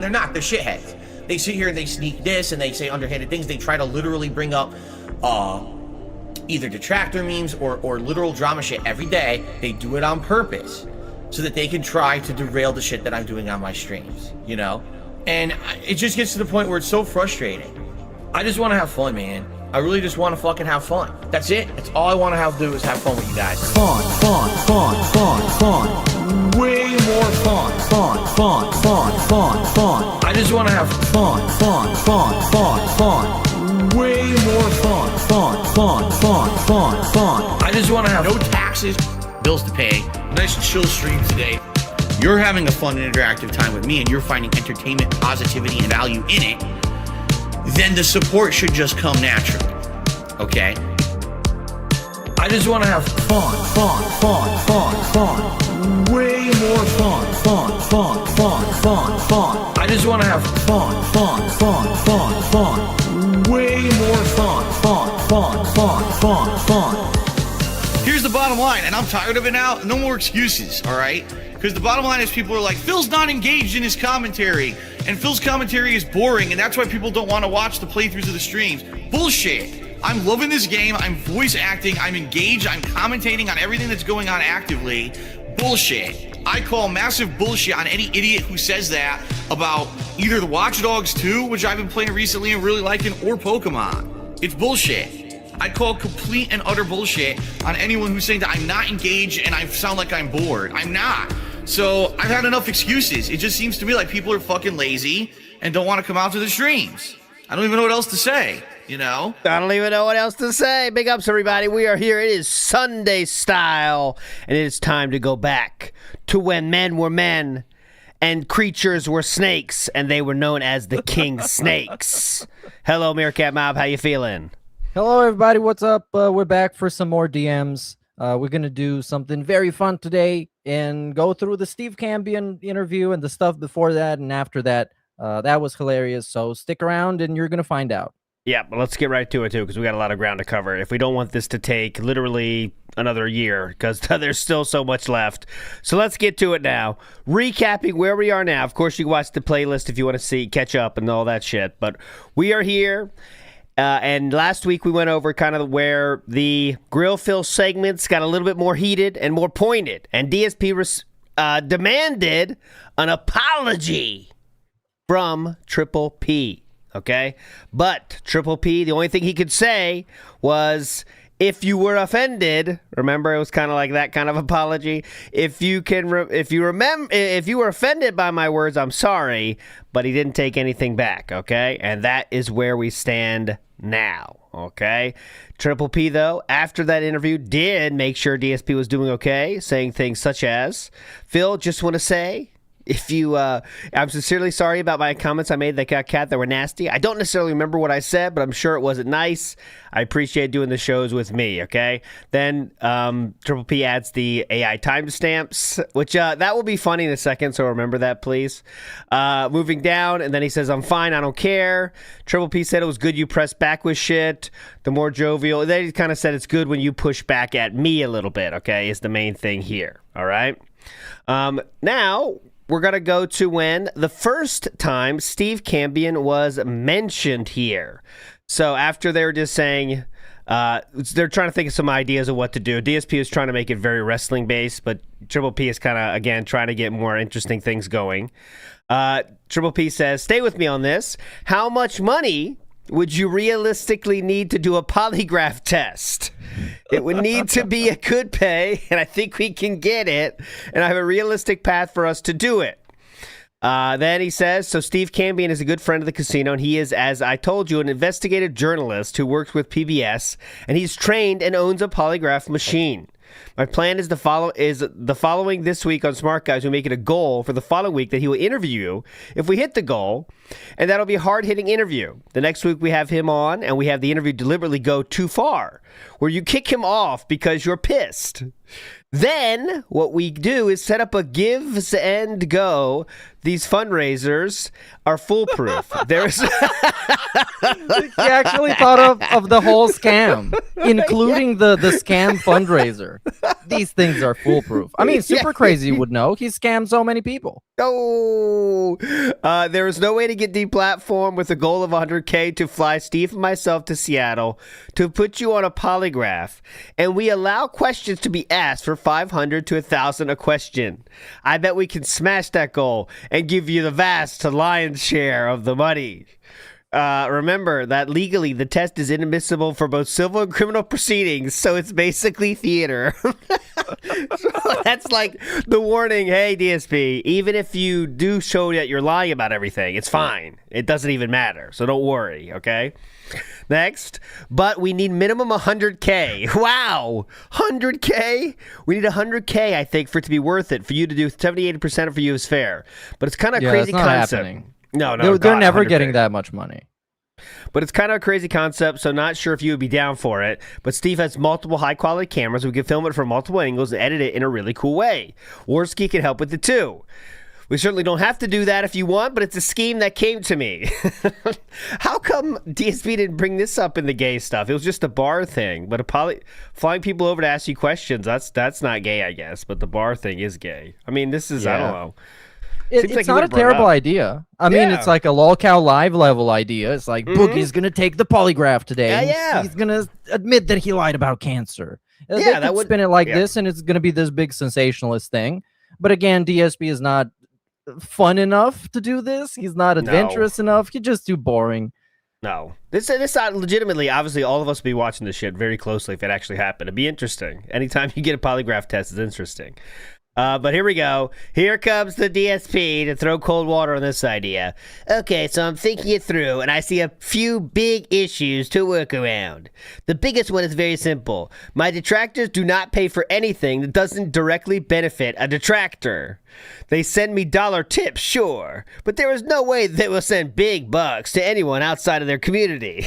They're not. They're shitheads. They sit here and they sneak this and they say underhanded things. They try to literally bring up either detractor memes or literal drama shit every day. They do it on purpose so that they can try to derail the shit that I'm doing on my streams, you know? And it just gets to the point where it's so frustrating. I just want to have fun, man. I really just want to fucking have fun. That's it. That's all I want to do is have fun with you guys. Fun. Way more fun. I just want to have fun. Way more fun. I just want to have no taxes, bills to pay, nice chill stream today. You're having a fun and interactive time with me and you're finding entertainment, positivity, and value in it, then the support should just come naturally, okay? I just want to have fun. Way more fun. I just want to have fun. Way more fun. Here's the bottom line, and I'm tired of it now. No more excuses, all right? Because the bottom line is people are like, Phil's not engaged in his commentary, and Phil's commentary is boring, and that's why people don't want to watch the playthroughs of the streams. Bullshit. I'm loving this game. I'm voice acting. I'm engaged. I'm commentating on everything that's going on actively. Bullshit. I call massive bullshit on any idiot who says that about either the Watch Dogs 2, which I've been playing recently and really liking, or Pokemon. It's bullshit. I call complete and utter bullshit on anyone who's saying that I'm not engaged and I sound like I'm bored. I'm not. So I've had enough excuses. It just seems to me like people are fucking lazy and don't want to come out to the streams. I don't even know what else to say, you know? I don't even know what else to say. Big ups, everybody. We are here. It is Sunday style, and it is time to go back to when men were men and creatures were snakes, and they were known as the King Snakes. Hello, Meerkat Mob. How you feeling? Hello, everybody. What's up? We're back for some more DMs. We're going to do something very fun today and go through the Steve Cambian interview and the stuff before that and after that. That was hilarious. So stick around and you're going to find out. Yeah, but let's get right to it, too, because we got a lot of ground to cover. If we don't want this to take literally another year, because there's still so much left. So let's get to it now. Recapping where we are now. Of course, you can watch the playlist if you want to catch up and all that shit. But we are here. And last week we went over kind of where the Grill Phil segments got a little bit more heated and more pointed. And DSP demanded an apology from Triple P. Okay? But Triple P, the only thing he could say was, if you were offended, remember it was kind of like that kind of apology. If you were offended by my words, I'm sorry, but he didn't take anything back, okay? And that is where we stand now, okay? Triple P, though, after that interview, did make sure DSP was doing okay, saying things such as, Phil, just want to say, I'm sincerely sorry about my comments I made that got cat that were nasty. I don't necessarily remember what I said, but I'm sure it wasn't nice. I appreciate doing the shows with me, okay? Then Triple P adds the AI timestamps, which that will be funny in a second, so remember that, please. Moving down, and then he says, I'm fine, I don't care. Triple P said it was good you pressed back with shit. The more jovial, then he kind of said it's good when you push back at me a little bit, okay, is the main thing here, all right? Now, we're going to go to when the first time Steve Cambian was mentioned here. So after they were just saying, they're trying to think of some ideas of what to do. DSP is trying to make it very wrestling based, but Triple P is kind of, again, trying to get more interesting things going. Triple P says, stay with me on this. How much money would you realistically need to do a polygraph test? It would need to be a good pay, and I think we can get it, and I have a realistic path for us to do it. Then he says, so Steve Cambian is a good friend of the casino, and he is, as I told you, an investigative journalist who works with PBS, and he's trained and owns a polygraph machine. My plan is the following this week on Smart Guys. We make it a goal for the following week that he will interview you if we hit the goal, and that'll be a hard-hitting interview. The next week we have him on, and we have the interview deliberately go too far, where you kick him off because you're pissed. Then what we do is set up a Gives and Go. These fundraisers are foolproof. There's He actually thought of the whole scam, including the scam fundraiser. These things are foolproof. I mean, Super Crazy would know. He scammed so many people. No, there is no way to get deplatformed with a goal of 100K to fly Steve and myself to Seattle to put you on a polygraph, and we allow questions to be asked for 500 to 1,000 a question. I bet we can smash that goal and give you the vast lion's share of the money. Remember that legally the test is inadmissible for both civil and criminal proceedings, so it's basically theater. So that's like the warning. Hey, DSP, even if you do show that you're lying about everything, it's fine. It doesn't even matter, so don't worry, okay? Next, but we need minimum 100K. Wow, 100K? We need 100K, I think, for it to be worth it. For you to do 78% for you is fair. But it's kind of a crazy it's not concept. happening. No, They're never 100K. getting that much money. But it's kind of a crazy concept, so not sure if you would be down for it. But Steve has multiple high-quality cameras. We can film it from multiple angles and edit it in a really cool way. Worski can help with it, too. We certainly don't have to do that if you want, but it's a scheme that came to me. How come DSP didn't bring this up in the gay stuff? It was just a bar thing. But flying people over to ask you questions, that's not gay, I guess. But the bar thing is gay. I mean, this is, I don't know. It's like not a terrible idea. I mean, it's like a lolcow live level idea. It's like Boogie's going to take the polygraph today. Yeah. He's going to admit that he lied about cancer. They that could would spin it like this, and it's going to be this big sensationalist thing. But again, DSP is not fun enough to do this. He's not adventurous enough. He's just too boring. No. This legitimately, obviously, all of us would be watching this shit very closely if it actually happened. It'd be interesting. Anytime you get a polygraph test, it's interesting. But here we go. Here comes the DSP to throw cold water on this idea. Okay, so I'm thinking it through, and I see a few big issues to work around. The biggest one is very simple. My detractors do not pay for anything that doesn't directly benefit a detractor. They send me dollar tips, sure, but there is no way they will send big bucks to anyone outside of their community.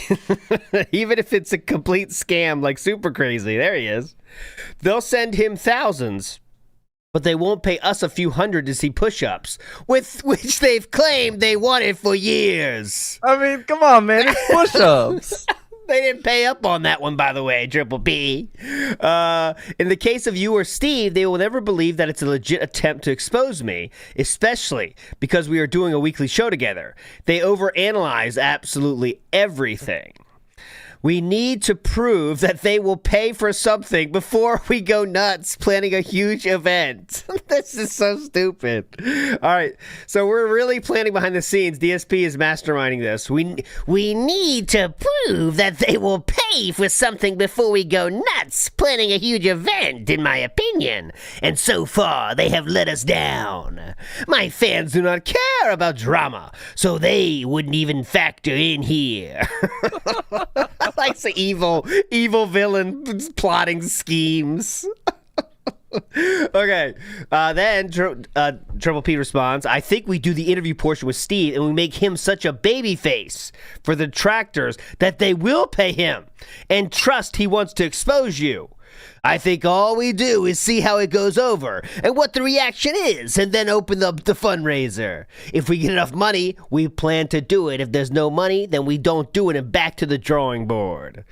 Even if it's a complete scam like Super Crazy. There he is. They'll send him thousands, but they won't pay us a few hundred to see push-ups, with which they've claimed they wanted for years. I mean, come on, man. It's push-ups. They didn't pay up on that one, by the way, Triple B. In the case of you or Steve, they will never believe that it's a legit attempt to expose me, especially because we are doing a weekly show together. They overanalyze absolutely everything. We need to prove that they will pay for something before we go nuts planning a huge event. This is so stupid. All right, so we're really planning behind the scenes. DSP is masterminding this. We need to prove that they will pay for something before we go nuts planning a huge event, in my opinion. And so far, they have let us down. My fans do not care about drama, so they wouldn't even factor in here. Like the evil villain plotting schemes. Okay. Then Triple P responds, I think we do the interview portion with Steve and we make him such a baby face for the detractors that they will pay him and trust he wants to expose you. I think all we do is see how it goes over and what the reaction is and then open up the fundraiser. If we get enough money, we plan to do it. If there's no money, then we don't do it and back to the drawing board.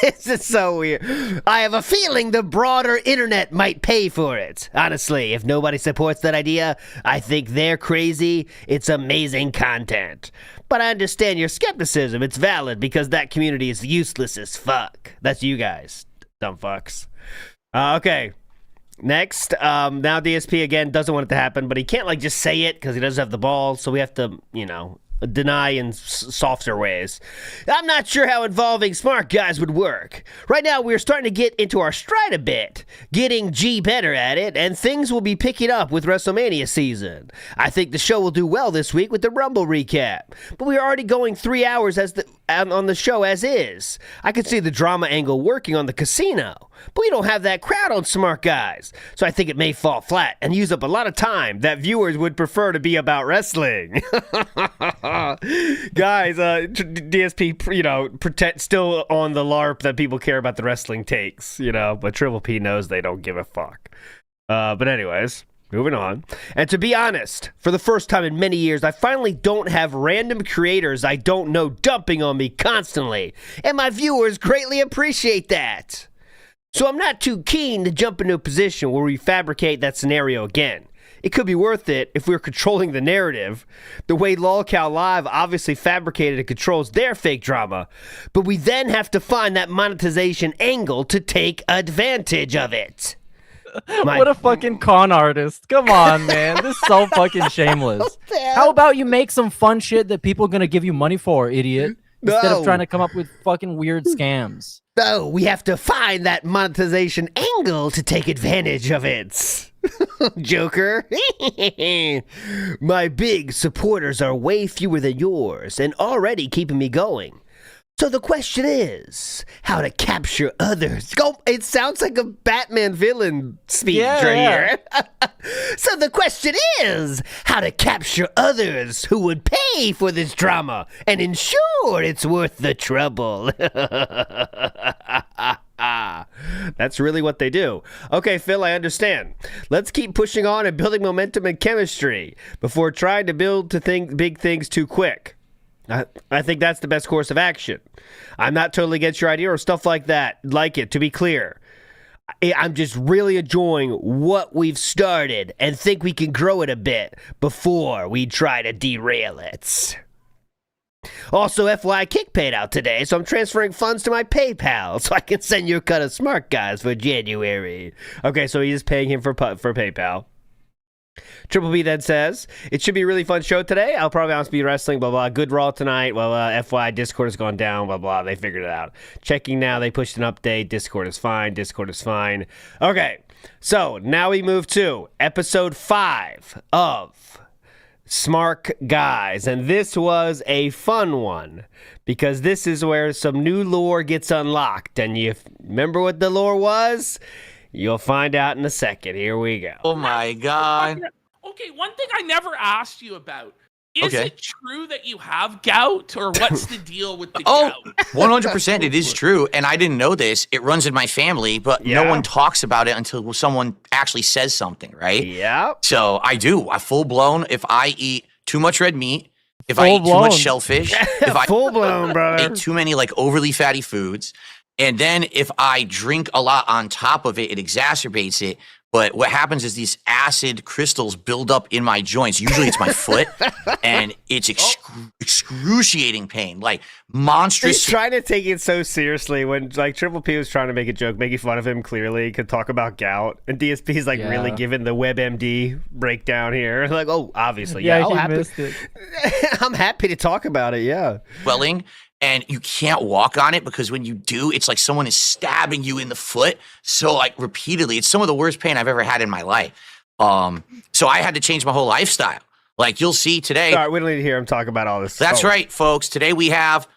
This is so weird. I have a feeling the broader internet might pay for it. Honestly, if nobody supports that idea, I think they're crazy. It's amazing content. But I understand your skepticism. It's valid because that community is useless as fuck. That's you guys. Dumb fucks. Okay. Next, now DSP again doesn't want it to happen, but he can't like just say it because he doesn't have the balls, so we have to, deny in softer ways. I'm not sure how involving smart guys would work. Right now, we're starting to get into our stride a bit, getting G better at it, and things will be picking up with WrestleMania season. I think the show will do well this week with the Rumble recap, but we are already going 3 hours on the show as is. I could see the drama angle working on the casino. but we don't have that crowd on Smart Guys. So I think it may fall flat and use up a lot of time that viewers would prefer to be about wrestling. Guys, DSP, pretend still on the LARP that people care about the wrestling takes, but Triple P knows they don't give a fuck. But anyways, moving on. And to be honest, for the first time in many years, I finally don't have random creators I don't know dumping on me constantly. And my viewers greatly appreciate that. So I'm not too keen to jump into a position where we fabricate that scenario again. It could be worth it if we were controlling the narrative, the way LOLCOW Live obviously fabricated and controls their fake drama, but we then have to find that monetization angle to take advantage of it. What a fucking con artist. Come on, man. This is so fucking shameless. How about you make some fun shit that people are going to give you money for, idiot? Instead of trying to come up with fucking weird scams. No, we have to find that monetization angle to take advantage of it. Joker. My big supporters are way fewer than yours and already keeping me going. So the question is, how to capture others. It sounds like a Batman villain speech here. So the question is, how to capture others who would pay for this drama and ensure it's worth the trouble. That's really what they do. Okay, Phil, I understand. Let's keep pushing on and building momentum and chemistry before trying to build to big things too quick. I think that's the best course of action. I'm not totally against your idea or stuff like that. Like it, to be clear. I'm just really enjoying what we've started and think we can grow it a bit before we try to derail it. Also, FYI, Kick paid out today, so I'm transferring funds to my PayPal so I can send you a cut of Smart Guys for January. Okay, so he's paying him for PayPal. Triple B then says, it should be a really fun show today. I'll probably honestly be wrestling, blah, blah. Good Raw tonight. Well, FYI, Discord has gone down, blah, blah. They figured it out. Checking now. They pushed an update. Discord is fine. Okay, so now we move to episode 5 of Smart Guys. And this was a fun one because this is where some new lore gets unlocked. And you remember what the lore was? You'll find out in a second. Here we go. Oh my God. Okay, one thing I never asked you about. Is it true that you have gout, or what's the deal with the gout? 100% it is true, and I didn't know this. It runs in my family, but no one talks about it until someone actually says something, right? Yeah. So I do. I full-blown, if I eat too much red meat, if I eat too much shellfish, if I full-blown, brother. eat too many overly fatty foods, and then if I drink a lot on top of it, it exacerbates it. But what happens is these acid crystals build up in my joints. Usually it's my foot, and it's excruciating pain, monstrous. He's trying to take it so seriously when Triple P was trying to make a joke, making fun of him clearly, could talk about gout. And DSP's really giving the WebMD breakdown here. Obviously. Yeah, he missed it. I'm happy to talk about it, yeah. Swelling. And you can't walk on it because when you do, it's like someone is stabbing you in the foot. So repeatedly, it's some of the worst pain I've ever had in my life. So I had to change my whole lifestyle. You'll see today. Sorry, we don't need to hear him talk about all this. That's right, folks. Today we have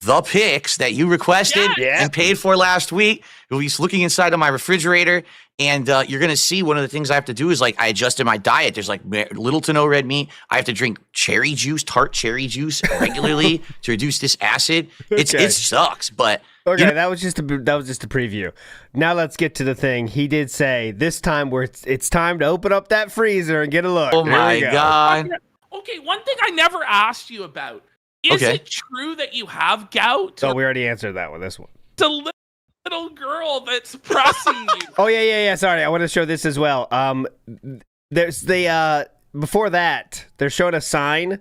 the picks that you requested and paid for last week. We'll be looking inside of my refrigerator, and you're going to see one of the things I have to do is I adjusted my diet. There's little to no red meat. I have to drink tart cherry juice regularly to reduce this acid. It sucks, but that was just a preview. Now let's get to the thing. He did say this time it's time to open up that freezer and get a look. Oh my God. Okay, one thing I never asked you about. Is it true that you have gout? Oh, we already answered that one. This one. It's a little girl that's pressing you. Oh, yeah. Sorry, I want to show this as well. There's before that, they're showing a sign.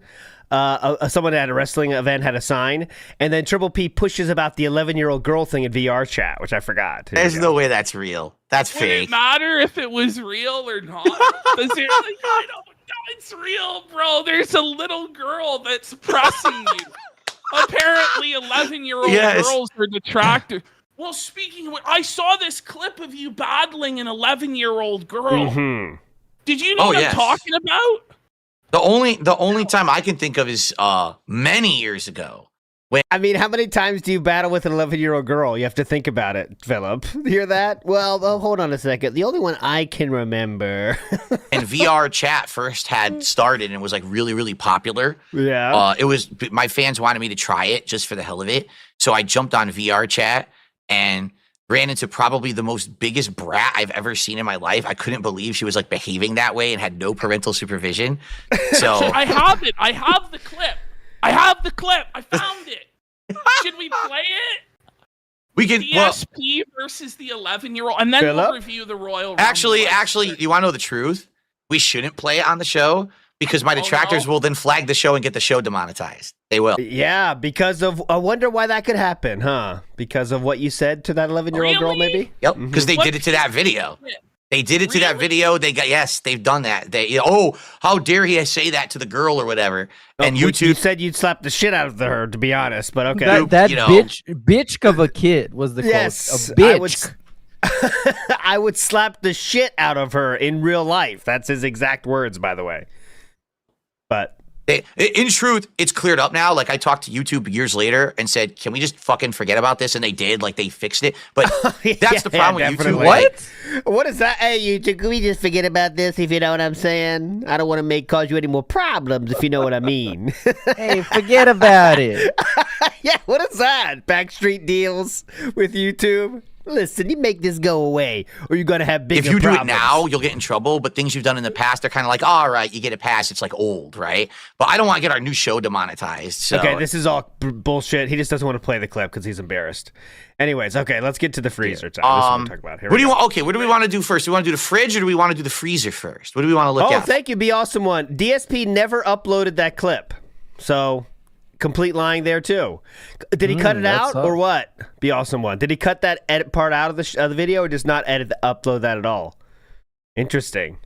Someone at a wrestling event had a sign, and then Triple P pushes about the 11-year-old girl thing in VR chat, which I forgot. There's no way that's real. That's fake. Would it matter if it was real or not? I don't know. It's real, bro. There's a little girl that's pressing you. Apparently, 11-year-old girls are detractors. Well, speaking of which, I saw this clip of you battling an 11-year-old girl. Mm-hmm. Did you know what I'm talking about? The only time I can think of is many years ago. I mean, how many times do you battle with an 11-year-old girl? You have to think about it, Phillip. Hear that? Well, hold on a second. The only one I can remember. And VR chat first had started and was like really, really popular. Yeah. It was my fans wanted me to try it just for the hell of it. So I jumped on VR chat and ran into probably the most biggest brat I've ever seen in my life. I couldn't believe she was like behaving that way and had no parental supervision. So I have it. I have the clip. I found it. Should we play it? We can DSP versus the 11-year-old, and then Phillip? we'll review the Royal Rumble. Actually, you want to know the truth? We shouldn't play it on the show because my detractors will then flag the show and get the show demonetized. They will. Yeah, because of, I wonder why that could happen, huh? Because of what you said to that 11-year-old girl, maybe? Yep, because they did it to that video. They did it to that video. They've done that. How dare he say that to the girl or whatever? And YouTube, you said you'd slap the shit out of her, to be honest, but okay. That bitch of a kid was the quote. Yes, A bitch. I would slap the shit out of her in real life. That's his exact words, by the way. But in truth, it's cleared up now. Like I talked to YouTube years later and said, "Can we just fucking forget about this?" And they did. Like they fixed it. But that's the problem with YouTube. What? What is that? Hey, YouTube, can we just forget about this? If you know what I'm saying, I don't want to cause you any more problems. If you know what I mean. Hey, forget about it. Yeah, what is that? Backstreet deals with YouTube. Listen, you make this go away, or you're gonna have bigger problems. If you do it problems. now, you'll get in trouble. But things you've done in the past, they're kind of like, all right, you get it passed. It's like old, right? But I don't want to get our new show demonetized. So. Okay, this is all bullshit. He just doesn't want to play the clip because he's embarrassed. Anyways, okay, let's get to the freezer time. This is what we're talking about. What do you want? Okay, what do we want to do first? Do we want to do the fridge or do we want to do the freezer first? What do we want to look at? Oh, thank you, Be Awesome One. DSP never uploaded that clip, so. Complete lying there too. Did he cut it out or what? Be Awesome One. Did he cut that edit part out of the video or just not upload that at all? Interesting.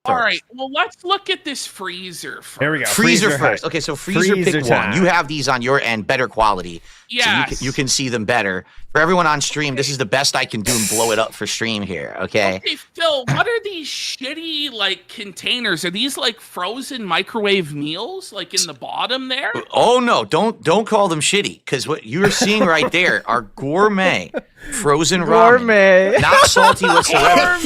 All right. Well, let's look at this freezer first. There we go. Freezer first. Okay, so freezer pick time. one. You have these on your end, better quality. Yes. So you can see them better. For everyone on stream, this is the best I can do and blow it up for stream here, okay? Okay, Phil, what are these shitty, like, containers? Are these, like, frozen microwave meals, like, in the bottom there? Oh, no. Don't call them shitty, because what you're seeing right there are gourmet frozen ramen. Not salty whatsoever.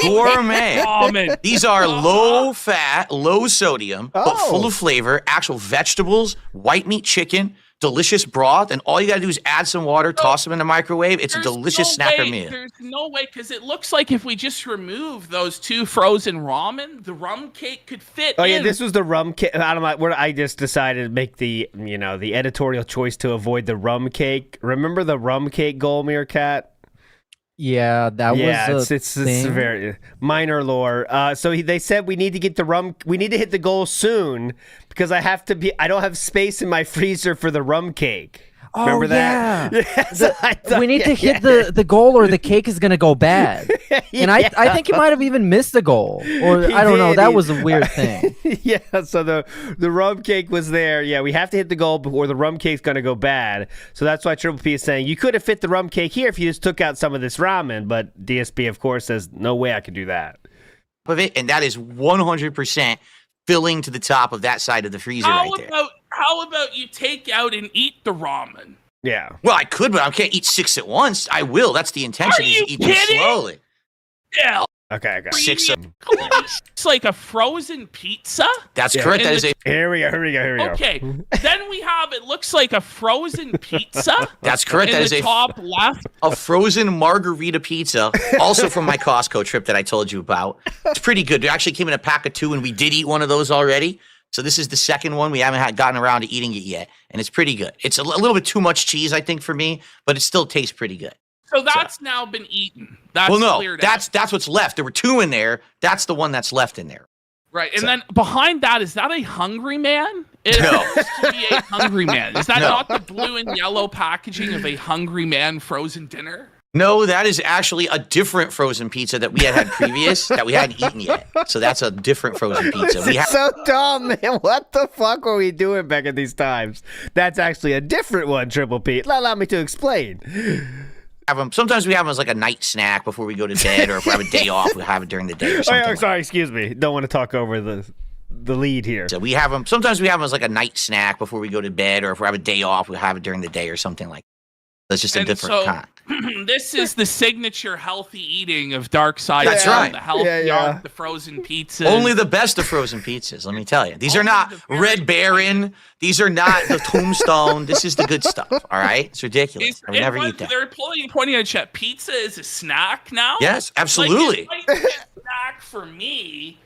Gourmet. Ramen. These are low-fat, low-sodium, but full of flavor, actual vegetables, white meat chicken, delicious broth, and all you gotta do is add some water, toss them in the microwave. It's a delicious snacker meal. There's no way, because it looks like if we just remove those two frozen ramen, the rum cake could fit in. Yeah, this was the rum cake. I just decided to make the editorial choice to avoid the rum cake. Remember the rum cake goal, Meerkat? Yeah, that was it's very minor lore. So they said we need to get we need to hit the goal soon because I don't have space in my freezer for the rum cake. Remember that? Yes, we need to hit the goal or the cake is gonna go bad. And I think he might have even missed the goal. Or I don't know. That was a weird thing. Yeah, so the rum cake was there. Yeah, we have to hit the goal before the rum cake's gonna go bad. So that's why Triple P is saying you could have fit the rum cake here if you just took out some of this ramen, but DSP of course says no way I could do that. Of it, and that is 100% filling to the top of that side of the freezer right there. How about you take out and eat the ramen? Yeah. Well, I could, but I can't eat 6 at once. I will. That's the intention. Are you is to eat them kidding? slowly. Yeah. Okay, I got it. 6. It's like a frozen pizza. That's correct. That is a. Here we go. Okay. Then we have it looks like a frozen pizza. That's correct. In That is the top left. a frozen margarita pizza, also from my Costco trip that I told you about. It's pretty good. It actually came in a pack of 2, and we did eat one of those already. So this is the second one. We haven't gotten around to eating it yet, and it's pretty good. It's a little bit too much cheese, I think, for me, but it still tastes pretty good. So that's now been eaten. That's cleared that's out. what's left. There were 2 in there. That's the one that's left in there. Right, and then behind that, is that a Hungry Man? It appears to be a Hungry Man. Is that not the blue and yellow packaging of a Hungry Man frozen dinner? No, that is actually a different frozen pizza that we had previous that we hadn't eaten yet. So that's a different frozen pizza. So dumb, man. What the fuck were we doing back at these times? That's actually a different one, Triple P. Allow me to explain. Sometimes we have them as like a night snack before we go to bed, or if we have a day off, we have it during the day or something. Sorry, excuse me. Don't want to talk over the lead here. So we have them. Sometimes we have them as like a night snack before we go to bed, or if we have a day off, we have it during the day or something like that. That's just a different kind. This is the signature healthy eating of Dark Side. That's right. The healthy art, the frozen pizzas. Only the best of frozen pizzas, let me tell you. These are not Red Baron. These are not the Tombstone. This is the good stuff, all right? It's ridiculous. I would never eat that. They're pointing at Chet. Pizza is a snack now? Yes, absolutely. Like, it might be a snack for me.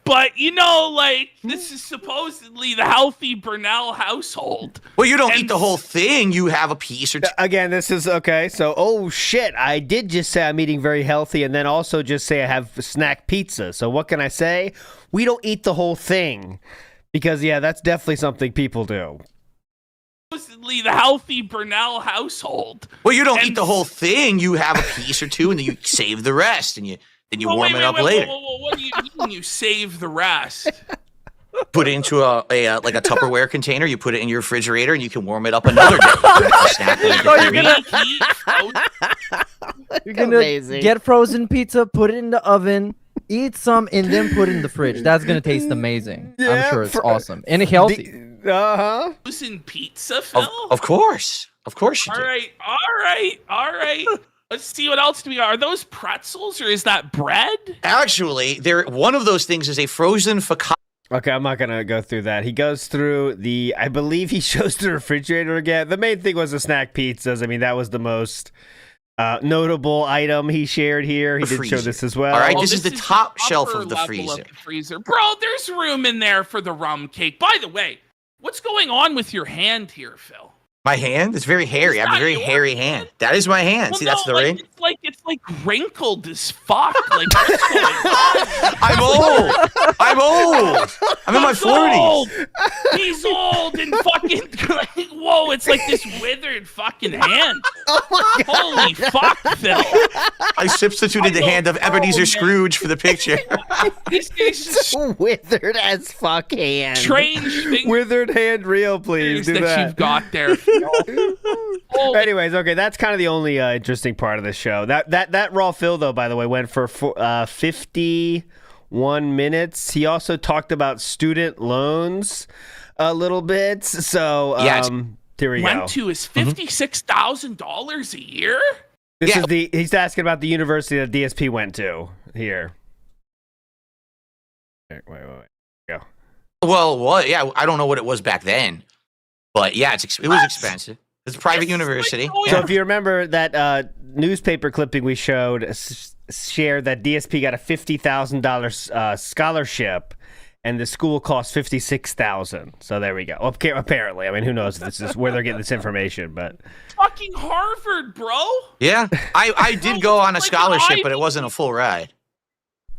But, you know, like, this is supposedly the healthy Burnell household. Well, you don't eat the whole thing. You have a piece or two. Again, this is okay. So, oh, shit. I did just say I'm eating very healthy and then also just say I have snack pizza. So what can I say? We don't eat the whole thing. Because, yeah, that's definitely something people do. Supposedly the healthy Burnell household. Well, you don't eat the whole thing. You have a piece or two and then you save the rest and you warm it up later. What do you mean you save the rest? Put it into a Tupperware container. You put it in your refrigerator, and you can warm it up another day. You're gonna get frozen pizza, put it in the oven, eat some, and then put it in the fridge. That's gonna taste amazing. I'm sure it's awesome and healthy. Frozen pizza, Phil? Of course you do. All right. Let's see what else do we got. Are those pretzels or is that bread? Actually, one of those things is a frozen focaccia. Okay, I'm not going to go through that. He goes through I believe he shows the refrigerator again. The main thing was the snack pizzas. I mean, that was the most notable item he shared here. He did show this as well. All right, this is the top shelf of the freezer. Bro, there's room in there for the rum cake. By the way, what's going on with your hand here, Phil? My hand? It's very hairy. I have a very hairy hand. That is my hand. Well, see, that's the ring? It's like wrinkled as fuck. Like, what's going on? I'm old. I'm in my 40s. He's old and fucking like, whoa, it's like this withered fucking hand. Holy fuck, Phil. I substituted the hand of Ebenezer Scrooge for the picture. This is withered as fuck hand. Strange thing. Withered hand reel, please. Do that. You've got there. Anyways, okay, that's kind of the only interesting part of the show. That Raw Phil, though, by the way, went for 51 minutes. He also talked about student loans a little bit. So, here we go. Went to his $56,000 a year? He's asking about the university that DSP went to here. Wait. Go. Well, what? Yeah, I don't know what it was back then. But yeah, it was expensive. It's a private university. So if you remember that newspaper clipping we showed, shared that DSP got a $50,000 scholarship, and the school cost $56,000. So there we go. Apparently, I mean, who knows if this is where they're getting this information, but fucking Harvard, bro. Yeah, I did go on a scholarship, but it wasn't a full ride.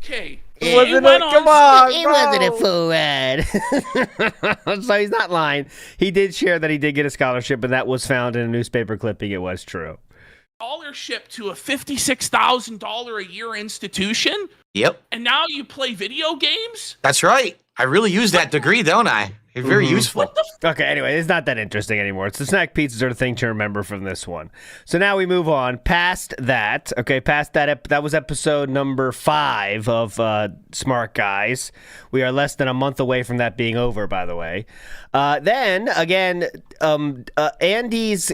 Okay. It wasn't a full ride. So he's not lying. He did share that he did get a scholarship, but that was found in a newspaper clipping. It was true. Scholarship to a $56,000 a year institution? Yep. And now you play video games? That's right. I really use that degree, don't I? It's very useful. Okay, anyway, it's not that interesting anymore. It's the snack pizzas are the thing to remember from this one. So now we move on past that. Okay, past that. That was episode number 5 of Smart Guys. We are less than a month away from that being over, by the way. Then, again, Andy's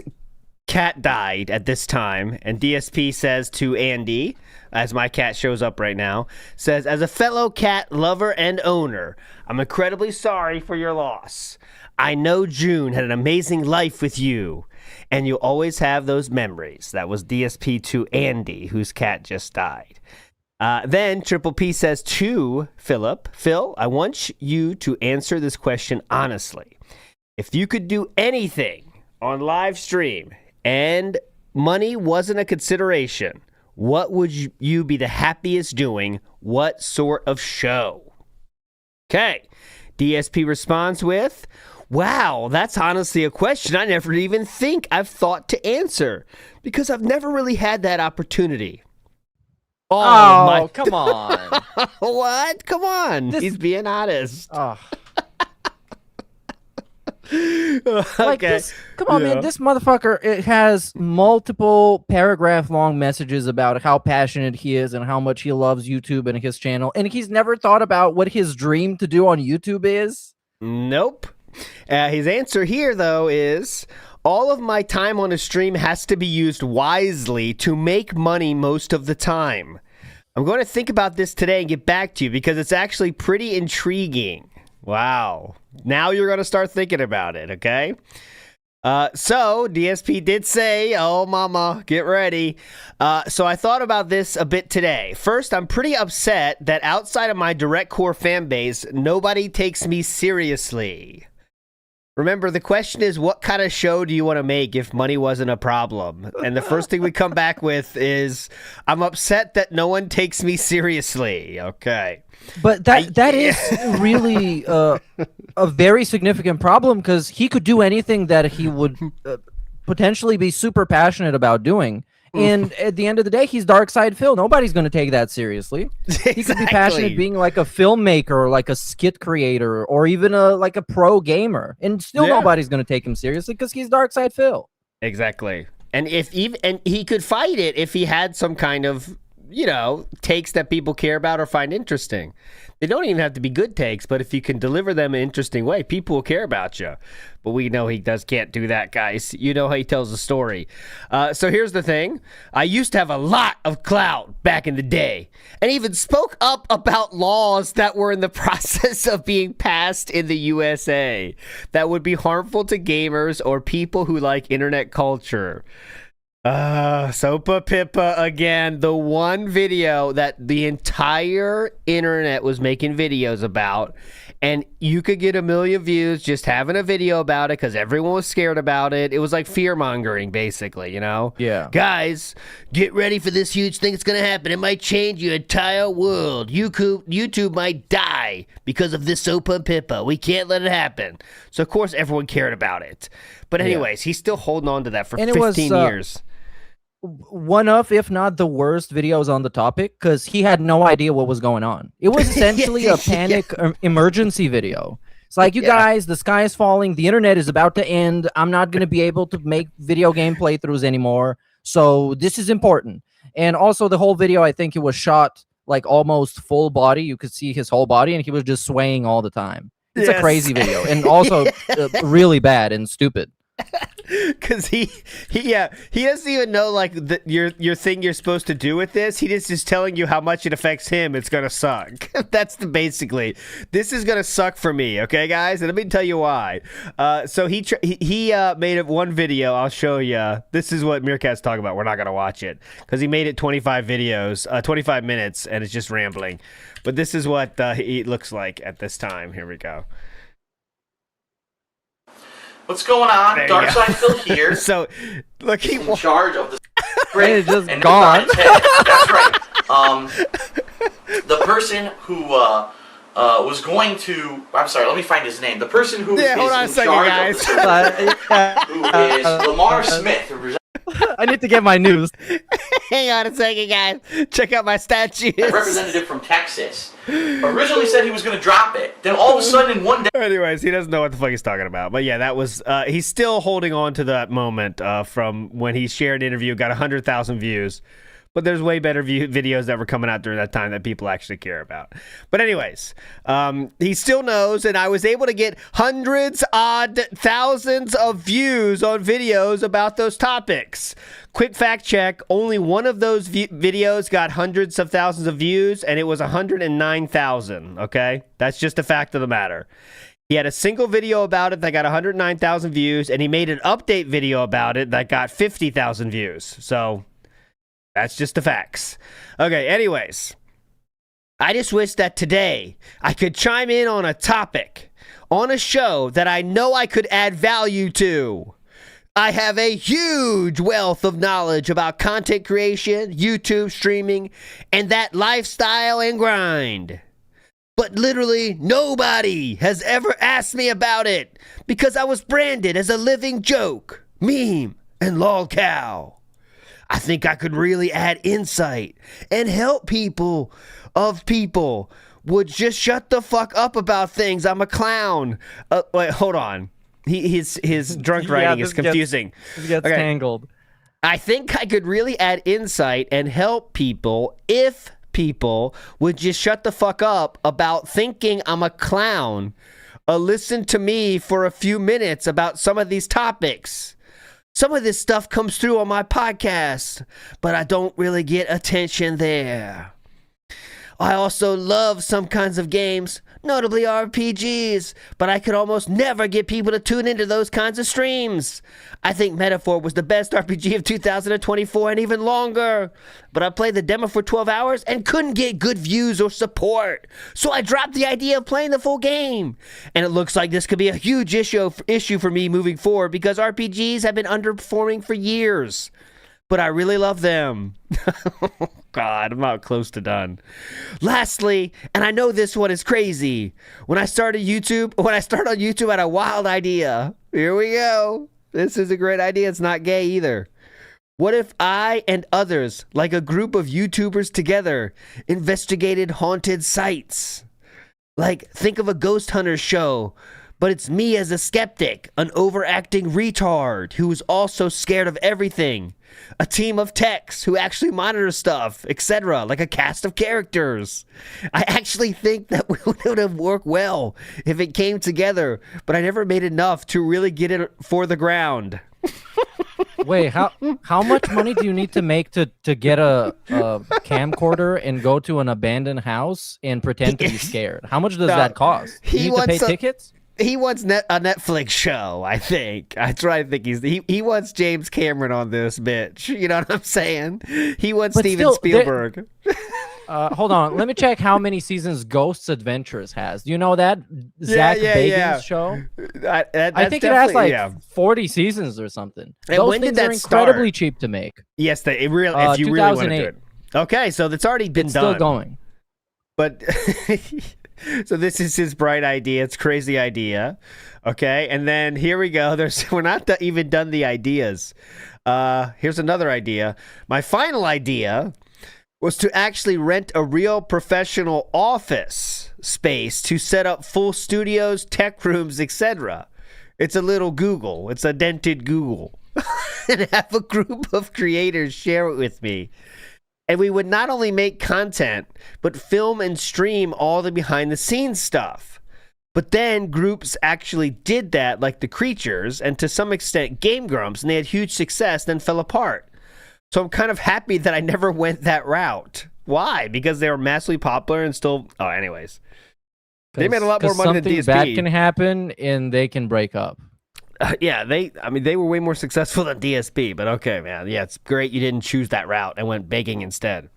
cat died at this time, and DSP says to Andy, as my cat shows up right now, says, as a fellow cat lover and owner, I'm incredibly sorry for your loss. I know June had an amazing life with you, and you'll always have those memories. That was DSP to Andy, whose cat just died. Then Triple P says to Phillip, Phil, I want you to answer this question honestly. If you could do anything on live stream and money wasn't a consideration, what would you be the happiest doing? What sort of show? Okay. DSP responds with, wow, that's honestly a question I never even think I've thought to answer because I've never really had that opportunity. Oh come on. What? Come on. He's being honest. Like this, come on, man. This motherfucker, it has multiple paragraph-long messages about how passionate he is and how much he loves YouTube and his channel, and he's never thought about what his dream to do on YouTube is. Nope. His answer here, though, is all of my time on a stream has to be used wisely to make money most of the time. I'm going to think about this today and get back to you because it's actually pretty intriguing. Wow. Now you're going to start thinking about it, okay? So DSP did say, oh, mama, get ready. So I thought about this a bit today. First, I'm pretty upset that outside of my direct core fan base, nobody takes me seriously. Remember, the question is, what kind of show do you want to make if money wasn't a problem? And the first thing we come back with is, I'm upset that no one takes me seriously. Okay. But that is really a very significant problem because he could do anything that he would potentially be super passionate about doing. And at the end of the day, he's DarkSidePhil. Nobody's going to take that seriously. Exactly. He could be passionate being like a filmmaker or like a skit creator or even like a pro gamer. And still nobody's going to take him seriously because he's DarkSidePhil. Exactly. And and he could fight it if he had some kind of, takes that people care about or find interesting. They don't even have to be good takes, but if you can deliver them in an interesting way, people will care about you. But we know he can't do that, guys. You know how he tells a story. So here's the thing. I used to have a lot of clout back in the day and even spoke up about laws that were in the process of being passed in the USA that would be harmful to gamers or people who like internet culture. Sopa Pippa again, the one video that the entire internet was making videos about, and you could get 1 million views just having a video about it because everyone was scared about it. It was like fear-mongering, basically, Yeah. Guys, get ready for this huge thing that's going to happen. It might change your entire world. YouTube might die because of this Sopa Pippa. We can't let it happen. So, of course, everyone cared about it. But anyways, he's still holding on to that for 15 years. One of, if not the worst videos on the topic, because he had no idea what was going on. It was essentially a panic emergency video. It's like, you guys, the sky is falling, the internet is about to end, I'm not going to be able to make video game playthroughs anymore, so this is important. And also the whole video, I think it was shot like almost full body. You could see his whole body, and he was just swaying all the time. It's a crazy video, and also really bad and stupid. Because he doesn't even know like your thing you're supposed to do with this. He just telling you how much it affects him. It's gonna suck. That's basically this is gonna suck for me. Okay, guys, and let me tell you why. So he made one video. I'll show you. This is what Meerkat's talking about. We're not gonna watch it because he made it 25 minutes, and it's just rambling. But this is what he looks like at this time. Here we go. What's going on? DarkSidePhil here. So, look, he's in charge of the it's just gone. That's right. The person who was going to... I'm sorry, let me find his name. The person who is hold on in a second, charge guys. of this, who is Lamar Smith, who I need to get my news. Hang on a second, guys. Check out my statues. A representative from Texas originally said he was going to drop it. Then all of a sudden in one day... Anyways, he doesn't know what the fuck he's talking about. But yeah, that was... he's still holding on to that moment from when he shared an interview, got 100,000 views. But there's way better videos that were coming out during that time that people actually care about. But anyways, he still knows, and I was able to get thousands of views on videos about those topics. Quick fact check, only one of those videos got hundreds of thousands of views, and it was 109,000, okay? That's just a fact of the matter. He had a single video about it that got 109,000 views, and he made an update video about it that got 50,000 views. So... that's just the facts. Okay, anyways. I just wish that today I could chime in on a topic, on a show that I know I could add value to. I have a huge wealth of knowledge about content creation, YouTube streaming, and that lifestyle and grind. But literally nobody has ever asked me about it because I was branded as a living joke, meme, and lolcow. I think I could really add insight and help people would just shut the fuck up about things. I'm a clown. Wait, hold on. his drunk writing is confusing. It gets tangled. I think I could really add insight and help people if people would just shut the fuck up about thinking I'm a clown. Listen to me for a few minutes about some of these topics. Some of this stuff comes through on my podcast, but I don't really get attention there. I also love some kinds of games, notably RPGs, but I could almost never get people to tune into those kinds of streams. I think Metaphor was the best RPG of 2024 and even longer, but I played the demo for 12 hours and couldn't get good views or support, so I dropped the idea of playing the full game. And it looks like this could be a huge issue for me moving forward because RPGs have been underperforming for years. But I really love them. God, I'm not close to done. Lastly, and I know this one is crazy. When I started on YouTube, I had a wild idea. Here we go. This is a great idea. It's not gay either. What if I and others, like a group of YouTubers together, investigated haunted sites? Like, think of a ghost hunter show, but it's me as a skeptic, an overacting retard who is also scared of everything. A team of techs who actually monitor stuff, etc., like a cast of characters. I actually think that would have worked well if it came together, but I never made enough to really get it for the ground. Wait, how much money do you need to make to get a camcorder and go to an abandoned house and pretend to be scared? How much does that cost? You need to pay tickets? He wants a Netflix show, I think. That's what I think he wants James Cameron on this bitch. You know what I'm saying? He wants Steven Spielberg. Hold on. Let me check how many seasons Ghosts Adventures has. Do you know that? Zach Bagans' show? I think it has like 40 seasons or something. And those when things did that are incredibly start? cheap to make. Yes, if you really want to do it. Okay, so that's already been done. Still going. But... So this is his bright idea. It's a crazy idea. Okay, and then here we go. We're not even done the ideas. Here's another idea. My final idea was to actually rent a real professional office space to set up full studios, tech rooms, etc. It's a little Google. It's a dented Google. And have a group of creators share it with me. And we would not only make content, but film and stream all the behind-the-scenes stuff. But then groups actually did that, like the Creatures, and to some extent Game Grumps, and they had huge success, then fell apart. So I'm kind of happy that I never went that route. Why? Because they were massively popular and still... Oh, anyways. They made a lot more money than DSP. Something bad can happen, and they can break up. Yeah, they were way more successful than DSP, but okay, man. Yeah, it's great you didn't choose that route and went begging instead.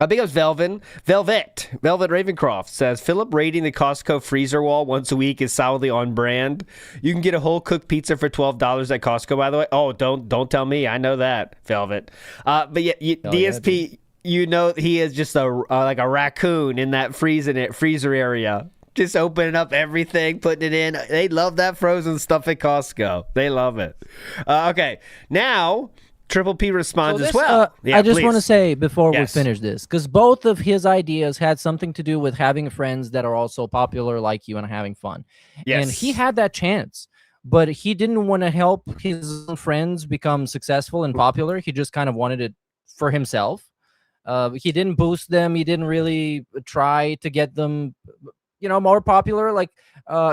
I think it was Velvet Ravencroft says, Phillip raiding the Costco freezer wall once a week is solidly on brand. You can get a whole cooked pizza for $12 at Costco, by the way. Oh, don't tell me. I know that, Velvet. But yeah, DSP, you know he is just like a raccoon in that freezer area. Just opening up everything, putting it in. They love that frozen stuff at Costco. They love it. Okay, now Triple P responds as well. I just want to say before we finish this, because both of his ideas had something to do with having friends that are also popular like you and having fun. Yes. And he had that chance, but he didn't want to help his own friends become successful and popular. He just kind of wanted it for himself. He didn't boost them. He didn't really try to get them... more popular. Like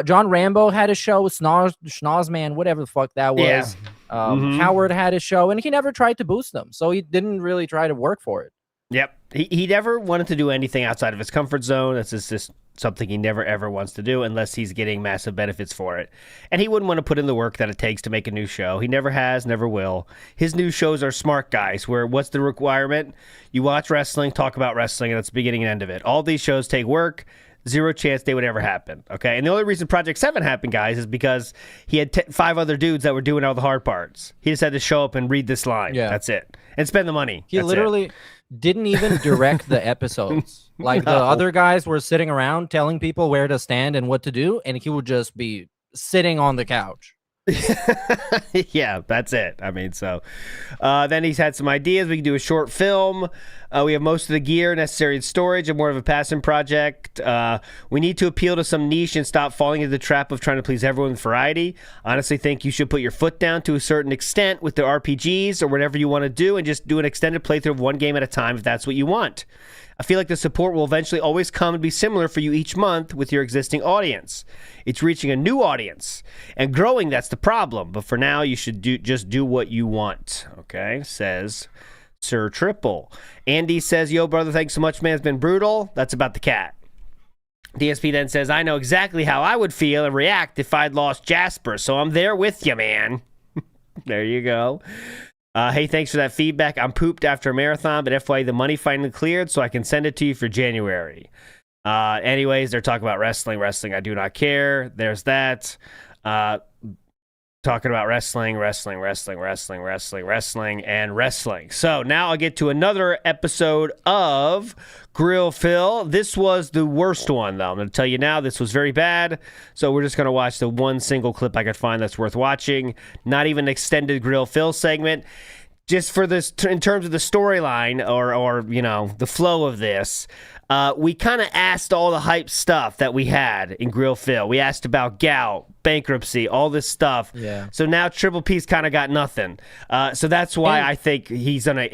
John Rambo had a show, Schnozman, whatever the fuck that was. Yeah. Howard had a show, and he never tried to boost them. So he didn't really try to work for it. Yep. He never wanted to do anything outside of his comfort zone. That's just something he never, ever wants to do unless he's getting massive benefits for it. And he wouldn't want to put in the work that it takes to make a new show. He never has, never will. His new shows are smart guys, where what's the requirement? You watch wrestling, talk about wrestling, and that's the beginning and end of it. All these shows take work. Zero chance they would ever happen, okay? And the only reason Project 7 happened, guys, is because he had 5 other dudes that were doing all the hard parts. He just had to show up and read this line. Yeah. That's it. And spend the money. He literally didn't even direct the episodes. Like, the other guys were sitting around telling people where to stand and what to do, and he would just be sitting on the couch. Yeah, that's it. I mean, so then he's had some ideas. We can do a short film. We have most of the gear necessary in storage and more of a passion project. We need to appeal to some niche and stop falling into the trap of trying to please everyone with variety. Honestly, think you should put your foot down to a certain extent with the RPGs or whatever you want to do and just do an extended playthrough of one game at a time if that's what you want. I feel like the support will eventually always come and be similar for you each month with your existing audience. It's reaching a new audience and growing, that's the problem. But for now, you should just do what you want, okay? Says Sir Triple. Andy says, yo, brother, thanks so much, man. It's been brutal. That's about the cat. DSP then says, I know exactly how I would feel and react if I'd lost Jasper, so I'm there with you, man. There you go. Hey, thanks for that feedback. I'm pooped after a marathon, but FYI, the money finally cleared, so I can send it to you for January. Anyways, they're talking about wrestling. I do not care. There's that. Talking about wrestling. So now I'll get to another episode of Grill Phil. This was the worst one, though. I'm going to tell you now, this was very bad. So we're just going to watch the one single clip I could find that's worth watching. Not even an extended Grill Phil segment. Just for this, in terms of the storyline or you know, the flow of this, we kind of asked all the hype stuff that we had in Grill Phil. We asked about gout, bankruptcy, all this stuff. Yeah. So now Triple P's kind of got nothing. So that's why I think he's going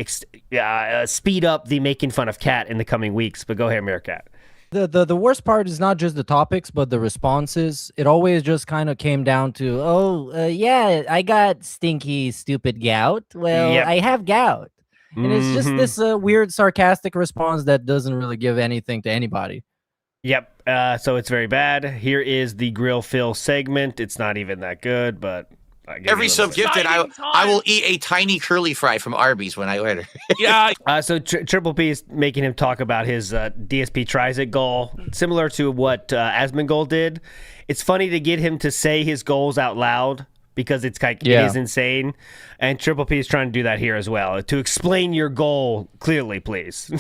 to speed up the making fun of Cat in the coming weeks. But go ahead, Meerkat. The worst part is not just the topics, but the responses. It always just kind of came down to, yeah, I got stinky, stupid gout. Well, I have gout. And it's just this weird, sarcastic response that doesn't really give anything to anybody. Yep. So it's very bad. Here is the Grill Phil segment. It's not even that good, but... Every sub gifted, I will eat a tiny curly fry from Arby's when I order. Yeah. So Triple P is making him talk about his DSP tries it goal, similar to what Asmongold did. It's funny to get him to say his goals out loud because it's like it is insane. And Triple P is trying to do that here as well. To explain your goal clearly, please.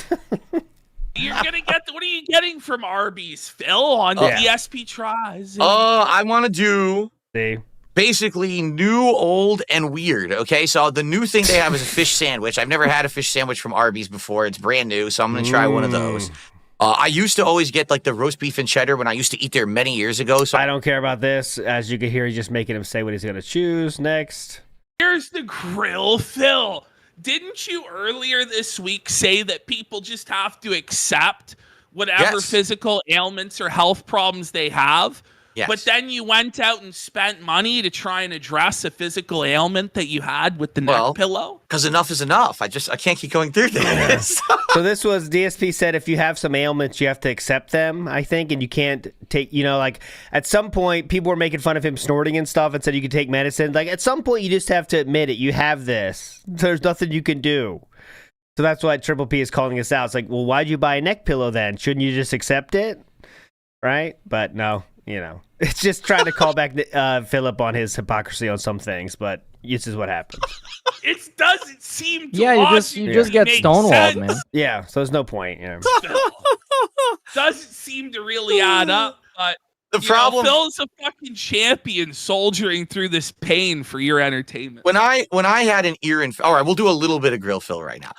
You're gonna get what are you getting from Arby's, Phil, on the DSP tries? I want to do. See. Basically new, old, and weird. Okay, so the new thing they have is a fish sandwich. I've never had a fish sandwich from Arby's before. It's brand new, so I'm going to try one of those. I used to always get like the roast beef and cheddar when I used to eat there many years ago. So I don't care about this. As you can hear, he's just making him say what he's going to choose next. Here's the Grill Phil. Didn't you earlier this week say that people just have to accept whatever physical ailments or health problems they have? Yes. But then you went out and spent money to try and address a physical ailment that you had with the neck pillow? Because enough is enough. I can't keep going through this. So this was, DSP said if you have some ailments, you have to accept them, I think, and you can't take, you know, like at some point, people were making fun of him snorting and stuff and said you could take medicine. Like at some point, you just have to admit it. You have this. There's nothing you can do. So that's why Triple P is calling us out. It's like, well, why'd you buy a neck pillow then? Shouldn't you just accept it? Right? But no. You know, it's just trying to call back Phillip on his hypocrisy on some things, but this is what happens. It doesn't seem to you just get stonewalled, man. Yeah, so there's no point. Yeah. Doesn't seem to really add up, but the problem, Phil's a fucking champion soldiering through this pain for your entertainment. When I had an ear infection, all right, we'll do a little bit of Grill Phil right now.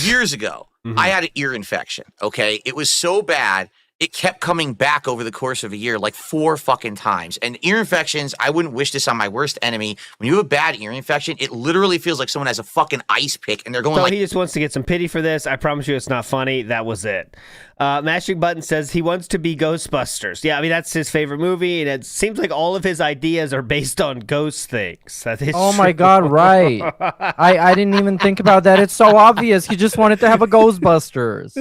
Years ago, I had an ear infection. Okay, it was so bad. It kept coming back over the course of a year, like 4 fucking times. And ear infections, I wouldn't wish this on my worst enemy. When you have a bad ear infection, it literally feels like someone has a fucking ice pick and they're going he just wants to get some pity for this. I promise you it's not funny. That was it. Mashing Button says he wants to be Ghostbusters. Yeah, I mean, that's his favorite movie, and it seems like all of his ideas are based on ghost things. My God, right. I didn't even think about that. It's so obvious. He just wanted to have a Ghostbusters.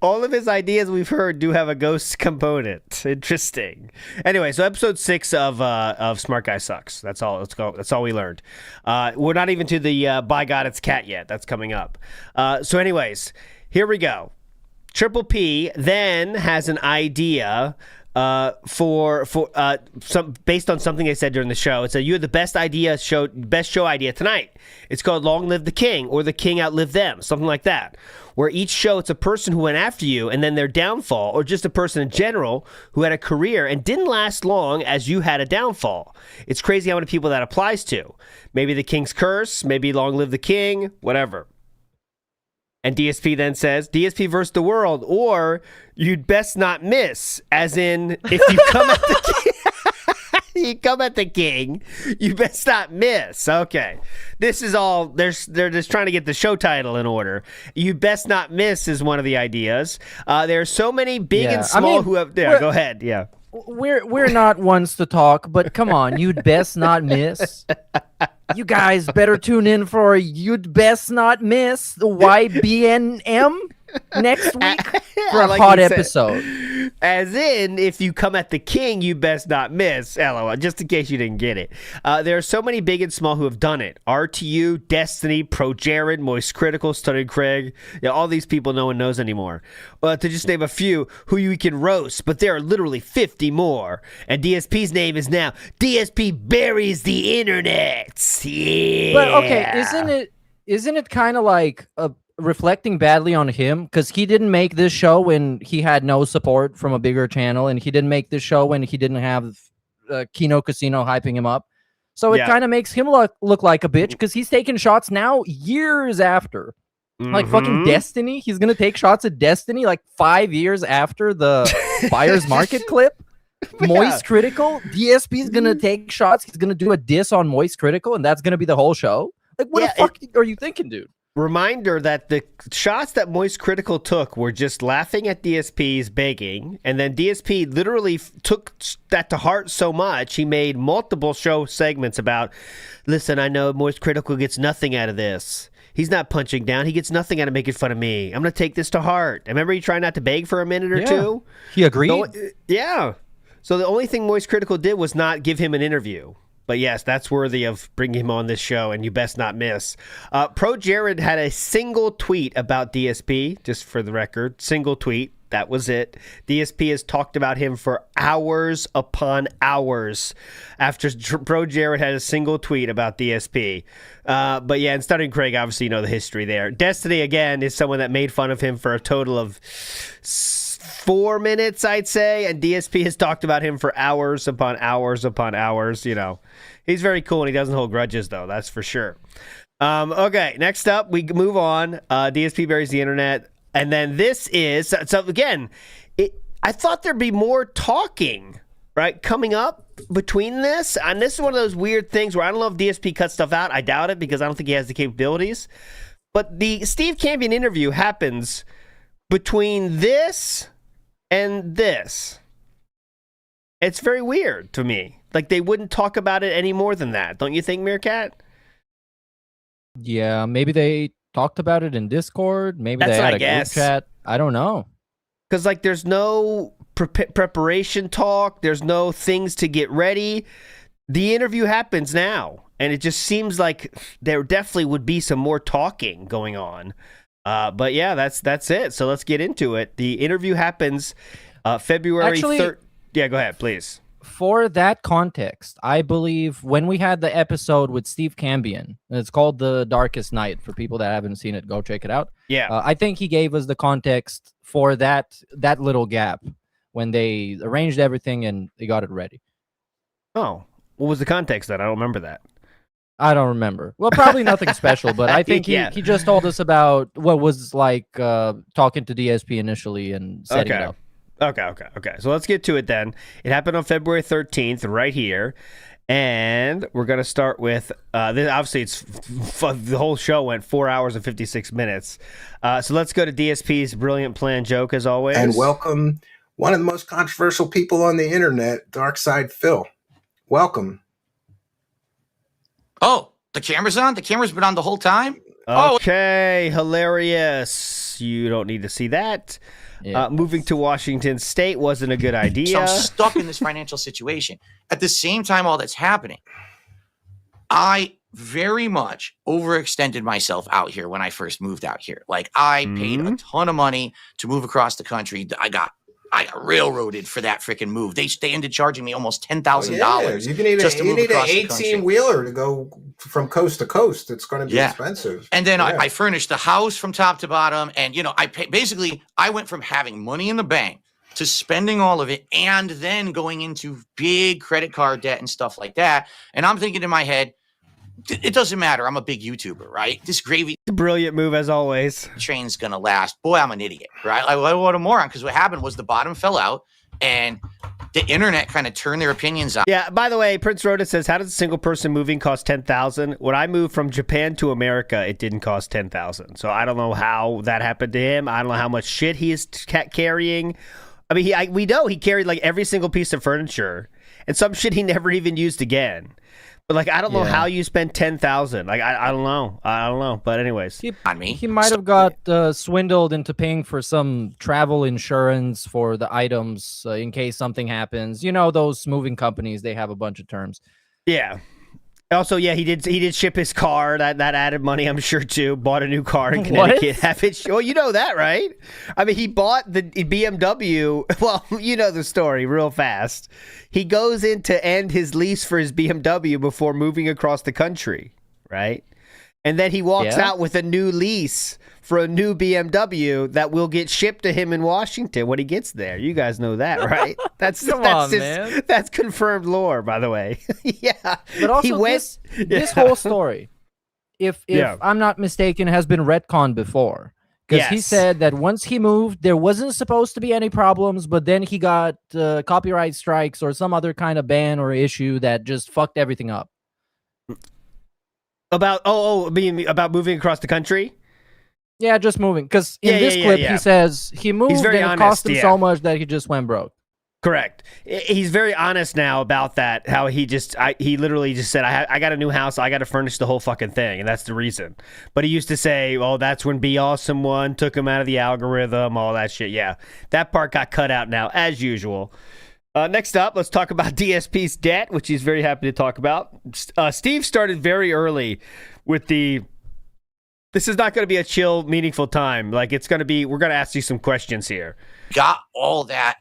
All of his ideas we've heard do have a ghost component. Interesting. Anyway, so episode 6 of Smart Guy Sucks. That's all. Let's go. That's all we learned. We're not even to the By God It's Cat yet. That's coming up. So anyways, here we go. Triple P then has an idea for some based on something they said during the show. It said you had the best show idea tonight. It's called Long Live the King or The King Outlived Them, something like that. Where each show it's a person who went after you and then their downfall, or just a person in general who had a career and didn't last long as you had a downfall. It's crazy how many people that applies to. Maybe The King's Curse, maybe Long Live the King, whatever. And DSP then says, DSP versus the world, or you'd best not miss, as in, if you come at the king, you come at the king, you best not miss. Okay. This is all, they're just trying to get the show title in order. You best not miss is one of the ideas. There are so many big and small who have, go ahead, yeah. We're not ones to talk, but come on, you'd best not miss. You guys better tune in for You'd Best Not Miss the YBNM next week for a hot episode. As in, if you come at the king, you best not miss. LOL, just in case you didn't get it. There are so many big and small who have done it. RTU, Destiny, Pro Jared, Moist Critical, Studded Craig. Yeah, all these people no one knows anymore. To just name a few who you can roast, but there are literally 50 more. And DSP's name is now DSP Buries the Internet. Yeah. But okay, isn't it kind of like reflecting badly on him, because he didn't make this show when he had no support from a bigger channel, and he didn't make this show when he didn't have Kino Casino hyping him up. So it kind of makes him look like a bitch, because he's taking shots now years after. Like fucking Destiny. He's going to take shots at Destiny like 5 years after the Buyer's Market clip. Moist Critical. DSP's going to take shots. He's going to do a diss on Moist Critical, and that's going to be the whole show. Like, what the fuck are you thinking, dude? Reminder that the shots that Moist Critical took were just laughing at DSP's begging, and then DSP literally took that to heart so much he made multiple show segments about, listen, I know Moist Critical gets nothing out of this. He's not punching down. He gets nothing out of making fun of me. I'm going to take this to heart. Remember he tried not to beg for a minute or two? He agreed? Yeah. So the only thing Moist Critical did was not give him an interview. But yes, that's worthy of bringing him on this show, and you best not miss. Pro Jared had a single tweet about DSP, just for the record. Single tweet. That was it. DSP has talked about him for hours upon hours after Pro Jared had a single tweet about DSP. But yeah, and Studding Craig, obviously, you know the history there. Destiny, again, is someone that made fun of him for a total of 4 minutes, I'd say, and DSP has talked about him for hours upon hours upon hours. You know, he's very cool and he doesn't hold grudges, though. That's for sure. Okay, next up, we move on. DSP buries the internet, and then this is so again. I thought there'd be more talking, right, coming up between this, and this is one of those weird things where I don't know if DSP cuts stuff out. I doubt it because I don't think he has the capabilities. But the Steve Cambian interview happens between this and this. It's very weird to me. Like, they wouldn't talk about it any more than that. Don't you think, Meerkat? Yeah, maybe they talked about it in Discord. Maybe they had a group chat. I don't know. Because, like, there's no preparation talk. There's no things to get ready. The interview happens now. And it just seems like there definitely would be some more talking going on. But yeah, that's it. So let's get into it. The interview happens February 3rd. Yeah, go ahead, please. For that context, I believe when we had the episode with Steve Cambian, and it's called The Darkest Night. For people that haven't seen it, go check it out. Yeah. I think he gave us the context for that little gap when they arranged everything and they got it ready. Oh, what was the context then? I don't remember that. I don't remember. Well, probably nothing special, but I think he just told us about what was like talking to DSP initially and setting it up. Okay. So let's get to it then. It happened on February 13th right here. And we're going to start with, this, obviously, the whole show went 4 hours and 56 minutes. So let's go to DSP's brilliant plan joke, as always. And welcome one of the most controversial people on the internet, VII. Welcome. Oh, the camera's on? The camera's been on the whole time? Okay, hilarious. You don't need to see that. Yeah. Moving to Washington State wasn't a good idea. So I'm stuck in this financial situation. At the same time all that's happening, I very much overextended myself out here when I first moved out here. Like, I paid a ton of money to move across the country. I got I got railroaded for that freaking move. They ended charging me almost $10,000 You need just to move an across the country. 18-wheeler to go from coast to coast. It's going to be expensive. And then I furnished the house from top to bottom. And, I went from having money in the bank to spending all of it and then going into big credit card debt and stuff like that. And I'm thinking in my head, it doesn't matter. I'm a big YouTuber, right? This gravy Brilliant move as always. train's going to last. Boy, I'm an idiot, right? Like, what a moron. Because what happened was the bottom fell out and the internet kind of turned their opinions on. Yeah, by the way, Prince Rhoda says, how does a single person moving cost $10,000? When I moved from Japan to America, it didn't cost $10,000. So I don't know how that happened to him. I don't know how much shit he is carrying. I mean, we know he carried like every single piece of furniture and some shit he never even used again. But like, I don't know how you spend $10,000. Like, I don't know. I don't know. But anyways, he might have got swindled into paying for some travel insurance for the items in case something happens. You know, those moving companies, they have a bunch of terms. Yeah. Also, yeah, he did ship his car. That added money, I'm sure, too. Bought a new car in Connecticut. Have it. Well, you know that, right? I mean, he bought the BMW. Well, you know the story real fast. He goes in to end his lease for his BMW before moving across the country, right? And then he walks out with a new lease for a new BMW that will get shipped to him in Washington when he gets there. You guys know that, right? That's confirmed lore, by the way. Yeah. But also this whole story, if I'm not mistaken, has been retconned before. Because he said that once he moved, there wasn't supposed to be any problems, but then he got copyright strikes or some other kind of ban or issue that just fucked everything up. About moving across the country? Yeah, just moving. Because in this clip, he says he moved and it cost him so much that he just went broke. Correct. He's very honest now about that, how he literally just said, I got a new house, I got to furnish the whole fucking thing, and that's the reason. But he used to say, well, that's when Be Awesome won, took him out of the algorithm, all that shit. Yeah, that part got cut out now, as usual. Next up, let's talk about DSP's debt, which he's very happy to talk about. Steve started very early with this is not going to be a chill, meaningful time. Like, we're going to ask you some questions here. Got all that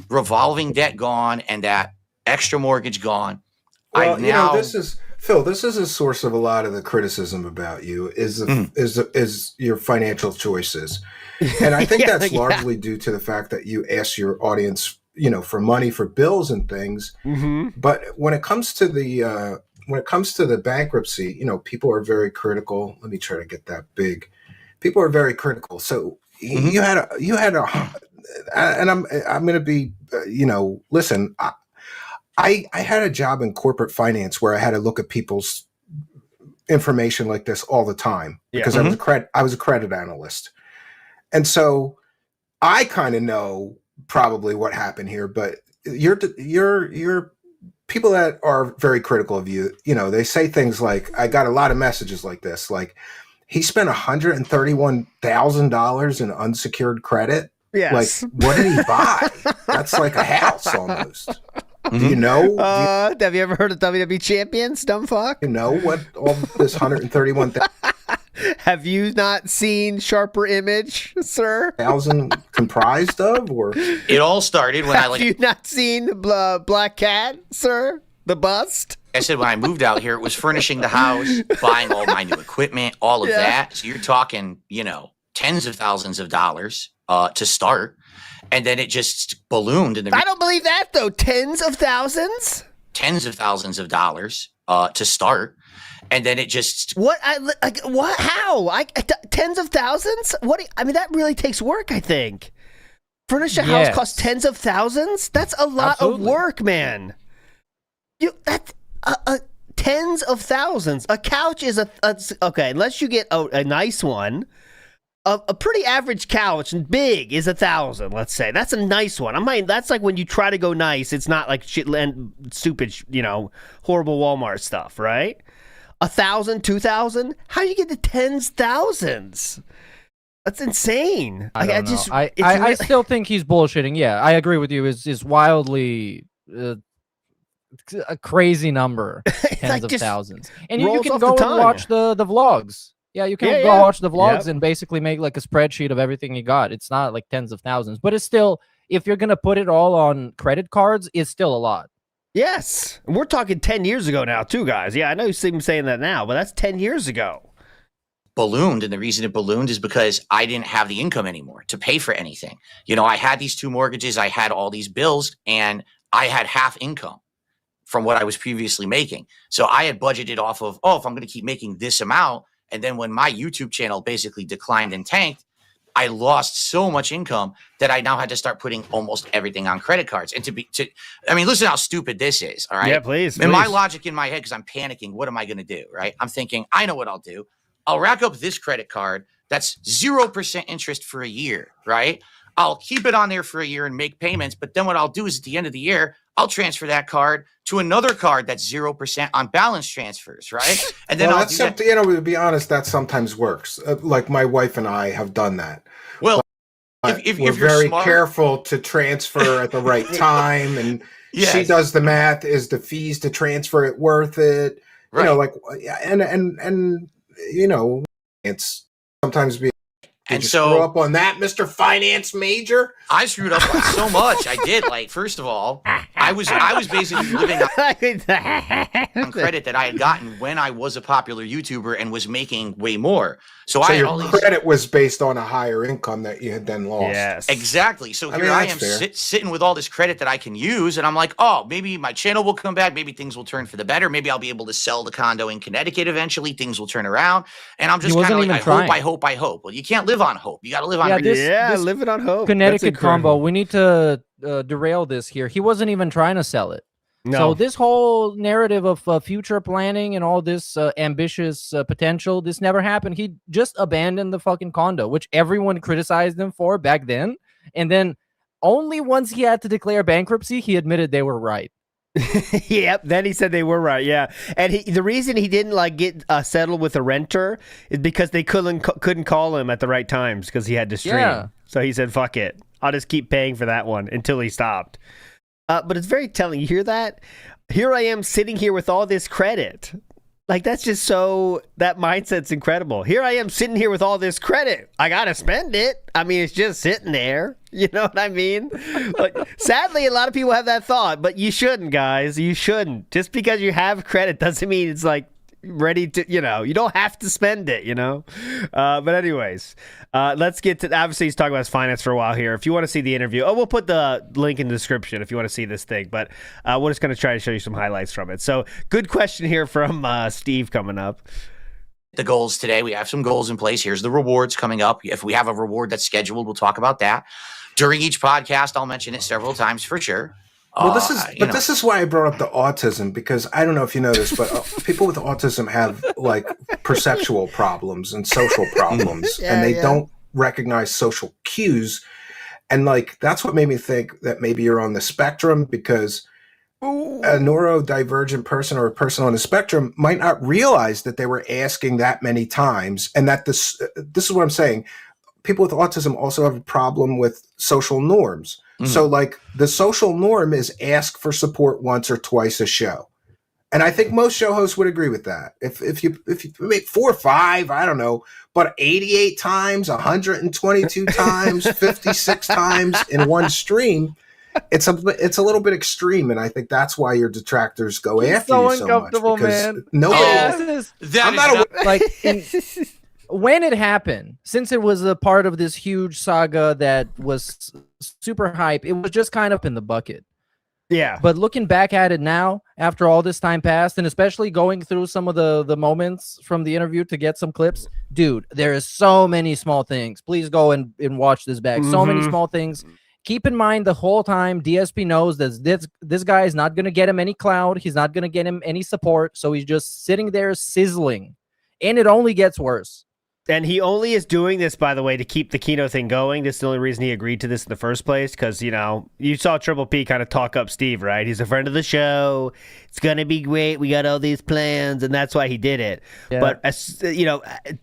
revolving debt gone and that extra mortgage gone. Well, this is Phil. This is a source of a lot of the criticism about you is your financial choices, and I think that's largely due to the fact that you ask your audience, for money for bills and things. Mm-hmm. But when it comes to the bankruptcy, people are very critical. Let me try to get that big. People are very critical. So you had a. And I'm going to be, listen, I had a job in corporate finance where I had to look at people's information like this all the time because I was a credit analyst. And so I kind of know probably what happened here, but you're people that are very critical of you, they say things like, I got a lot of messages like this, like he spent $131,000 in unsecured credit. Yes. Like, what did he buy? That's like a house almost. Mm-hmm. Do you know? Have you ever heard of WWE Champions, dumb fuck? You know what all this 131,000? Have you not seen Sharper Image, sir? 1,000 comprised of, or it all started when Have you not seen Black Cat, sir? The bust. I said when I moved out here, it was furnishing the house, buying all my new equipment, all of that. So you're talking, tens of thousands of dollars. To start, and then it just ballooned. I don't believe that, though. Tens of thousands of dollars to start, and then it just what? How? Tens of thousands? What? That really takes work. I think furnish a house costs tens of thousands. That's a lot of work, man. Tens of thousands. A couch is okay. Unless you get a nice one. A pretty average couch and big is 1,000, let's say. That's a nice one. That's like when you try to go nice, it's not like shit and stupid, horrible Walmart stuff, right? 1,000, 2,000? How do you get to tens thousands? That's insane. I still think he's bullshitting. Yeah, I agree with you. Is wildly a crazy number, tens of thousands. And you can go and watch the vlogs. Yeah, you can go watch the vlogs and basically make like a spreadsheet of everything you got. It's not like tens of thousands, but it's still if you're gonna put it all on credit cards, it's still a lot. Yes. And we're talking 10 years ago now, too, guys. Yeah, I know you see him saying that now, but that's 10 years ago. Ballooned, and the reason it ballooned is because I didn't have the income anymore to pay for anything. You know, I had these 2 mortgages, I had all these bills, and I had half income from what I was previously making. So I had budgeted off of, if I'm going to keep making this amount, and then when my YouTube channel basically declined and tanked, I lost so much income that I now had to start putting almost everything on credit cards. And I mean, listen how stupid this is. All right. Yeah, please. And my logic in my head, because I'm panicking, what am I going to do? Right. I'm thinking, I know what I'll do. I'll rack up this credit card that's 0% interest for a year. Right. I'll keep it on there for a year and make payments. But then what I'll do is at the end of the year, I'll transfer that card to another card that's 0% on balance transfers, right? And then that's something, you know, to be honest, that sometimes works. Like my wife and I have done that. Well, if we're very careful to transfer at the right time, and she does the math, is the fees to transfer it worth it? Right. You know, like, and you know, it's sometimes be. Did you screw up on that, Mr. Finance Major? I screwed up on so much. I did. Like, first of all, I was basically living on credit that I had gotten when I was a popular YouTuber and was making way more. So I had all these credit was based on a higher income that you had then lost. Yes, exactly. So here I am sitting with all this credit that I can use, and I'm like, oh, maybe my channel will come back. Maybe things will turn for the better. Maybe I'll be able to sell the condo in Connecticut eventually. Things will turn around, and I'm just kind of like, I hope. Well, you can't live on hope. You got to live on living on hope. Connecticut combo. We need to derail this here. He wasn't even trying to sell it. No. So this whole narrative of future planning and all this ambitious potential, this never happened. He just abandoned the fucking condo, which everyone criticized him for back then. And then only once he had to declare bankruptcy, he admitted they were right. Yep. Then he said they were right. Yeah. And the reason he didn't like get settled with a renter is because they couldn't call him at the right times because he had to stream. Yeah. So he said, fuck it. I'll just keep paying for that one until he stopped. But it's very telling. You hear that? Here I am sitting here with all this credit. Like, that's just that mindset's incredible. Here I am sitting here with all this credit. I got to spend it. I mean, it's just sitting there. You know what I mean? Like, sadly, a lot of people have that thought, but you shouldn't, guys. You shouldn't. Just because you have credit doesn't mean it's like ready to, you don't have to spend it, But anyways, let's get to, obviously he's talking about his finance for a while here. If you want to see the interview, we'll put the link in the description if you want to see this thing, but we're just going to try to show you some highlights from it. So good question here from Steve coming up. The goals today, we have some goals in place. Here's the rewards coming up. If we have a reward that's scheduled, we'll talk about that. During each podcast, I'll mention it several times for sure. Well, this is why I brought up the autism, because I don't know if you know this, but people with autism have like perceptual problems and social problems, and they don't recognize social cues. And like, that's what made me think that maybe you're on the spectrum, because a neurodivergent person or a person on the spectrum might not realize that they were asking that many times. And that this is what I'm saying. People with autism also have a problem with social norms. Mm-hmm. So like the social norm is ask for support once or twice a show. And I think most show hosts would agree with that. If you make 4 or 5, I don't know, but 88 times, 122 times, 56 times in one stream, it's a little bit extreme, and I think that's why your detractors go after you so much. Man. Nobody. When it happened, since it was a part of this huge saga that was super hype, it was just kind of in the bucket. Yeah. But looking back at it now, after all this time passed, and especially going through some of the moments from the interview to get some clips, dude, there is so many small things. Please go and watch this back. Mm-hmm. So many small things. Keep in mind the whole time, DSP knows that this guy is not going to get him any clout. He's not going to get him any support. So he's just sitting there sizzling. And it only gets worse. And he only is doing this, by the way, to keep the Kino thing going. This is the only reason he agreed to this in the first place, because, you saw Triple P kind of talk up Steve, right? He's a friend of the show. It's going to be great. We got all these plans, and that's why he did it. Yeah. But,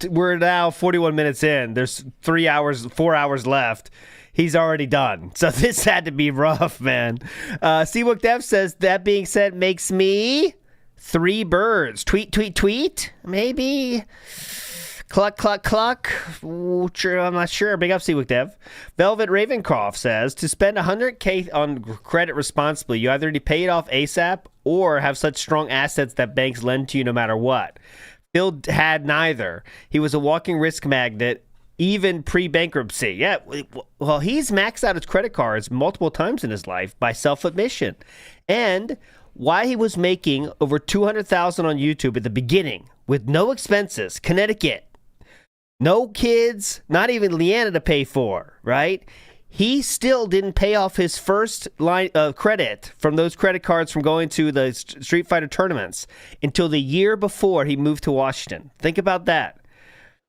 we're now 41 minutes in. There's 4 hours left. He's already done. So this had to be rough, man. Seawook Dev says, that being said, makes me 3 birds. Tweet, maybe. Cluck, cluck, cluck. Ooh, I'm not sure. Big up, Seawick Dev. Velvet Ravencroft says, to spend $100K on credit responsibly, you either need to pay it off ASAP or have such strong assets that banks lend to you no matter what. Phil had neither. He was a walking risk magnet, even pre-bankruptcy. Yeah, well, he's maxed out his credit cards multiple times in his life by self-admission. And why he was making over $200,000 on YouTube at the beginning with no expenses, Connecticut, no kids, not even Leanna to pay for, right? He still didn't pay off his first line of credit from those credit cards from going to the Street Fighter tournaments until the year before he moved to Washington. Think about that.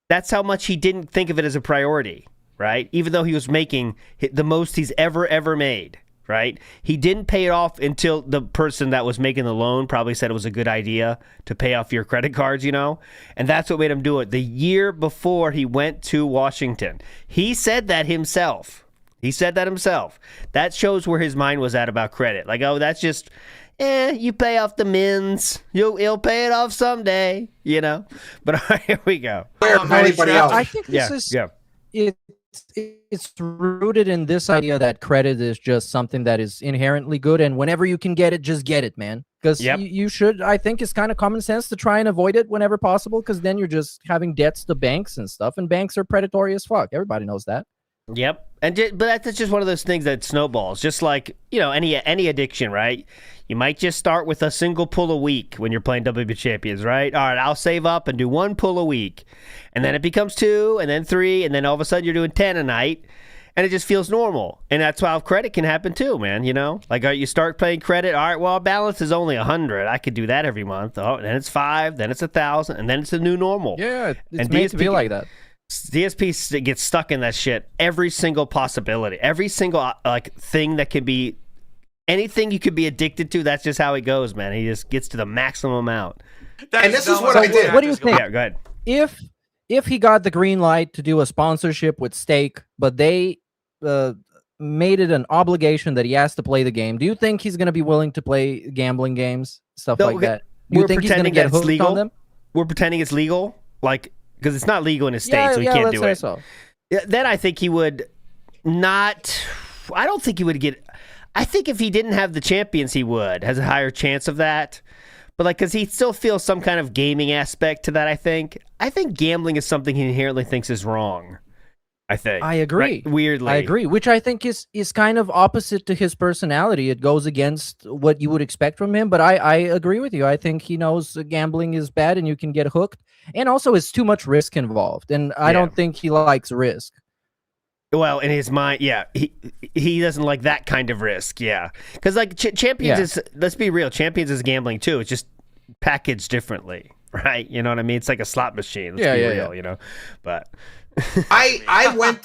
That's how much he didn't think of it as a priority, right? Even though he was making the most he's ever made, right? He didn't pay it off until the person that was making the loan probably said it was a good idea to pay off your credit cards, you know? And that's what made him do it. The year before he went to Washington, he said that himself. That shows where his mind was at about credit. Like, oh, that's just, you pay off the mins. You'll pay it off someday, you know? But all right, here we go. Anybody else? I think this it's rooted in this idea that credit is just something that is inherently good, and whenever you can get it, just get it, man. Because you should, I think it's kind of common sense to try and avoid it whenever possible, because then you're just having debts to banks and stuff, and banks are predatory as fuck. Everybody knows that. Yep. But that's just one of those things that snowballs, just like, you know, any addiction, right? You might just start with a single pull a week when you're playing WWE Champions, right? All right, I'll save up and do 1 pull a week. And then it becomes 2, and then 3, and then all of a sudden you're doing 10 a night, and it just feels normal. And that's how credit can happen too, man, you know? Like, you start playing credit, all right, well, balance is only 100. I could do that every month. Oh, then it's 5, then it's 1,000, and then it's a new normal. Yeah, it's meant to be like that. DSP gets stuck in that shit. Every single possibility, every single thing that can be, anything you could be addicted to. That's just how he goes, man. He just gets to the maximum amount. And this is what I did. What do you think? Yeah, go ahead. If he got the green light to do a sponsorship with Stake, but they made it an obligation that he has to play the game, do you think he's going to be willing to play gambling games, stuff like that? Do you think he's going to get hooked on them? We're pretending it's legal, like. Because it's not legal in his state, so he can't do it. So. Then I think he would not. I don't think he would get. I think if he didn't have the champions, he would has a higher chance of that. But because he still feels some kind of gaming aspect to that. I think gambling is something he inherently thinks is wrong. I agree. Right? Weirdly, I agree, which I think is kind of opposite to his personality. It goes against what you would expect from him. But I agree with you. I think he knows gambling is bad and you can get hooked. And also, it's too much risk involved, and I don't think he likes risk. Well, in his mind, he doesn't like that kind of risk, because like Champions is, let's be real, Champions is gambling too. It's just packaged differently, right? You know what I mean? It's like a slot machine. Let's be real, you know. But I went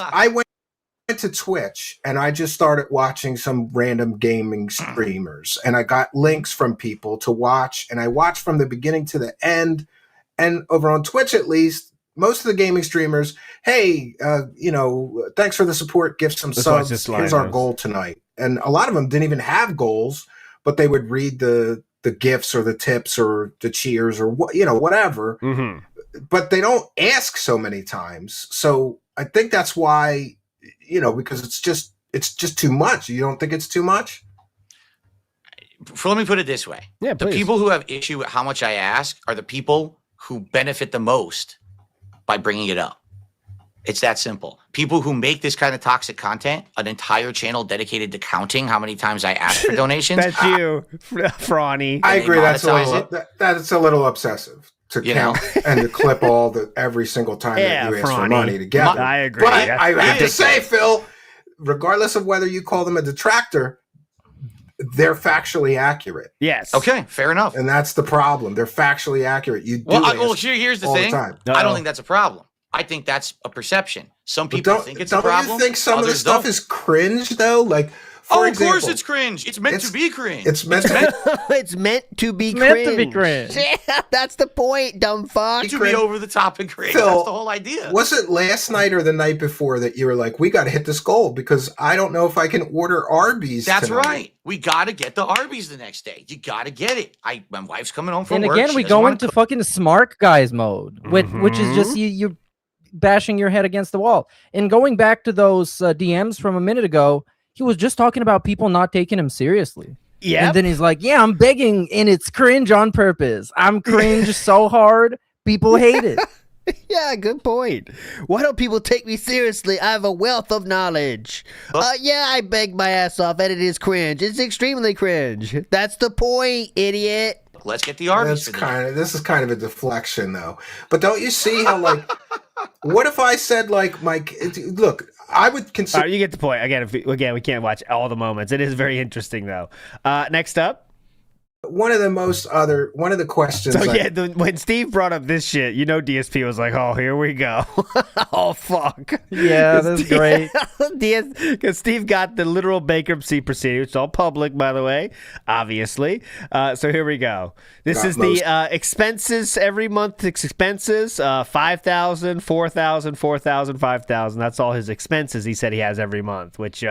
to Twitch and I just started watching some random gaming streamers, and I got links from people to watch, and I watched from the beginning to the end. And over on Twitch, at least, most of the gaming streamers, hey, thanks for the support, give some subs, here's our goal tonight. And a lot of them didn't even have goals, but they would read the gifts or the tips or the cheers or whatever. Mm-hmm. But they don't ask so many times. So I think that's why, because it's just too much. You don't think it's too much? Let me put it this way. Yeah, the people who have issue with how much I ask are the people who benefit the most by bringing it up. It's that simple. People who make this kind of toxic content, an entire channel dedicated to counting how many times I ask for donations. That's you, Frawny. I agree. That's a little obsessive to count and to clip every single time that you ask for money together. I agree. But I have to say, Phil, regardless of whether you call them a detractor, they're factually accurate. Yes. Okay, fair enough. And that's the problem. They're factually accurate. You do here's the thing. I don't think that's a problem. I think that's a perception. Some people think it's a problem. Don't you think some of the stuff is cringe, though? Like, for example, of course it's cringe. It's meant to be cringe. It's meant to be cringe. Yeah, that's the point, dumb fuck. It could be over the top and cringe. Phil, that's the whole idea. Was it last night or the night before that you were like, we got to hit this goal because I don't know if I can order Arby's That's tonight. right. We got to get the Arby's the next day. You got to get it. My wife's coming home from work. And again, we go into fucking smart guys mode, which is just you bashing your head against the wall. And going back to those DMs from a minute ago, he was just talking about people not taking him seriously. Yeah. And then he's like, yeah, I'm begging, and it's cringe on purpose. I'm cringe so hard, people hate it. Yeah, good point. Why don't people take me seriously? I have a wealth of knowledge. Yeah, I beg my ass off, and it is cringe. It's extremely cringe. That's the point, idiot. Let's get the Arby's. This is kind of a deflection, though. But don't you see how, like, what if I said, like, Mike, look, I would consider. You get the point. Again, we can't watch all the moments. It is very interesting, though. Next up. One of the questions. So when Steve brought up this shit, DSP was like, "Oh, here we go." Oh fuck. Yeah, that's great. Because Steve got the literal bankruptcy proceeding. It's all public, by the way, obviously. So here we go. This is the expenses every month. Expenses 5,000, 4,000, 4,000, 5,000. That's all his expenses. He said he has every month, which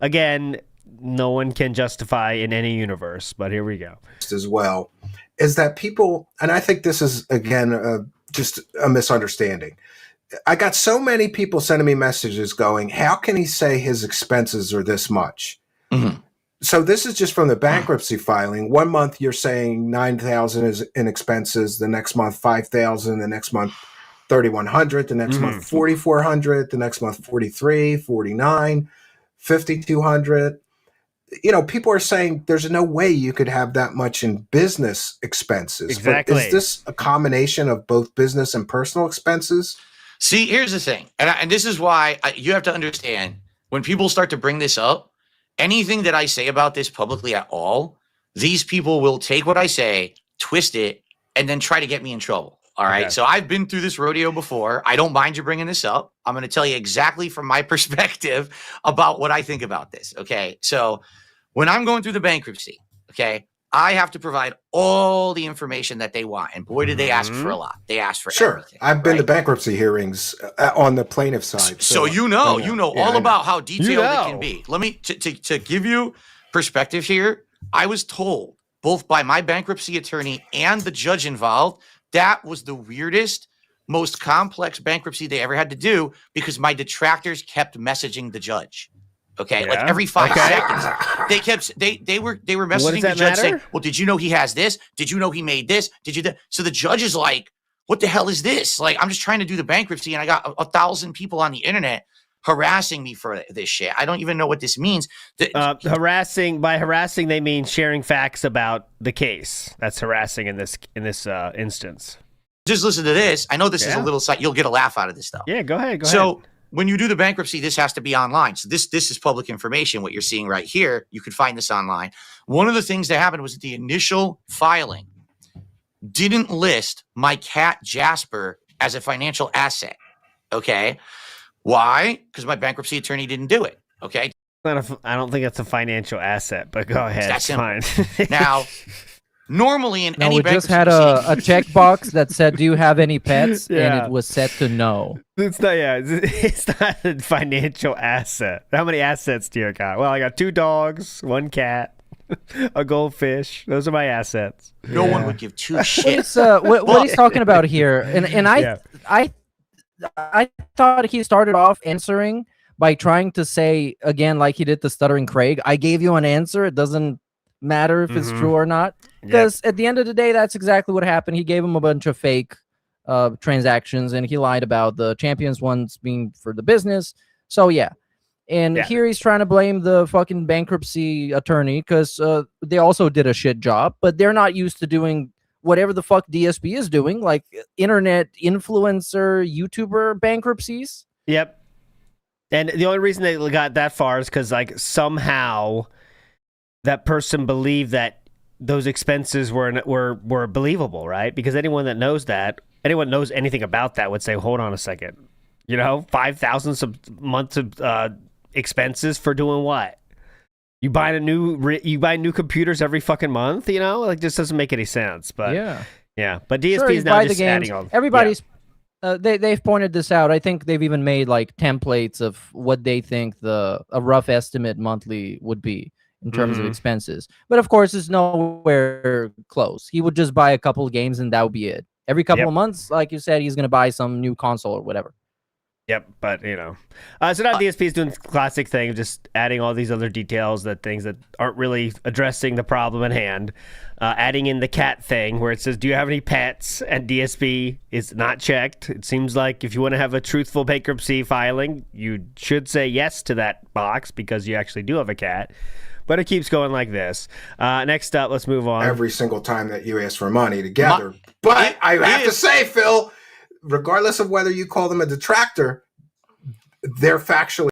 again, no one can justify in any universe, but here we go. As well, is that people, and I think this is, again, just a misunderstanding. I got so many people sending me messages going, how can he say his expenses are this much? Mm-hmm. So this is just from the bankruptcy filing. 1 month you're saying 9,000 is in expenses, the next month 5,000, the next month 3,100, the next month 4,400, the next month 43, 49, 5,200. People are saying there's no way you could have that much in business expenses. Exactly. But is this a combination of both business and personal expenses? See, here's the thing. And this is why you have to understand, when people start to bring this up, anything that I say about this publicly at all, these people will take what I say, twist it, and then try to get me in trouble. All right. Okay. So I've been through this rodeo before. I don't mind you bringing this up. I'm going to tell you exactly from my perspective about what I think about this. Okay. So when I'm going through the bankruptcy, okay, I have to provide all the information that they want. And boy, did they ask for a lot. They asked for everything. I've been to bankruptcy hearings on the plaintiff side. So you know all about how detailed it can be. Let me, to give you perspective here, I was told both by my bankruptcy attorney and the judge involved, that was the weirdest, most complex bankruptcy they ever had to do because my detractors kept messaging the judge. Okay, like every 5 seconds, they were messaging the judge saying, "Well, did you know he has this? Did you know he made this? Did you?" So the judge is like, "What the hell is this? Like, I'm just trying to do the bankruptcy, and I got 1,000 people on the internet harassing me for this shit. I don't even know what this means." By harassing, they mean sharing facts about the case. That's harassing in this instance. Just listen to this. I know this is a little side. You'll get a laugh out of this, though. Yeah, go ahead. So when you do the bankruptcy, this has to be online. So this is public information. What you're seeing right here, you could find this online. One of the things that happened was that the initial filing didn't list my cat Jasper as a financial asset. Okay. Why? Because my bankruptcy attorney didn't do it. Okay. I don't think it's a financial asset, but go ahead. That's fine. Now, normally in any we just had a checkbox that said, "Do you have any pets?" Yeah. And it was set to no. It's not. Yeah, it's not a financial asset. How many assets do you got? Well, I got 2 dogs, 1 cat, a goldfish. Those are my assets. No one would give 2 shits. What he's talking about here, and I thought he started off answering by trying to say again, like he did the Stuttering Craig, "I gave you an answer. It doesn't matter if it's true or not." Because at the end of the day, that's exactly what happened. He gave him a bunch of fake transactions, and he lied about the Champions ones being for the business. So yeah. And here he's trying to blame the fucking bankruptcy attorney because they also did a shit job, but they're not used to doing whatever the fuck DSP is doing, like internet influencer, YouTuber bankruptcies. Yep. And the only reason they got that far is because like somehow that person believed that those expenses were believable, right? Because anyone knows anything about that would say, hold on a second, 5,000 months of expenses for doing what? You buy new computers every fucking month, like this doesn't make any sense. But yeah. But DSP is now just adding on. Everybody's they've pointed this out. I think they've even made like templates of what they think a rough estimate monthly would be in terms of expenses. But of course, it's nowhere close. He would just buy a couple of games and that would be it. Every couple of months, like you said, he's going to buy some new console or whatever. Yep, but so now DSP is doing the classic thing of just adding all these other details, things that aren't really addressing the problem at hand. Adding in the cat thing where it says, do you have any pets? And DSP is not checked. It seems like if you want to have a truthful bankruptcy filing, you should say yes to that box because you actually do have a cat. But it keeps going like this. Next up, let's move on. Every single time that you ask for money together. But I have to say, Phil, regardless of whether you call them a detractor, they're factually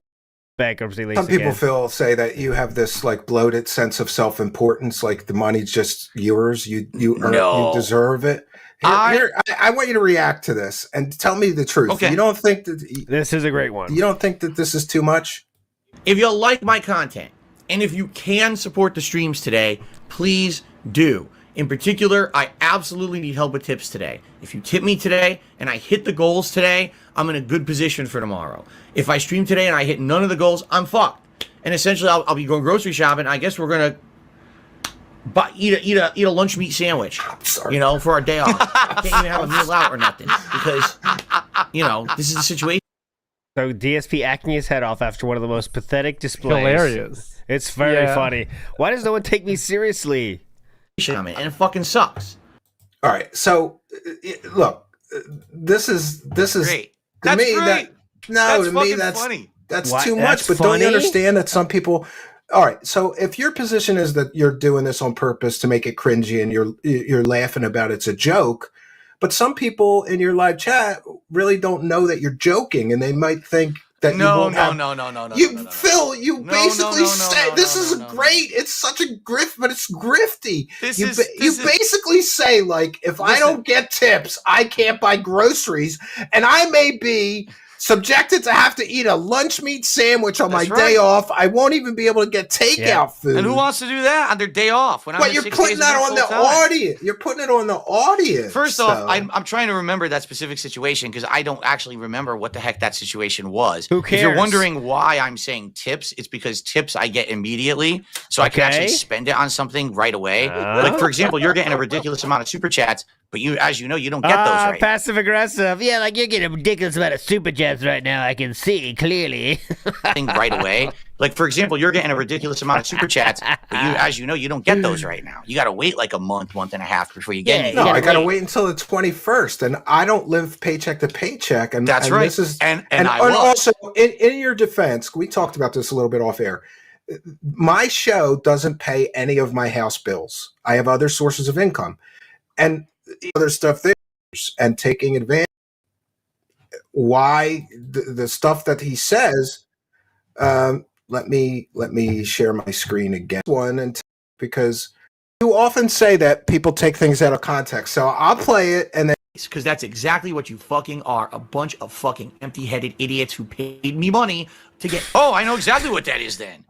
bankruptcy lease. Some people, again. Phil, say that you have this like bloated sense of self-importance, like the money's just yours. You earn, you deserve it. I want you to react to this and tell me the truth. Okay. You don't think that this is a great one? You don't think that this is too much? If you like my content and if you can support the streams today, please do. In particular, I absolutely need help with tips today. If you tip me today and I hit the goals today, I'm in a good position for tomorrow. If I stream today and I hit none of the goals, I'm fucked. And essentially, I'll be going grocery shopping. I guess we're gonna eat a lunch meat sandwich, for our day off. I can't even have a meal out or nothing because, this is the situation. So DSP acting his head off after one of the most pathetic displays. Hilarious. It's very funny. Why does no one take me seriously? And it fucking sucks. All right, so look, this is great. To me great. That's funny. That's what? too That's much. But funny? don't you understand that some people? All right, so if your position is that you're doing this on purpose to make it cringy and you're laughing about it's a joke, but some people in your live chat really don't know that you're joking, and they might think that No. Phil, you basically say this is great. It's such a grift, but it's grifty. You basically say, like, if I don't get tips, I can't buy groceries, and I may be subjected to have to eat a lunch meat sandwich on my day off. I won't even be able to get takeout food. And who wants to do that on their day off? But you're putting that on the audience. You're putting it on the audience. First off, I'm trying to remember that specific situation because I don't actually remember what the heck that situation was. Who cares? If you're wondering why I'm saying tips, it's because tips I get immediately, so I can actually spend it on something right away. Like, for example, you're getting a ridiculous amount of super chats, but you don't get those right. Passive aggressive. Yeah, like you're getting a ridiculous amount of super chats right now. I can see clearly. Right away. Like, for example, you're getting a ridiculous amount of super chats, but you don't get those right now. You got to wait like a month and a half before you get it. No, I got to wait until the 21st, and I don't live paycheck to paycheck. And that's right. This is, and also, in your defense, we talked about this a little bit off air. My show doesn't pay any of my house bills. I have other sources of income, and other stuff there, and taking advantage. Why the stuff that he says? Let me share my screen again. Because you often say that people take things out of context. So I'll play it and then. Because that's exactly what you fucking are. A bunch of fucking empty-headed idiots who paid me money to get. Oh, I know exactly what that is then.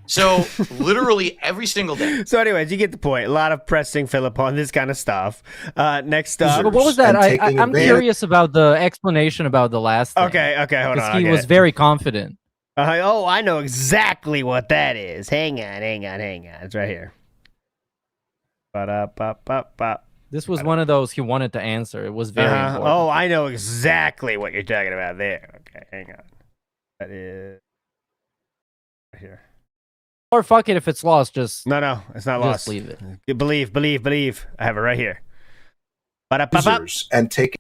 So literally every single day. So anyways, you get the point. A lot of pressing Phillip on this kind of stuff. Next up. But what was that? I'm curious about the explanation about the last thing. Okay, hold on. He was very confident. I know exactly what that is. Hang on. It's right here. This was one of those he wanted to answer. It was very important. Oh, I know exactly what you're talking about there. Okay, hang on. That is right here. Or fuck it, if it's lost, just no, it's not lost. Just leave it. You believe. I have it right here. And take